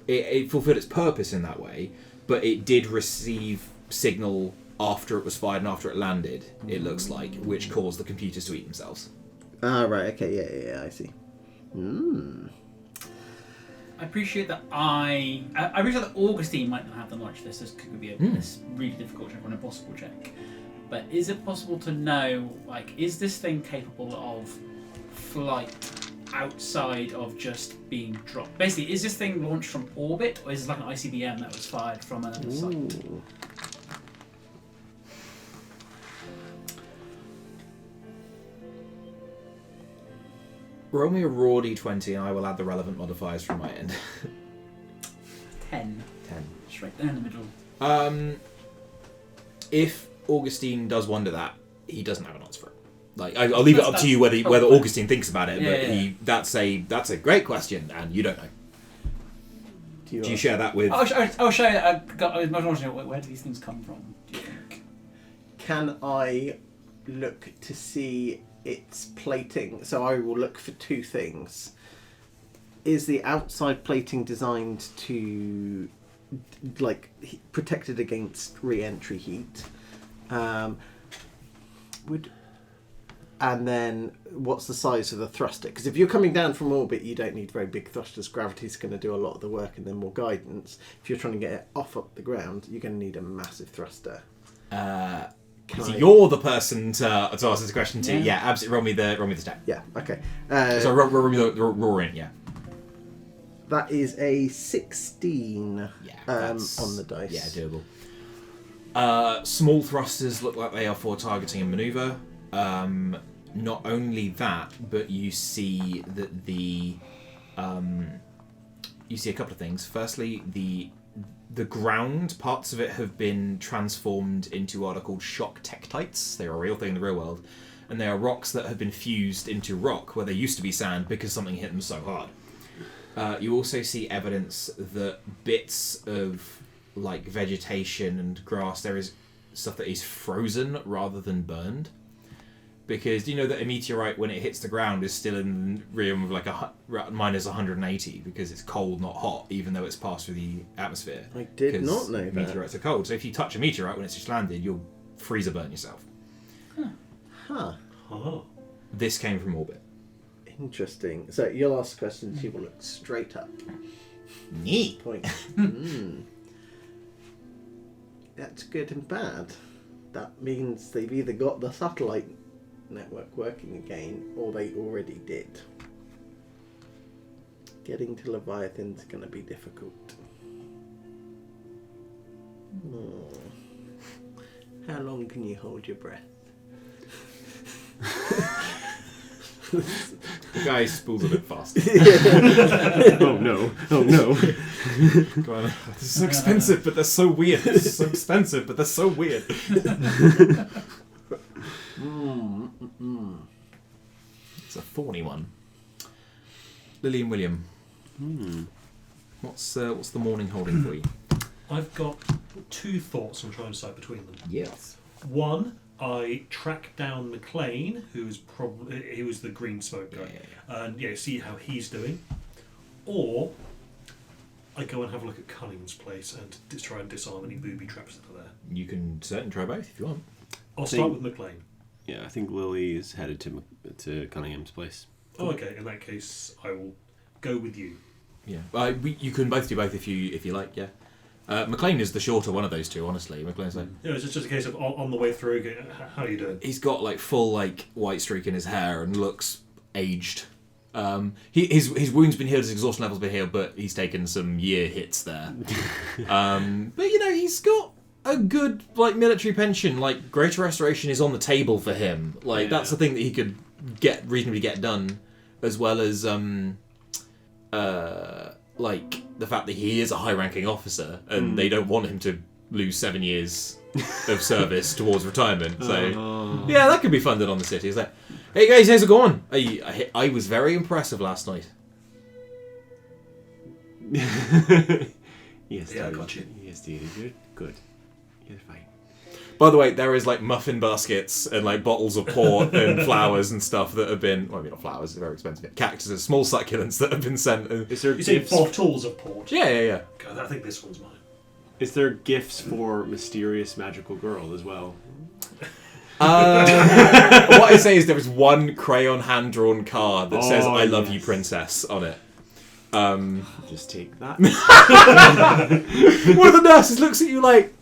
It fulfilled its purpose in that way, but it did receive signal after it was fired and after it landed. It looks like, which caused the computers to eat themselves. Ah, right. Okay. Yeah. I see. I appreciate that I appreciate that Augustine might not have the knowledge of this. This could be this really difficult check or an impossible check. But is it possible to know, like, is this thing capable of flight outside of just being dropped? Basically, is this thing launched from orbit, or is it like an ICBM that was fired from another site? Roll me a raw d20 and I will add the relevant modifiers from my end. 10. Straight there in the middle. If Augustine does wonder that, he doesn't have an answer for it. Like, I'll leave it up to you whether Augustine thinks about it, but that's a great question, and you don't know. Do you share that with... I'll show you. I was wondering, where do these things come from, do you think? Can I look to see its plating? So I will look for two things. Is the outside plating designed to, like, protect it against re-entry heat? And then what's the size of the thruster? Because if you're coming down from orbit, you don't need very big thrusters. Gravity's going to do a lot of the work, and then more guidance. If you're trying to get it off up the ground, you're going to need a massive thruster. You're the person to ask this question to. Yeah, absolutely. Roll me the stat. Yeah. Okay. So roll me the raw in. Yeah. That is a 16. Yeah. On the dice. Yeah, doable. Small thrusters look like they are for targeting and maneuver. Not only that, but you see that you see a couple of things. Firstly, the ground, parts of it have been transformed into what are called shock tektites. They are a real thing in the real world, and they are rocks that have been fused into rock where they used to be sand because something hit them so hard. You also see evidence that bits of, like, vegetation and grass, there is stuff that is frozen rather than burned. Because do you know that a meteorite, when it hits the ground, is still in the realm of like minus 180 because it's cold, not hot, even though it's passed through the atmosphere. I did not know that. Meteorites are cold. So if you touch a meteorite when it's just landed, you'll freeze or burn yourself. Huh. Oh. This came from orbit. Interesting. So you'll ask questions, he will look straight up. Neat. Point. That's good and bad. That means they've either got the satellite network working again, or they already did. Getting to Leviathan's going to be difficult. How long can you hold your breath? The guy spools a bit fast. Oh no. Go on. This is so expensive, but they're so weird. This is so expensive, but they're so weird. It's a thorny one. Lily and William. What's the morning holding for you? I've got two thoughts I'm trying to decide between them. Yes. One, I track down McLean, he was the green smoke guy, and see how he's doing. Or I go and have a look at Cunningham's place and try and disarm any booby traps that are there. You can certainly try both if you want. I'll start with McLean. Yeah, I think Lily is headed to Cunningham's place. Oh, okay. In that case, I will go with you. Yeah, you can both do both if you like. Yeah, McLean is the shorter one of those two. Honestly, McLean's like. Yeah, it's just a case of on the way through. How are you doing? He's got like full like white streak in his hair and looks aged. His wound's been healed, his exhaustion level's been healed, but he's taken some year hits there. But he's got a good military pension. Greater Restoration is on the table for him. That's the thing that he could reasonably get done, as well as the fact that he is a high-ranking officer, and they don't want him to lose 7 years of service towards retirement. So yeah, that could be funded on the city. It's like, hey guys, how's it going? I was very impressive last night. Yes, Yeah, I dude. got you. Yes, dude. You're good. You're fine. By the way, there is muffin baskets and bottles of port and flowers and stuff that have been, well, I mean, not flowers, they're very expensive. Cactuses, small succulents that have been sent. Is there You say gifts? bottles of port. Yeah. God, I think this one's mine. Is there gifts for mysterious magical girl as well? What I say is there is one crayon hand-drawn card that says "I love you, yes. princess" on it. I'll just take that. One of the nurses looks at you like,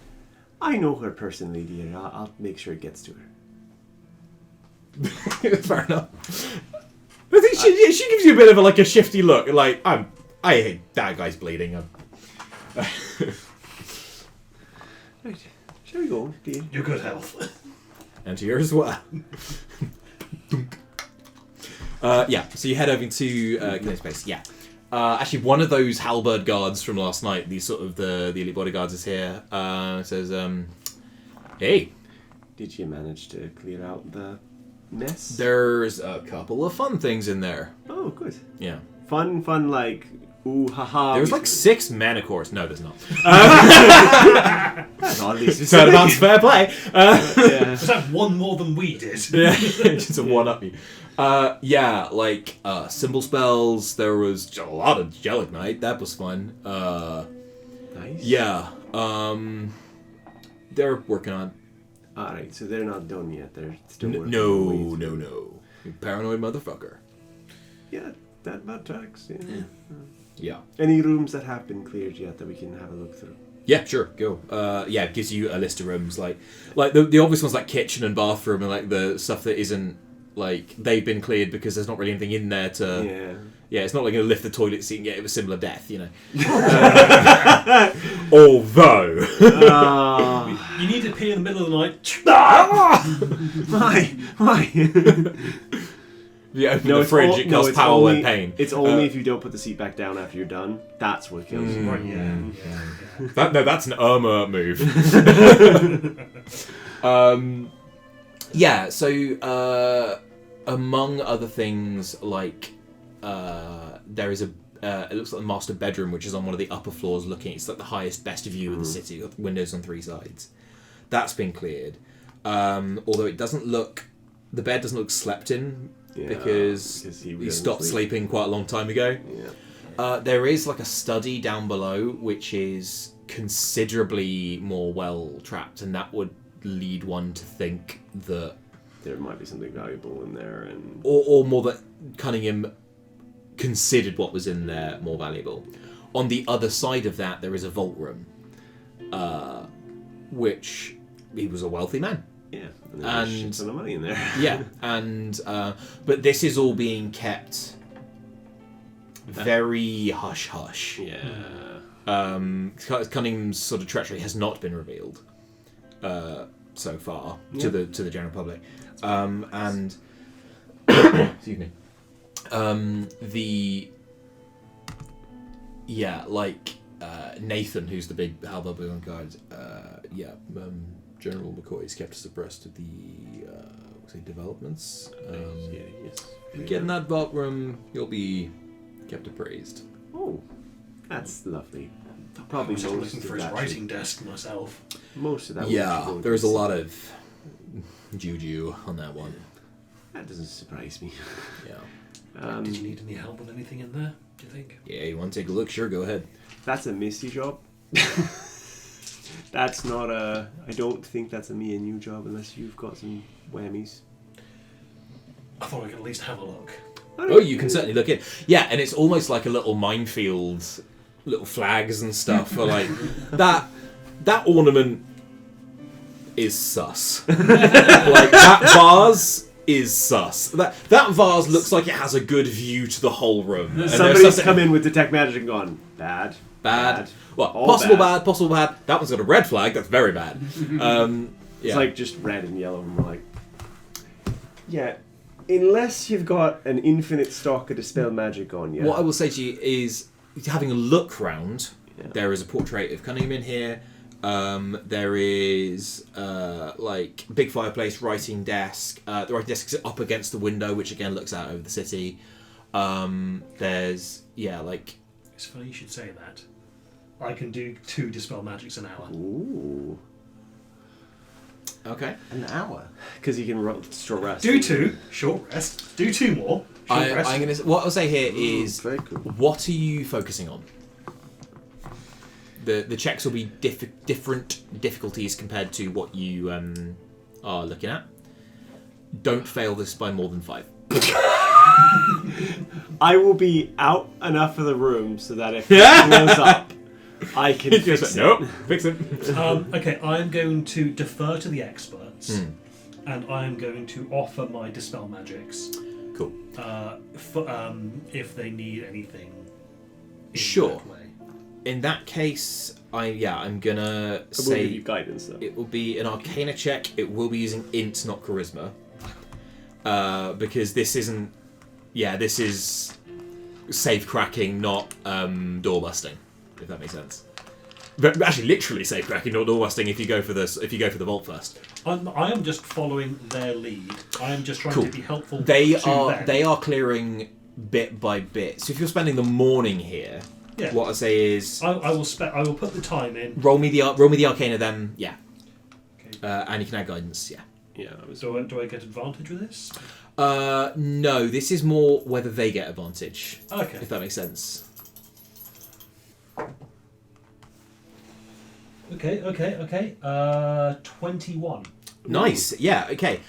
I know her personally, dear. I'll make sure it gets to her. fair enough. I think she gives you a bit of a shifty look, I hate that guy's bleeding. Right. Shall we go, dear? Your good health. And to yours as well. So you head over to Glen Space. Yeah. Actually, one of those halberd guards from last night, these sort of the elite bodyguards, is here. Says, hey. Did you manage to clear out the mess? There's a couple of fun things in there. Oh, good. Yeah. Fun, ooh, haha. There's 6 manacores. No, there's not. That's oddly specific. Turnabout's fair play. Yeah. Was that one more than we did? Yeah, just a one-up you. Symbol spells. There was a lot of Gelignite. That was fun. Nice. Yeah. They're working on. Alright, so they're not done yet. They're still working No. on ways. You paranoid motherfucker. Yeah, that tracks. Yeah. Yeah. Any rooms that have been cleared yet that we can have a look through? Yeah, sure, go. It gives you a list of rooms, the obvious ones kitchen and bathroom, and the stuff that isn't they've been cleared because there's not really anything in there to. Yeah. Yeah, it's not going to lift the toilet seat and get it a similar death, Although. You need to pee in the middle of the night. Why? If you open the fridge, it casts power and pain. It's only if you don't put the seat back down after you're done. That's what kills you. Right, yeah. That's an Irma move. So among other things, there is it looks like the master bedroom, which is on one of the upper floors looking. It's the highest, best view of the city, with windows on 3 sides. That's been cleared. Although it doesn't look... The bed doesn't look slept in, because he stopped sleeping quite a long time ago. Yeah. There is a study down below, which is considerably more well trapped, and that would lead one to think that there might be something valuable in there, and or more that Cunningham considered what was in there more valuable. On the other side of that, there is a vault room, which he was a wealthy man. Yeah, and there's a shit ton of money in there. Yeah, and but this is all being kept very hush hush. Yeah. Cunningham's sort of treachery has not been revealed so far to the general public, and excuse me. Nathan, who's the big halberd guard, General McCoy's kept us abreast of the developments. Yes. Get in that vault room, you'll be kept appraised. Oh, that's lovely. I was just looking for his writing desk myself. Most of that. Yeah, there's a lot of juju on that one. That doesn't surprise me. Yeah. Did you need any help with anything in there, do you think? Yeah, you want to take a look? Sure, go ahead. That's a Misty job. That's not a... I don't think that's a me and you job unless you've got some whammies. I thought I could at least have a look. Oh, you can certainly look in. Yeah, and it's almost like a little minefield, little flags and stuff. Or that ornament is sus. That vase is sus. That vase looks like it has a good view to the whole room. And Somebody's come in with detect magic and gone, bad. Well, All possible bad. bad, possible bad. That one's got a red flag. That's very bad. It's like just red and yellow, and we're like, yeah, unless you've got an infinite stock of dispel magic on you. What I will say to you is, having a look round, Yeah. there is a portrait of Cunningham in here. There is like big fireplace, writing desk. The writing desk is up against the window, which again looks out over the city. There's like. It's funny you should say that. I can do 2 dispel magics an hour. Ooh. Okay. An hour. Because you can short rest. Do 2, short rest. Do 2 more, short rest. I'm gonna. What I'll say here is, very cool. what are you focusing on? The checks will be different difficulties compared to what you are looking at. Don't fail this by more than 5. I will be out enough of the room so that if it blows up, I can fix it. Nope, fix it. Okay, I'm going to defer to the experts, and I'm going to offer my dispel magics. Cool. If they need anything. In Sure. that way. In that case, I'm gonna I will say give you guidance though. it will be an Arcana check. It will be using Int, not Charisma, because this isn't. Yeah, this is safe cracking, not door busting. If that makes sense. But actually, literally safe cracking, not door busting. If you go for this, if you go for the vault first, I am just following their lead. I am just trying Cool. to be helpful. they to are them. they are clearing bit by bit. So if you're spending the morning here, Yeah. what I say is I will put the time in. roll me the Arcana. Then Okay. and you can add guidance. Yeah. Yeah, I was. Do I get advantage with this? No, this is more whether they get advantage. Okay. If that makes sense. Okay. 21. Nice. Yeah. Okay.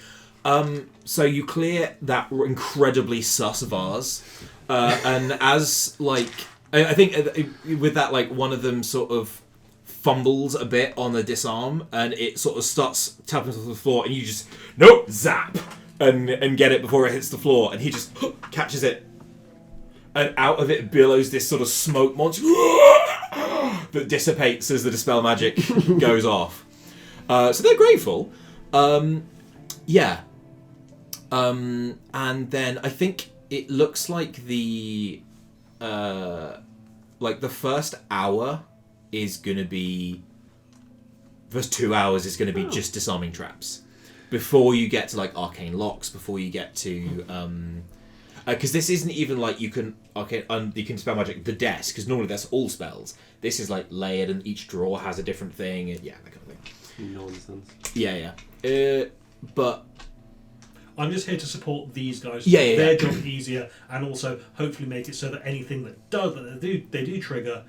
So you clear that incredibly sus vase, and as I think with that, one of them sort of fumbles a bit on the disarm, and it sort of starts tapping to the floor, and you just zap and get it before it hits the floor, and he just catches it, and out of it billows this sort of smoke monster that dissipates as the dispel magic goes off. So they're grateful. And then I think it looks like the first hour is going to be... First 2 hours is going to be just disarming traps. Before you get to arcane locks, before you get to... because this isn't even you can spell magic the desk, because normally that's all spells. This is layered, and each drawer has a different thing, and that kind of thing. Nonsense. Yeah. But I'm just here to support these guys to Yeah, make yeah, their yeah. job easier, and also hopefully make it so that anything that they do trigger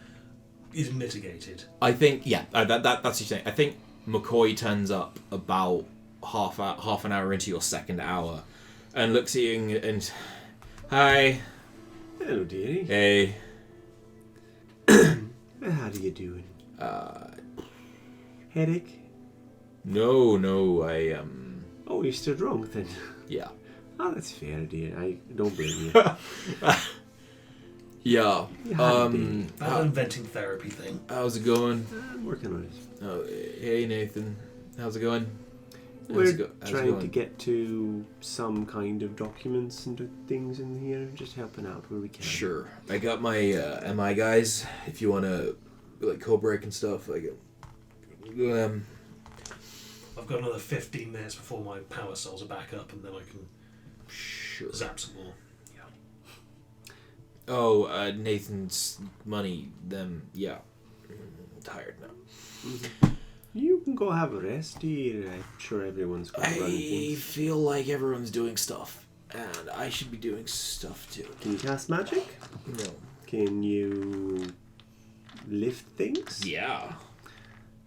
is mitigated. I think that's the thing. I think McCoy turns up about half an hour into your second hour, and looks at you and hi, Hello, dearie. hey. How do you doing? Headache? No, I Oh, you're still drunk then? yeah. Oh, that's fair, dear. I don't blame you. Yeah. That inventing therapy thing. How's it going? I'm working on it. Oh, hey Nathan, how's it going? We're How's it trying going? to get to some kind of documents and things in here, just helping out where we can. Sure. I got my MI guys. If you want to code break and stuff, I've got another 15 minutes before my power cells are back up, and then I can sure. zap some more. Oh, Nathan's money. Them. Yeah. I'm tired now. You can go have a rest, dear. I'm sure everyone's got to run I things. feel like everyone's doing stuff, and I should be doing stuff too. Can you cast magic? No. Can you lift things? Yeah.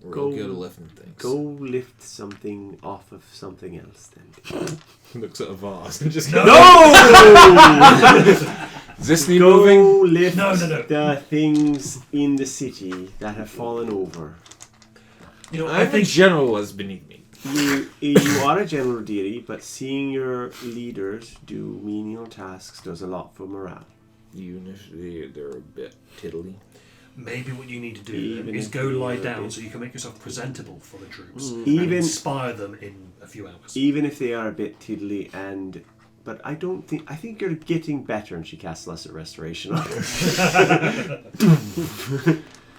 Real Go- good at lifting things. Go lift something off of something else then. Looks at a vase and just No! Is this the Go moving? lift No. the things in the city that have fallen over. You know, I think general was beneath me. You are a general deity, but seeing your leaders do menial tasks does a lot for morale. They're a bit tiddly. Maybe what you need to do Even is if go you lie are down bit- so you can make yourself presentable for the troops. And Even inspire them in a few hours. even if they are a bit tiddly but I think you're getting better, and she casts Lesser Restoration on her.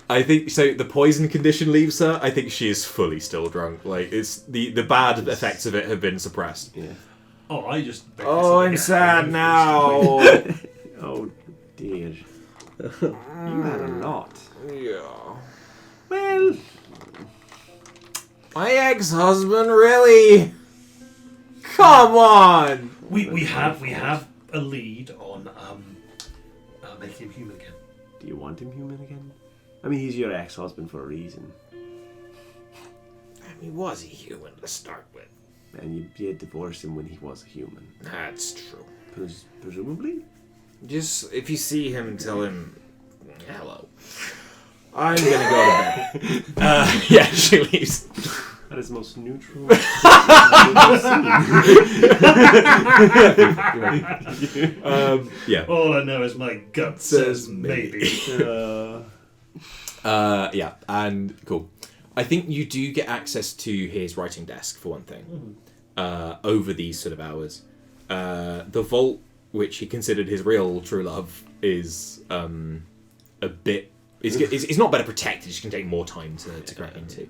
I think so. The poison condition leaves her. I think she is fully still drunk. Like it's the bad effects of it have been suppressed. Yeah. Oh, I just. Oh, I'm sad now. Oh dear. You had a lot. Yeah. Well, My ex-husband, really? Come on. We have a lead on making him human again. do you want him human again? I mean, he's your ex-husband for a reason, He was a human to start with. and you did divorce him when he was a human, That's true. presumably. Just if you see him, tell him hello. I'm gonna go to bed. Yeah, she leaves. That is the most neutral. Yeah. All I know is my gut says maybe. Yeah, and cool. I think you do get access to his writing desk for one thing. Over these sort of hours, the vault, which he considered his real true love, is a bit. It's not better protected. It can take more time to crack into.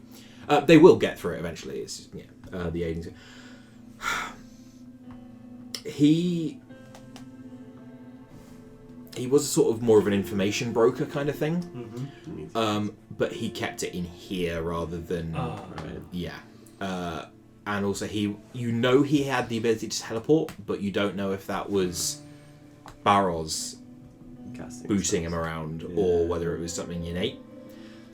They will get through it eventually. It's the agency. He was sort of more of an information broker kind of thing, but he kept it in here rather than and also he had the ability to teleport, but you don't know if that was Barros booting him around or whether it was something innate.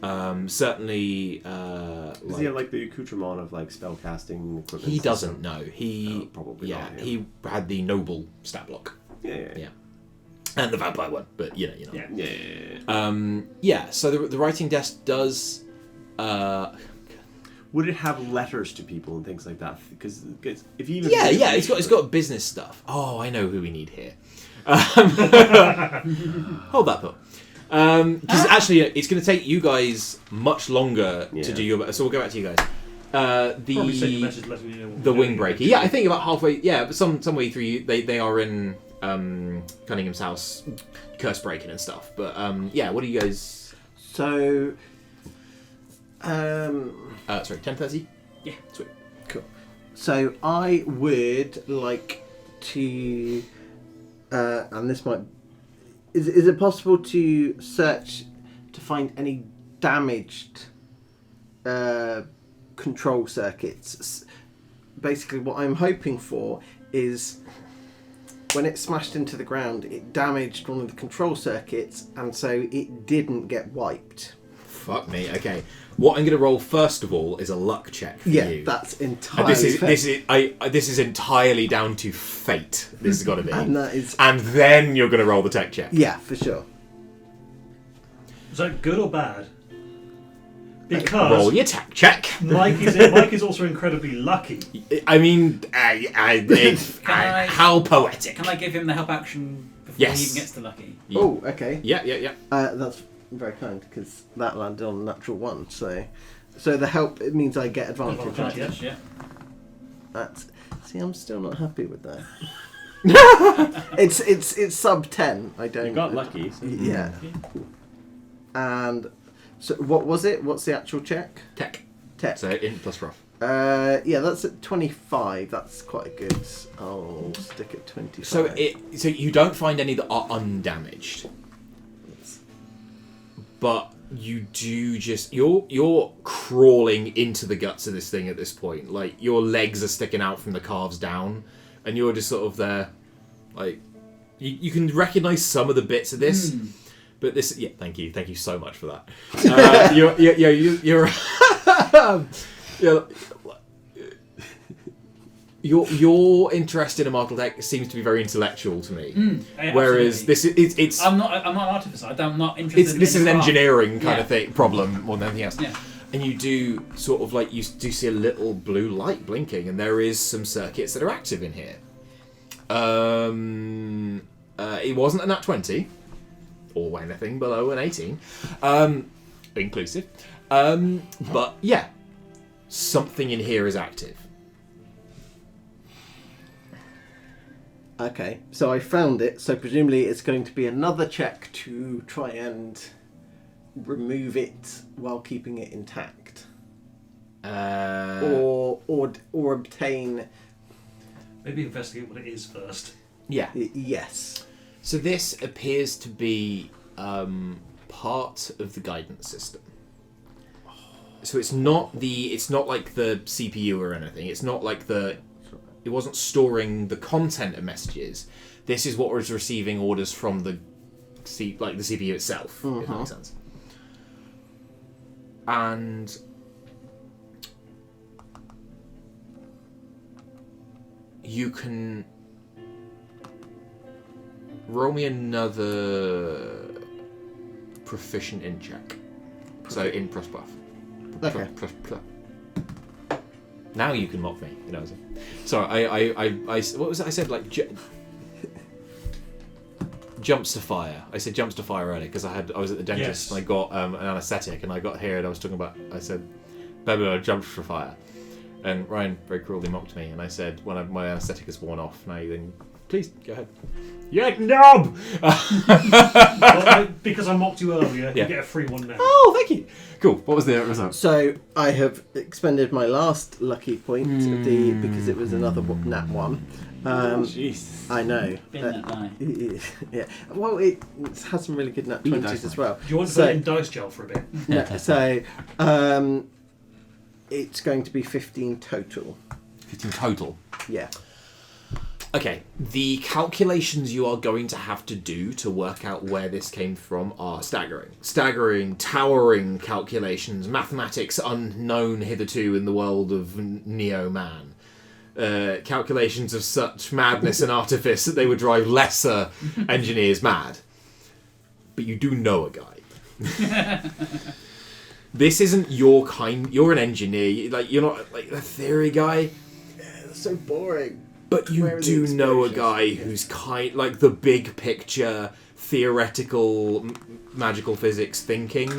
Certainly, Does he have like the accoutrement of like spell casting equipment? he doesn't know. He probably not, yeah. he had the noble stat block. Yeah. And the vampire one, but you know. Yeah. So the writing desk does. Would it have letters to people and things like that? Because if you It's got business stuff. Oh, I know who we need here. Hold that thought. Because actually, it's going to take you guys much longer to do your. So we'll go back to you guys. Probably send a message letting you know what The we're doing. Wingbreaker. Yeah, I think about halfway. Yeah, but some way through. They are in Cunningham's house, curse breaking and stuff. But what do you guys? So, Sorry, 10:30. Yeah. Sweet. cool. So I would like to, and this might. Is it possible to search to find any damaged control circuits? Basically, what I'm hoping for is when it smashed into the ground, it damaged one of the control circuits, and so it didn't get wiped. Fuck me. Okay. What I'm going to roll first of all is a luck check for you. That's And entirely this is entirely down to fate. This has got to be. and that is And then you're going to roll the tech check. yeah, for sure. Is that good or bad? Roll Because your tech check. Mike is also incredibly lucky. I mean, how poetic. Can I give him the help action before Yes. he even gets to lucky? Yeah. Oh, okay. Yeah. That's very kind because that landed on a natural one. So the help, it means I get advantage. Advantage, Yeah. That's see, I'm still not happy with that. it's sub 10. I don't. You got lucky. So. Yeah. And so what was it? What's the actual check? Tech. Tech. So int plus rough. Yeah, that's at 25. That's quite a good. I'll stick at 25. So you don't find any that are undamaged, but you do just you're crawling into the guts of this thing at this point. Like your legs are sticking out from the calves down, and you're just sort of there, like you can recognize some of the bits of this. But this, thank you so much for that. Your interest in immortal tech seems to be very intellectual to me, whereas absolutely. this it's I'm not an artificer. I'm not interested. this is an craft. engineering kind of thing problem more than anything else. Yeah. and you do sort of like you do see a little blue light blinking, and there is some circuits that are active in here. It wasn't a nat 20 or anything below an 18, inclusive. But yeah, something in here is active. Okay, so I found it, so presumably it's going to be another check to try and remove it while keeping it intact. Or obtain... Maybe investigate what it is first. Yeah. Yes. So this appears to be part of the guidance system. So it's not like the CPU or anything. It's not like it wasn't storing the content of messages. This is what was receiving orders from the CPU itself, if that makes sense. And you can roll me another proficient in check. So in plus buff. Okay. Now you can mock me. You know. Sorry, I what was it? I said like jumps to fire. I said jumps to fire earlier because I was at the dentist and I got an anaesthetic and I got here and I was talking about. I said, blah, blah, blah, jumps for fire, and Ryan very cruelly mocked me and I said when my anaesthetic is worn off, now then please go ahead. Yeah, knob. Well, because I mocked you earlier, you get a free one now. Oh, thank you. Cool. What was the result? So I have expended my last lucky point because it was another nat 1. Jeez. I know. Been that die. Yeah. Well, it has some really good nat 20s as well. Do you want to put it in dice gel for a bit? No, so it's going to be 15 total. 15 total. Yeah. Okay, the calculations you are going to have to do to work out where this came from are staggering. Staggering, towering calculations, mathematics unknown hitherto in the world of Neo-Man. Calculations of such madness and artifice that they would drive lesser engineers mad. But you do know a guy. This isn't your kind. You're an engineer. You're not like a theory guy. Yeah, that's so boring. But you do know a guy who's like the big picture, theoretical, magical physics thinking.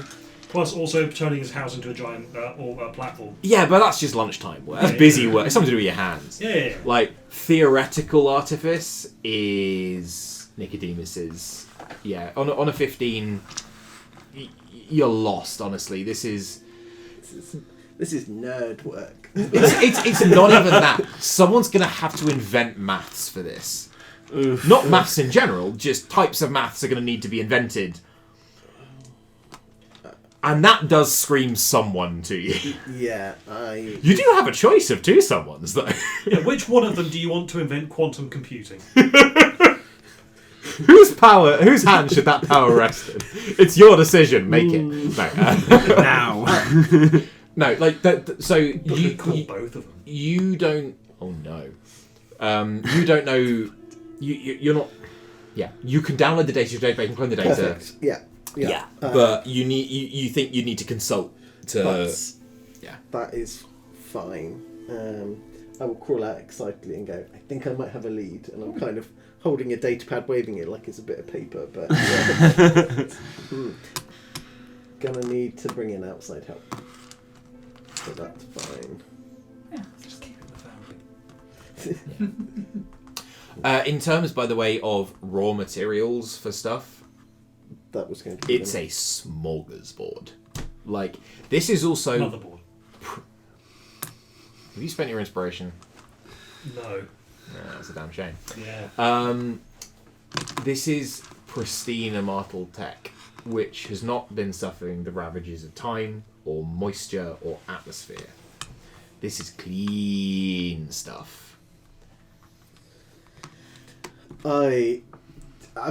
Plus, also turning his house into a giant platform. Yeah, but that's just lunchtime work. That's busy work. It's something to do with your hands. Yeah. Like, theoretical artifice is Nicodemus's. Yeah, on a 15, you're lost, honestly. This is nerd work. It's not even that. Someone's going to have to invent maths for this. Not maths in general, just types of maths are going to need to be invented. And that does scream someone to you. Yeah, You do have a choice of two someones, though. Yeah, which one of them do you want to invent quantum computing? Whose hand should that power rest in? It's your decision. Make it. No. Now. No, like that. So you call both of them. You don't. Oh no. You don't know. You're not. Yeah. You can download the data. You can clone the data. perfect. Yeah. But you need. You think you need to consult to. That is fine. I will crawl out excitedly and go, I think I might have a lead. And I'm kind of holding a datapad, waving it like it's a bit of paper. But gonna need to bring in outside help. So that's fine. Yeah, just keep it in the family. In terms, by the way, of raw materials for stuff, That was going to be. it's a smorgasbord. Like, this is also. Motherboard. Have you spent your inspiration? No. Yeah, that's a damn shame. Yeah. This is pristine immortal tech, which has not been suffering the ravages of time or moisture or atmosphere. This is clean stuff. I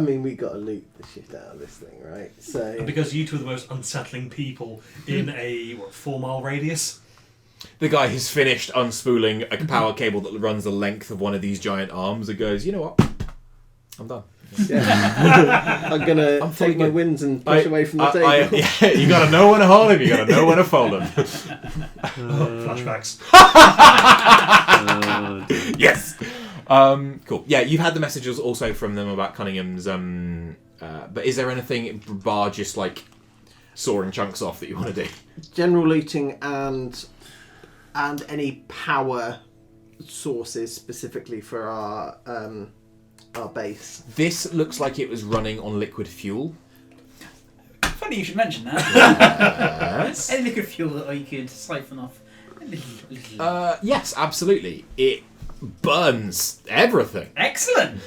mean, we got to loot the shit out of this thing, right? So. And because you two are the most unsettling people in a 4-mile radius. The guy has finished unspooling a power cable that runs the length of one of these giant arms and goes, you know what? I'm done. Yeah. I'm gonna I'm take my thinking- wins and push away from the table. Yeah, you gotta know when to hold him, you gotta know when to fold him. Flashbacks. Yes! Cool. Yeah, you've had the messages also from them about Cunningham's, but is there anything, bar just like sawing chunks off, that you want to do? General looting and any power sources specifically for our base. This looks like it was running on liquid fuel. Funny you should mention that. Yes. Any liquid fuel that you could siphon off. Yes, absolutely. It burns everything. Excellent.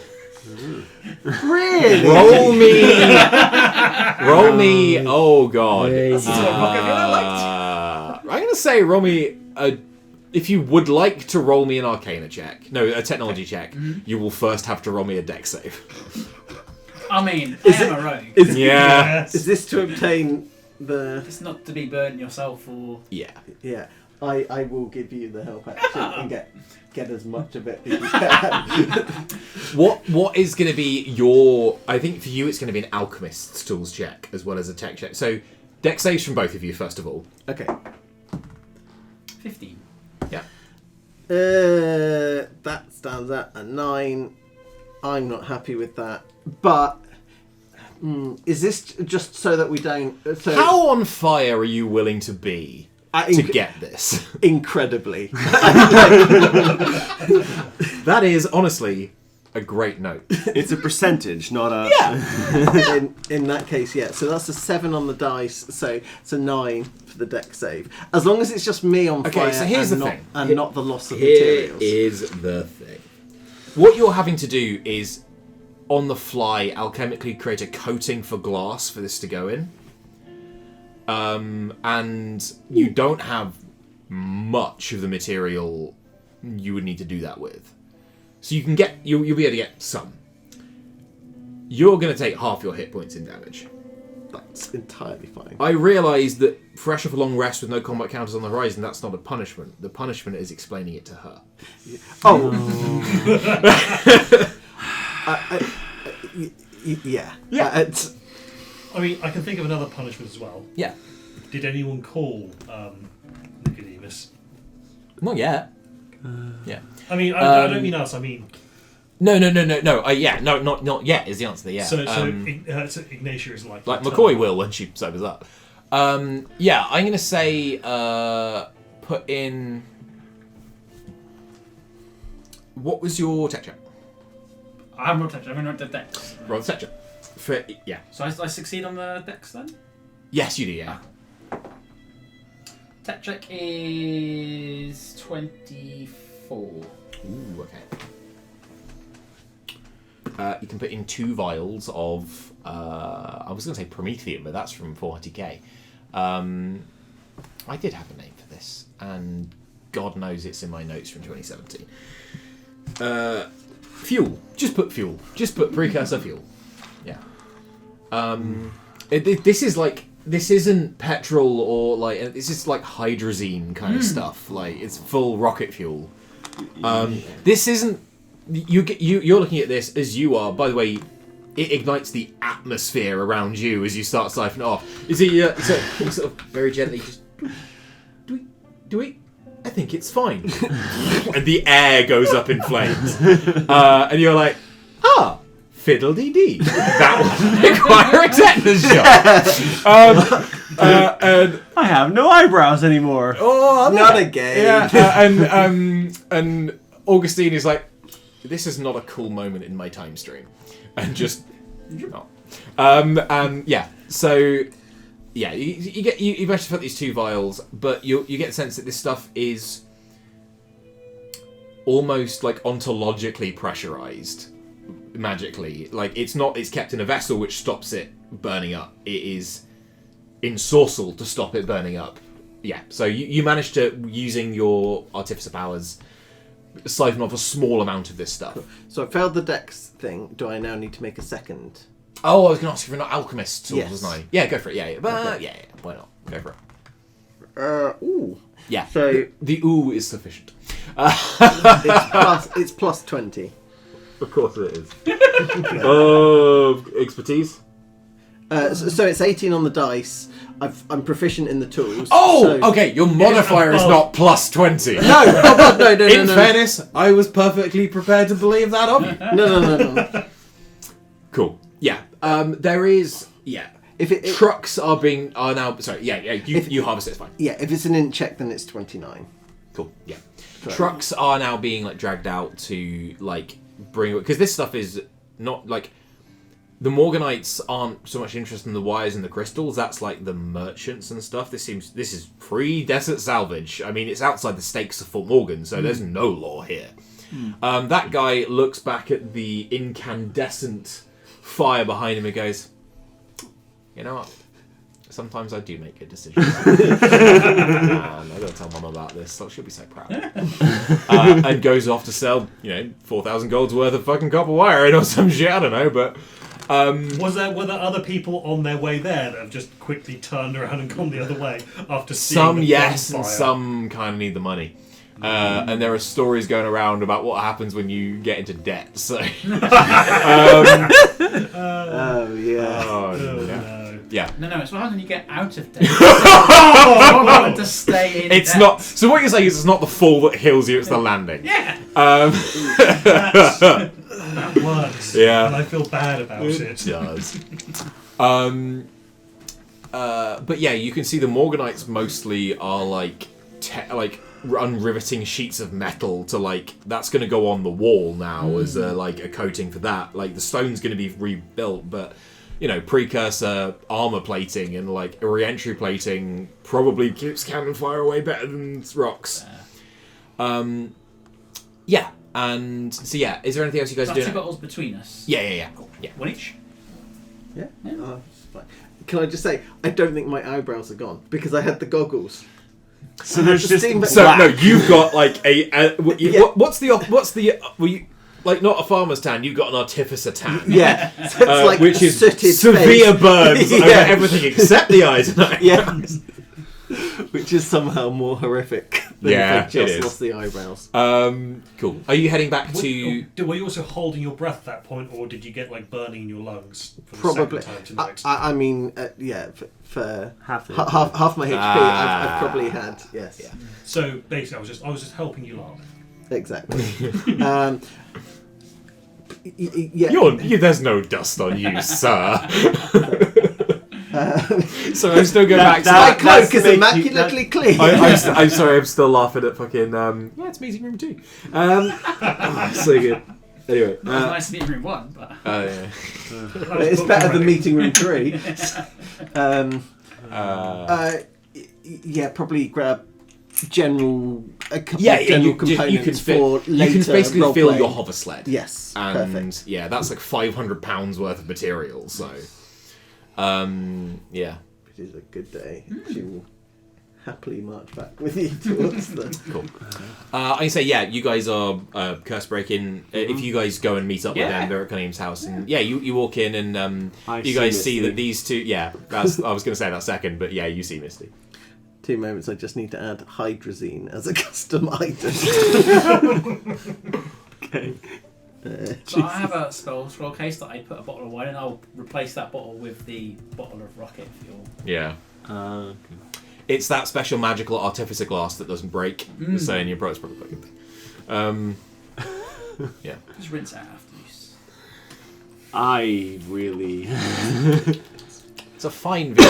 Really? Roll me. Oh god. That's the sort of rocket fuel I liked. I'm gonna say roll me if you would like to roll me an Arcana check, no, a technology check, you will first have to roll me a Dex save. I mean, I am a rogue. Yeah. Is this to obtain the? It's not to be burnt yourself or. Yeah. Yeah. I will give you the help action and get as much of it as you can. What is going to be your? I think for you it's going to be an alchemist's tools check as well as a tech check. So Dex saves from both of you first of all. Okay. 15. Yeah. That stands at a 9. I'm not happy with that. But is this just so that we don't? So How on fire are you willing to be to get this? Incredibly. That is honestly a great note. It's a percentage, not a. Yeah. in that case, yeah. So that's a 7 on the dice. So it's a 9 for the deck save. As long as it's just me on Okay, fire so here's and, the not, thing. and not the loss of Here materials. is the thing. What you're having to do is, on the fly, alchemically create a coating for glass for this to go in. And you don't have much of the material you would need to do that with. So you can get, you'll be able to get some. You're going to take half your hit points in damage. That's entirely fine. I realise that fresh off a long rest with no combat counters on the horizon, that's not a punishment. The punishment is explaining it to her. Oh. Yeah. I mean, I can think of another punishment as well. Yeah. Did anyone call Nicodemus? Not yet. Yeah. I mean, I don't mean us. I mean. No. Yeah, no, not yet is the answer. Yeah. So Ignatia is like McCoy will when she sobers up. Yeah, I'm gonna say put in. What was your tech check? I haven't rolled touch. I haven't rolled the dex. Roll the tech check. For yeah. So I succeed on the dex then? Yes, you do. Yeah. Tech check is 24. Ooh, okay. You can put in 2 vials of, I was going to say Prometheum, but that's from 400k. I did have a name for this, and God knows it's in my notes from 2017. Fuel. Just put fuel. Just put precursor fuel. Yeah. This is like, this isn't petrol or like, this is like hydrazine kind of stuff. Like, it's full rocket fuel. This isn't. You're looking at this as you are. By the way, it ignites the atmosphere around you as you start siphoning off. You see, you sort of very gently just. Do we? I think it's fine. And the air goes up in flames, and you're like, fiddle-dee-dee. That will require a tetanus shot. And I have no eyebrows anymore. oh, Not again. Yeah, and Augustine is like, this is not a cool moment in my time stream, and just not. Yeah. So yeah, you get you manage to put these 2 vials, but you get the sense that this stuff is almost like ontologically pressurized, magically. Like it's kept in a vessel which stops it burning up. It is ensorcelled to stop it burning up. Yeah. So you managed to, using your artificer powers, siphon off a small amount of this stuff. So I failed the dex thing. Do I now need to make a second? Oh, I was going to ask you for not alchemist tools, Yes. wasn't I? Yeah, go for it. Yeah. But, Okay. yeah. Why not? Go for it. Ooh. Yeah. So The ooh is sufficient. it's plus 20. Of course it is. Expertise? So it's 18 on the dice. I'm proficient in the tools. Oh, so... okay. Your modifier is not plus 20. No. In fairness, I was perfectly prepared to believe that of you. No. Cool. Yeah. There is. Yeah. If trucks are now. Sorry. Yeah. You harvest it. It's fine. Yeah. If it's an int check, then it's 29. Cool. Yeah. Right. Trucks are now being like dragged out to like bring, because this stuff is not like. The Morganites aren't so much interested in the wires and the crystals. That's like the merchants and stuff. This is pre-desert salvage. I mean, it's outside the stakes of Fort Morgan, so there's no law here. That guy looks back at the incandescent fire behind him and goes, "You know what? Sometimes I do make good decisions." And I gotta tell Mum about this, so she'll be so proud. And goes off to sell, 4,000 gold's worth of fucking copper wiring or some shit. I don't know, but. Were there other people on their way there that have just quickly turned around and gone the other way after seeing some the yes bonfire? and some kind of need the money, and there are stories going around about what happens when you get into debt. So, Oh yeah. oh, No. yeah. No, it's what happens when you get out of debt. You're not to stay in It's debt. not. So what you're saying is it's not the fall that kills you; it's the landing. Yeah. That works. Yeah. And I feel bad about it. It does. But yeah, you can see the Morganites mostly are like unriveting sheets of metal to that's going to go on the wall now as a coating for that. Like the stone's going to be rebuilt, but precursor armor plating and re-entry plating probably keeps cannon fire away better than rocks. Yeah. And so yeah, is there anything else you guys So do? 2 bottles between us. Yeah. Cool. One each. Yeah. Oh, it's fine. Can I just say, I don't think my eyebrows are gone because I had the goggles. So there's just So no, you've got what's the not a farmer's tan, you've got an artificer tan. Yeah. So it's which is sooted severe face. burns over everything except the eyes. Yeah. Which is somehow more horrific than Yeah, if I it just is. lost the eyebrows. Cool. Are you heading back to? Were you also holding your breath at that point, or did you get burning in your lungs for the Probably. second time tonight? I mean, for half half my HP, I've probably had. Yes. Yeah. So basically, I was just helping you laugh. Exactly. Yeah. There's no dust on you, sir. So I'm still going back to My that. cloak is immaculately clean. I'm sorry, I'm still laughing at fucking. Yeah, it's meeting room 2. So good. Anyway. It was nice meeting room 1, but. Yeah. It's better than meeting room 3. Yeah, probably grab a couple of general components for later. You can basically role fill playing. your hover sled. Yes, And perfect. yeah, that's £500 worth of material. So, yeah. It is a good day. She will happily march back with you towards the... Cool. I say, yeah, you guys are curse breaking. If you guys go and meet up with them, they're at Kaneem's house, and you walk in and you guys see that these two. Yeah, I was going to say that second, but yeah, you see Misty. 2 moments. I just need to add hydrazine as a custom item. Okay. So I have a spell scroll case that I put a bottle of wine in. I'll replace that bottle with the bottle of rocket fuel. Yeah. Okay. It's that special magical artificer glass that doesn't break. So in your pro, it's probably quite a good thing. Yeah. Just rinse it out after use. I really. It's a fine vintage.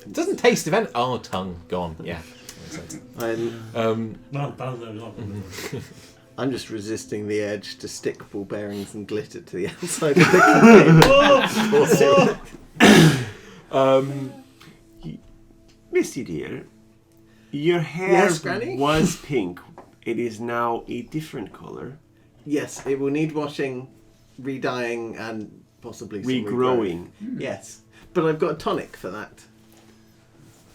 It doesn't taste of any. Oh, tongue gone. Yeah. Makes sense. I'm just resisting the urge to stick ball bearings and glitter to the outside of the container. Misty dear, your hair Yes, Granny? was pink. It is now a different color. Yes, it will need washing, re-dyeing, and possibly some Regrowing. regrowth. Yes, but I've got a tonic for that.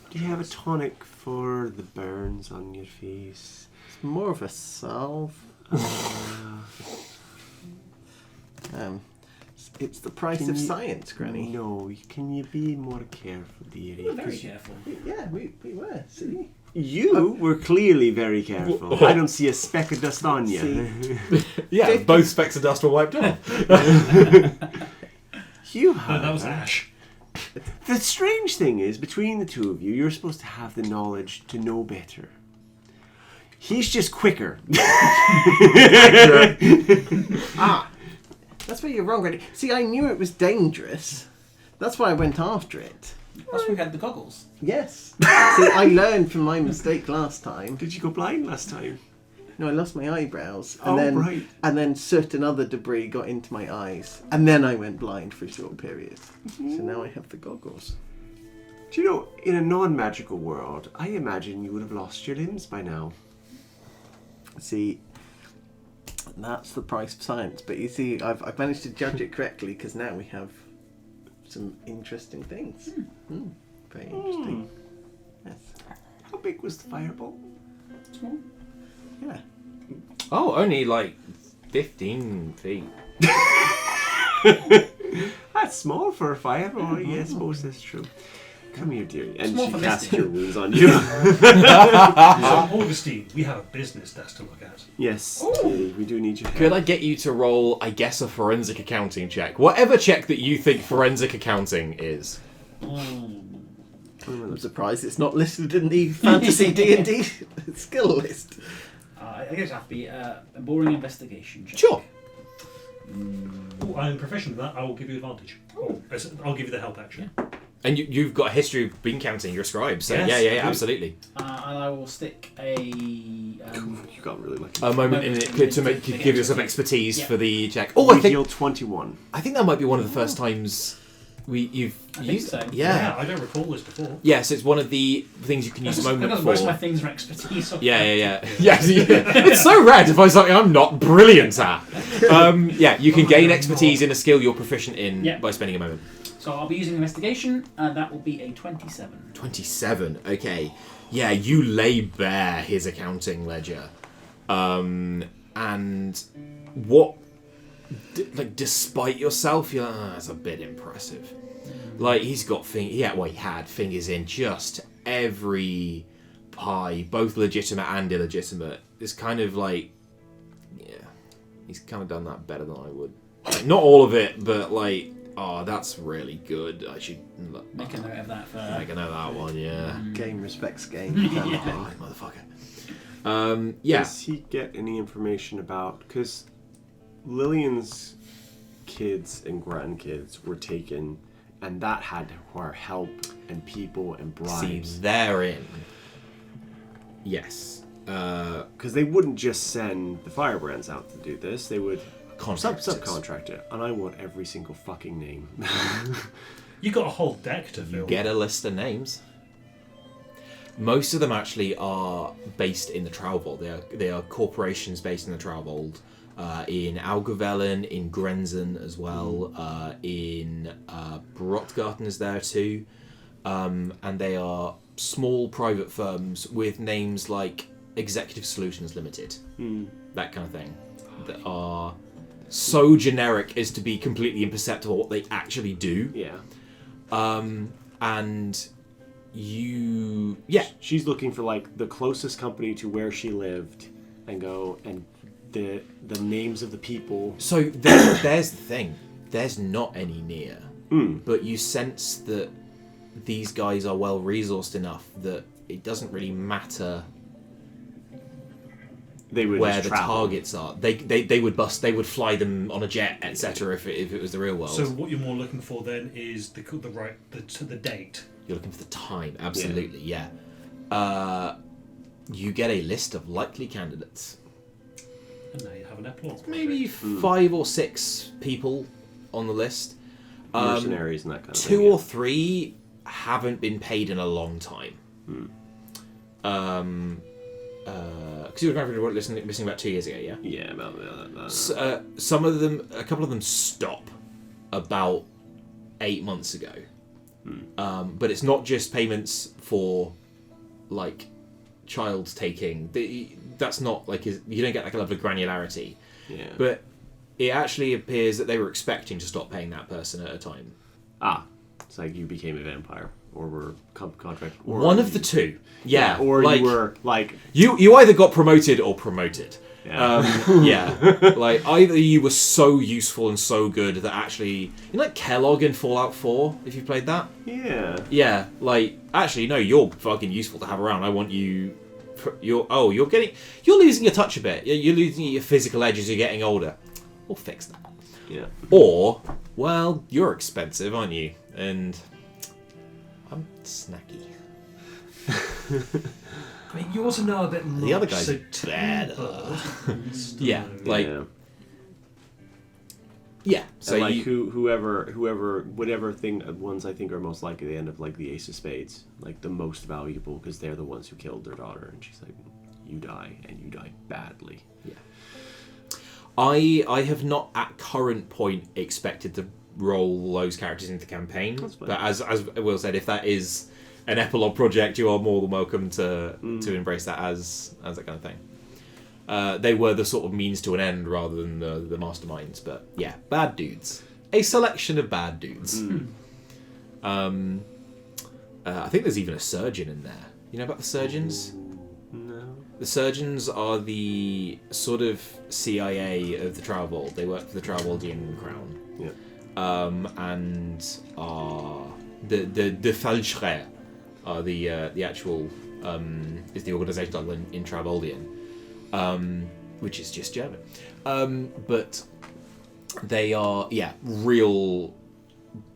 Do you have a tonic for the burns on your face? It's more of a salve. It's the price of science, Granny. No, can you be more careful, dearie? We're very careful. Yeah, we were. See, You were clearly very careful. I don't see a speck of dust on you. Yeah, both specks of dust were wiped off. You No, that was Ash. The strange thing is, between the two of you, you're supposed to have the knowledge to know better. He's just quicker. That's where you're wrong, Reddy. See, I knew it was dangerous. That's why I went after it. That's why we had the goggles. Yes. See, I learned from my mistake last time. Did you go blind last time? No, I lost my eyebrows. Oh, right. And then certain other debris got into my eyes. And then I went blind for a short period. So now I have the goggles. Do you know, in a non-magical world, I imagine you would have lost your limbs by now. See, that's the price of science. But you see, I've managed to judge it correctly because now we have some interesting things. Very interesting. Yes. How big was the fireball? Small. Yeah. Oh, only like 15 feet. That's small for a fireball. Yeah, I suppose that's true. Come here, dearie. And Small she for casts Misty. your wounds on you. So, Augustine, we have a business desk to look at. Yes, Ooh. dearie, we do need your help. Could I get you to roll, I guess, a forensic accounting check? Whatever check that you think forensic accounting is. I'm surprised it's not listed in the fantasy D&D skill list. I guess it have to be a boring investigation check. Sure. Oh, I'm proficient in that. I will give you advantage. Oh, I'll give you the help action. And you've got a history of bean counting, you're a scribe, so Yes, yeah, I do. absolutely. And I will stick a. You got really lucky. A moment in it to make, give yourself expertise Yeah. for the check. Oh, I Heal 21. think that might be one of the first times you've I think used so. Yeah. I don't recall this before. Yes, it's one of the things you can use a moment for. Most of my things are expertise. Yeah. It's so rare to find something I'm not brilliant at. You can gain expertise in a skill you're proficient in Yeah. by spending a moment. So I'll be using investigation, and that will be a 27. 27, okay. Yeah, you lay bare his accounting ledger. And what, despite yourself, you're like, that's a bit impressive. Like, he's got he had fingers in just every pie, both legitimate and illegitimate. It's kind of like, he's kind of done that better than I would. Like, not all of it, but like, oh, that's really good. I should Make a note of that for. make a note of that one, yeah. Game respects game. Oh, motherfucker. Does he get any information about... Because Lillian's kids and grandkids were taken, and that had to require help and people and See, bribes. therein. Yes. Because they wouldn't just send the firebrands out to do this. They would... Contractors. Subcontract it. And I want every single fucking name. You got a whole deck to fill. Get a list of names. Most of them actually are based in the Trauvold. They are corporations based in the Trauvold. In Algavellen, in Grenzen as well. In Brotgarten is there too. And they are small private firms with names like Executive Solutions Limited. That kind of thing. That are so generic as to be completely imperceptible what they actually do. Yeah. And you... She's looking for, like, the closest company to where she lived and go, and the names of the people. So there's the thing. There's not any near. But you sense that these guys are well resourced enough that it doesn't really matter They would where just the travel. targets are. They would fly them on a jet, etc. If it was the real world. So what you're more looking for then is the date. You're looking for the time, absolutely, yeah. You get a list of likely candidates. And now you have an epilogue. Maybe 5 or 6 people on the list. Mercenaries and that kind of 2 thing. or 3 haven't been paid in a long time. Because you were missing about 2 years ago, yeah? Yeah, about that. Some of them, a couple of them stop about 8 months ago. But it's not just payments for, like, child taking. That's not, like, you don't get, like, a level of granularity. Yeah. But it actually appears that they were expecting to stop paying that person at a time. It's like you became a vampire, or were contracted. Or One of the two. Yeah. or like, you were like. You either got promoted or promoted. Yeah. Yeah. Like, either you were so useful and so good that actually... You know, like Kellogg in Fallout 4, if you played that? Yeah. Yeah, like, actually, no, you're fucking useful to have around. I want you... You're losing your touch a bit. You're losing your physical edge as you're getting older. We'll fix that. Yeah. Or, well, you're expensive, aren't you? And I'm snacky. I mean, you also know a bit more. The other guy's so better. Yeah, Like, yeah. So So like you, whatever thing ones I think are most likely the end of like the Ace of Spades, like the most valuable because they're the ones who killed their daughter, and she's like, you die and you die badly. yeah. I have not at current point expected to roll those characters into the campaign, That's fine. but as Will said, if that is an epilogue project, you are more than welcome to embrace that as that kind of thing. They were the sort of means to an end rather than the masterminds, but yeah, bad dudes. A selection of bad dudes. I think there's even a surgeon in there. You know about the surgeons? No. The surgeons are the sort of CIA of the Trauvold. They work for the Trauvoldian crown. Yeah. And are the Fallschreier are the actual is the organisation title in Trauvoldian, which is just German. But they are real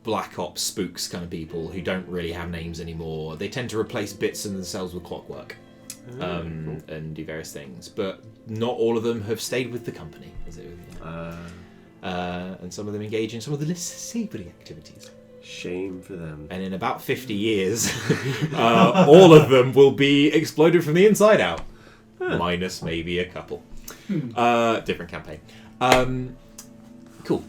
black ops spooks kind of people who don't really have names anymore. They tend to replace bits of themselves with clockwork. And do various things, but not all of them have stayed with the company. And some of them engage in some of the less savoury activities. Shame for them. And in about 50 years, all of them will be exploded from the inside out, minus maybe a couple. Different campaign. Cool.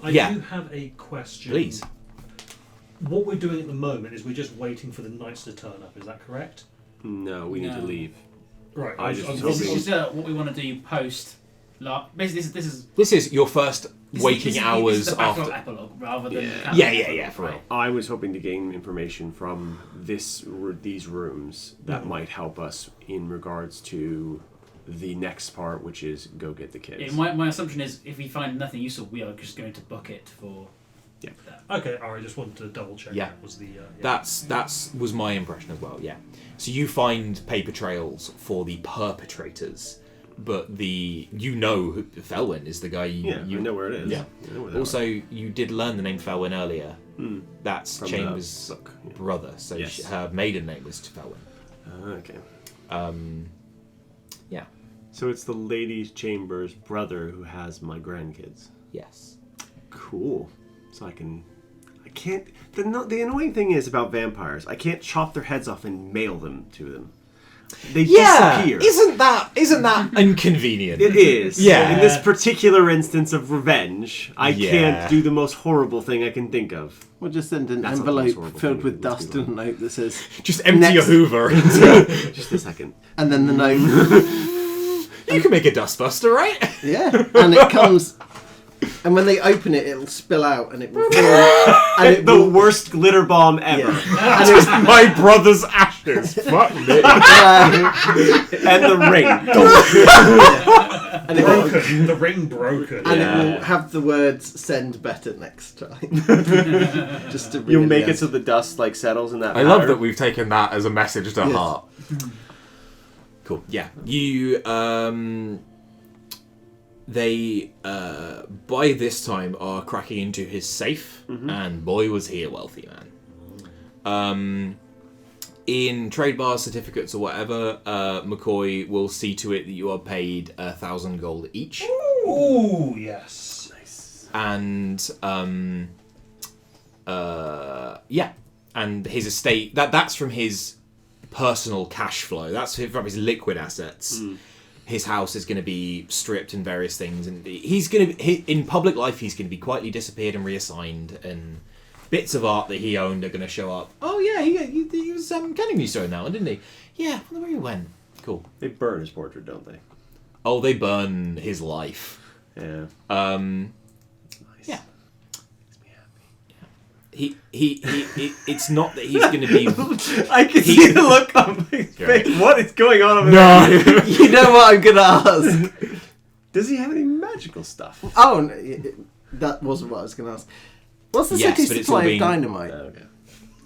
I Yeah. do have a question. Please. What we're doing at the moment is we're just waiting for the knights to turn up. Is that correct? No, we need to No. leave. Right. I just I'm- was This hoping- is just what we want to do post. Basically, This is your first waking this hours is the battle after. epilogue rather than Yeah, for real. I was hoping to gain information from these rooms that might help us in regards to the next part, which is go get the kids. My assumption is if we find nothing useful, we are just going to book it for. Yeah. Okay. All right. Just wanted to double check. Yeah. That was the. That's was my impression as well. Yeah. So you find paper trails for the perpetrators, but Felwyn is the guy. I know where it is. Yeah. I know where they Also, are. you did learn the name Felwyn earlier. That's From Chambers' the book, yeah. brother. So Yes. her maiden name was Felwyn. Okay. Yeah. So it's the Lady Chambers' brother who has my grandkids. Yes. Cool. So I can't. The annoying thing is about vampires. I can't chop their heads off and mail them to them. They disappear. Isn't that inconvenient? It is. Yeah. In this particular instance of revenge, I Yeah. can't do the most horrible thing I can think of. We'll just send an That's not the most envelope horrible filled thing, with let's dust be and a note that says, Just empty your Next. Hoover. Just a second. and then the note, You can make a dustbuster, right? yeah, and it comes, and when they open it, it'll spill out, and it will form, and it The will, worst glitter bomb ever. yeah. And it's my brother's ashes. Fuck me. And the ring. and it will, Broken. The ring broken. and Yeah. it will have the words "send better next time." Just to really You'll make it so the dust like settles in that I love powder. that we've taken that as a message to Yes. heart. Cool. Yeah. You they by this time are cracking into his safe, and boy was he a wealthy man. In trade bar certificates or whatever, McCoy will see to it that you are paid 1,000 gold each. Ooh, yes. Nice. And and his estate that's from his personal cash flow. That's from his liquid assets. His house is going to be stripped and various things, and he's going to in public life he's going to be quietly disappeared and reassigned, and bits of art that he owned are going to show up. Oh yeah, he was Canning Museum now, didn't he? Yeah, I wonder where he went. Cool. They burn his portrait, don't they? Oh, they burn his life. Yeah. It's not that he's going to be. I can see the look on my face. What is going on over there? You know what I'm gonna ask? Does he have any magical stuff? Oh, no, that wasn't what I was gonna ask. What's the Yes, city's but it's supply all of being- dynamite? Okay.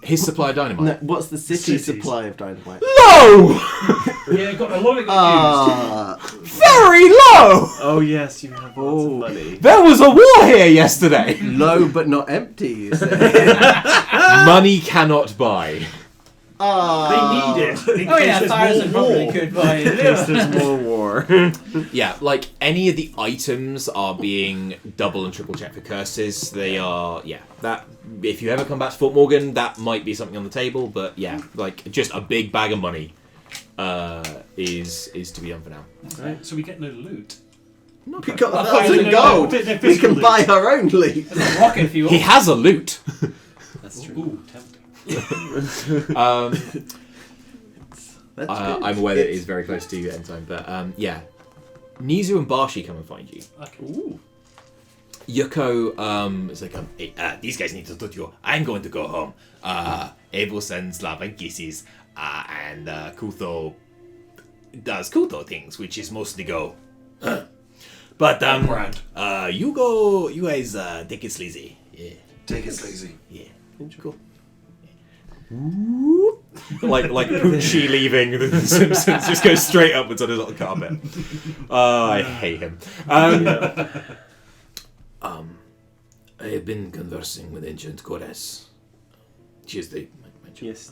His supply of dynamite. No, what's the city's Cities. supply of dynamite? Low! Yeah, got a lot of it used. Ah, Very low! Oh yes, you have lots of money. There was a war here yesterday! low but not empty. You say? Money cannot buy. Ah, They need it. In Oh case yeah, there's Thousand more probably war. could buy In it. case there's more war. Yeah, like any of the items are being double and triple checked for curses. They are, yeah. That if you ever come back to Fort Morgan, that might be something on the table. But yeah, like just a big bag of money is to be done for now. Right, so we get no loot. We got Well, 1,000 no, gold. no, they're We physical can buy loot. our own leaf. There's a rocket if you He want. has a loot. That's Ooh, tempting. That's good. I'm aware that it is very close to end time, but yeah. Nizu and Barshi come and find you. Okay. Ooh. Yuko is like, hey, these guys need to do you. I'm going to go home. Abel sends love and kisses, and Kutho does Kutho things, which is mostly go. But Brand. you go. You guys take it sleazy. Yeah, Take it sleazy. yeah. Cool. like Punchy leaving the Simpsons just goes straight upwards on his little carpet. I hate him. I have been conversing with ancient Kores. She is the Yes.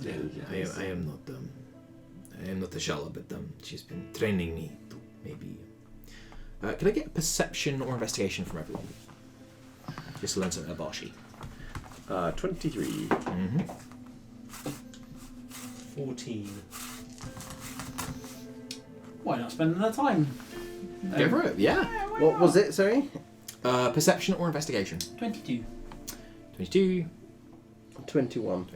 I am not a Shala, but she's been training me to maybe. Can I get a perception or investigation from everyone? Just to learn something about Barshi. 23. Mm-hmm. 14. Why not spend another time? Go for it. Yeah. What was it? Sorry. Perception or investigation. 22. 22. 21.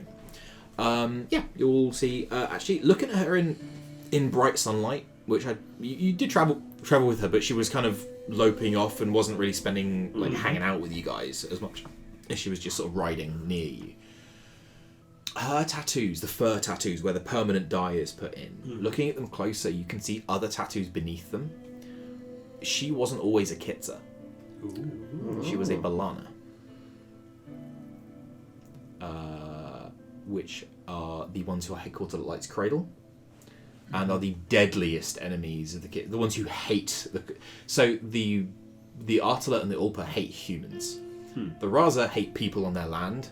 Yeah, you'll see. Actually, looking at her in bright sunlight, which you did travel with her, but she was kind of loping off and wasn't really spending like hanging out with you guys as much as she was just sort of riding near you. Her tattoos, the fur tattoos, where the permanent dye is put in. Looking at them closer, you can see other tattoos beneath them. She wasn't always a Kitza. She was a Balana. Which are the ones who are headquartered at Light's Cradle, and are the deadliest enemies of the ones who hate so the Artala and the Ulpa hate humans. The Raza hate people on their land.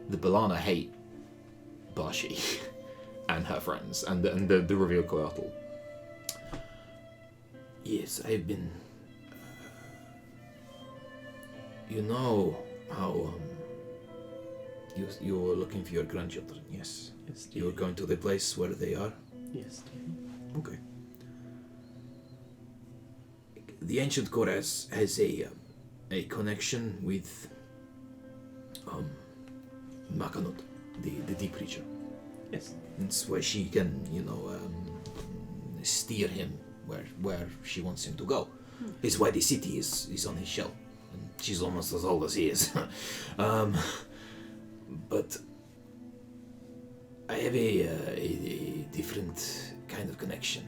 The Balana hate Barshi and her friends and the revealed Coatl. Yes, I've been. You know how you're looking for your grandchildren. Yes. Yes. You're going to the place where they are. Yes. Okay. The ancient Kores has a connection with Makanut, the deep creature. Yes. That's where she can, steer him where she wants him to go. It's why the city is on his shell. And she's almost as old as he is. But I have a different kind of connection.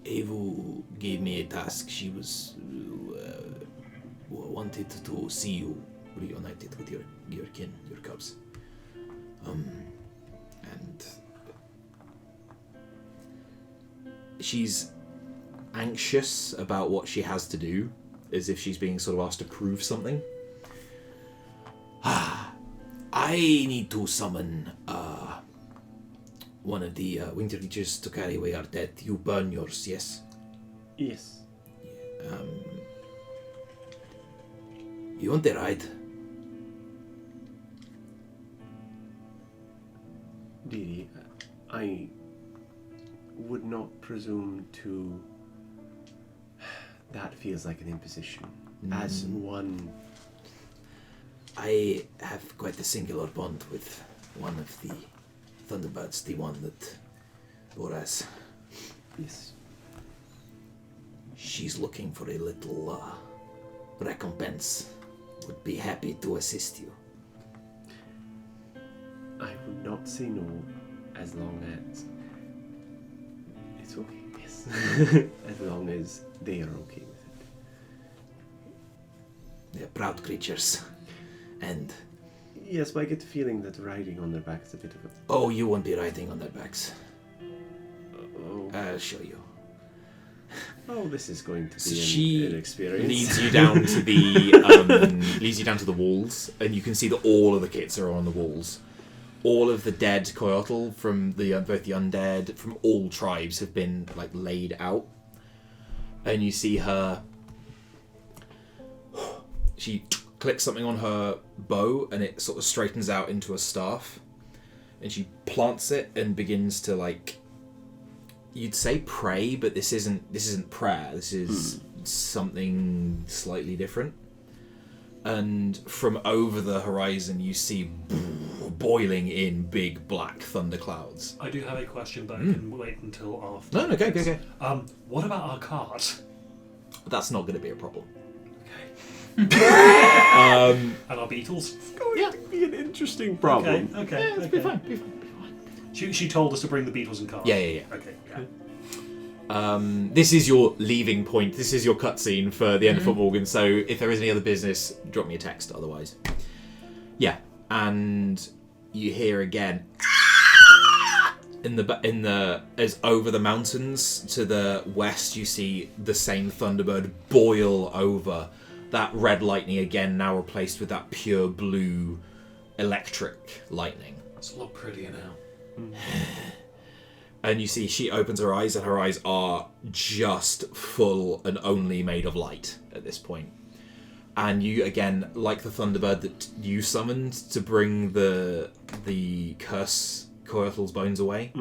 Evu gave me a task. She was wanted to see you reunited with your kin, your cubs. And she's anxious about what she has to do, as if she's being sort of asked to prove something. I need to summon one of the winter creatures to carry away our dead. You burn yours, yes? Yes. You want a ride? Didi, I would not presume to. That feels like an imposition. As one. I have quite a singular bond with one of the Thunderbirds, the one that Boras. Yes. She's looking for a little recompense. Would be happy to assist you. I would not say no as long as it's okay. Yes, as long as they are okay with it. They're proud creatures. And Yes, but I get the feeling that riding on their back is a bit of a. oh, you won't be riding on their backs. Oh, I'll show you. this is going to So be she an experience. leads you down to the walls, and you can see that all of the kits are on the walls. All of the dead Coyotl from both the undead from all tribes have been like laid out, and you see her. She clicks something on her bow, and it sort of straightens out into a staff, and she plants it and begins to like. You'd say pray, but this isn't prayer. This is something slightly different. And from over the horizon, you see boiling in big black thunderclouds. I do have a question, but I can wait until after. No, go. What about our cart? That's not going to be a problem. And our beetles? It's going to be an interesting problem. Okay. Yeah, be fine. She told us to bring the beetles and cart. Yeah. Okay. Yeah. This is your leaving point. This is your cutscene for the end of Fort Morgan. So if there is any other business, drop me a text. Otherwise, yeah. And you hear again as over the mountains to the west, you see the same Thunderbird boil over. That red lightning again, now replaced with that pure blue electric lightning. It's a lot prettier now. And you see she opens her eyes, and her eyes are just full and only made of light at this point. And you, again, like the Thunderbird that you summoned to bring the curse Coyotl's bones away,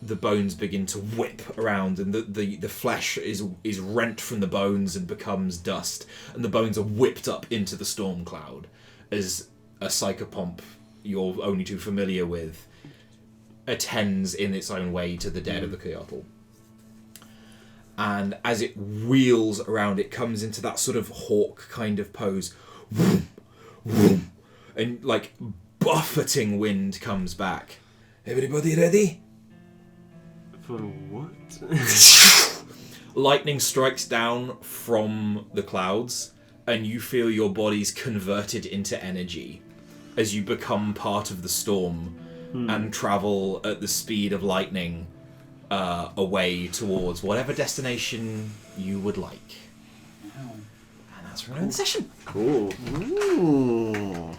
the bones begin to whip around, and the flesh is rent from the bones and becomes dust, and the bones are whipped up into the storm cloud as a psychopomp you're only too familiar with attends in its own way to the dead of the Coyotl. And as it wheels around, it comes into that sort of hawk kind of pose. And like buffeting wind comes back. Everybody ready? For what? Lightning strikes down from the clouds, and you feel your bodies converted into energy as you become part of the storm and travel at the speed of lightning away towards whatever destination you would like. And that's for another session. Cool. Ooh.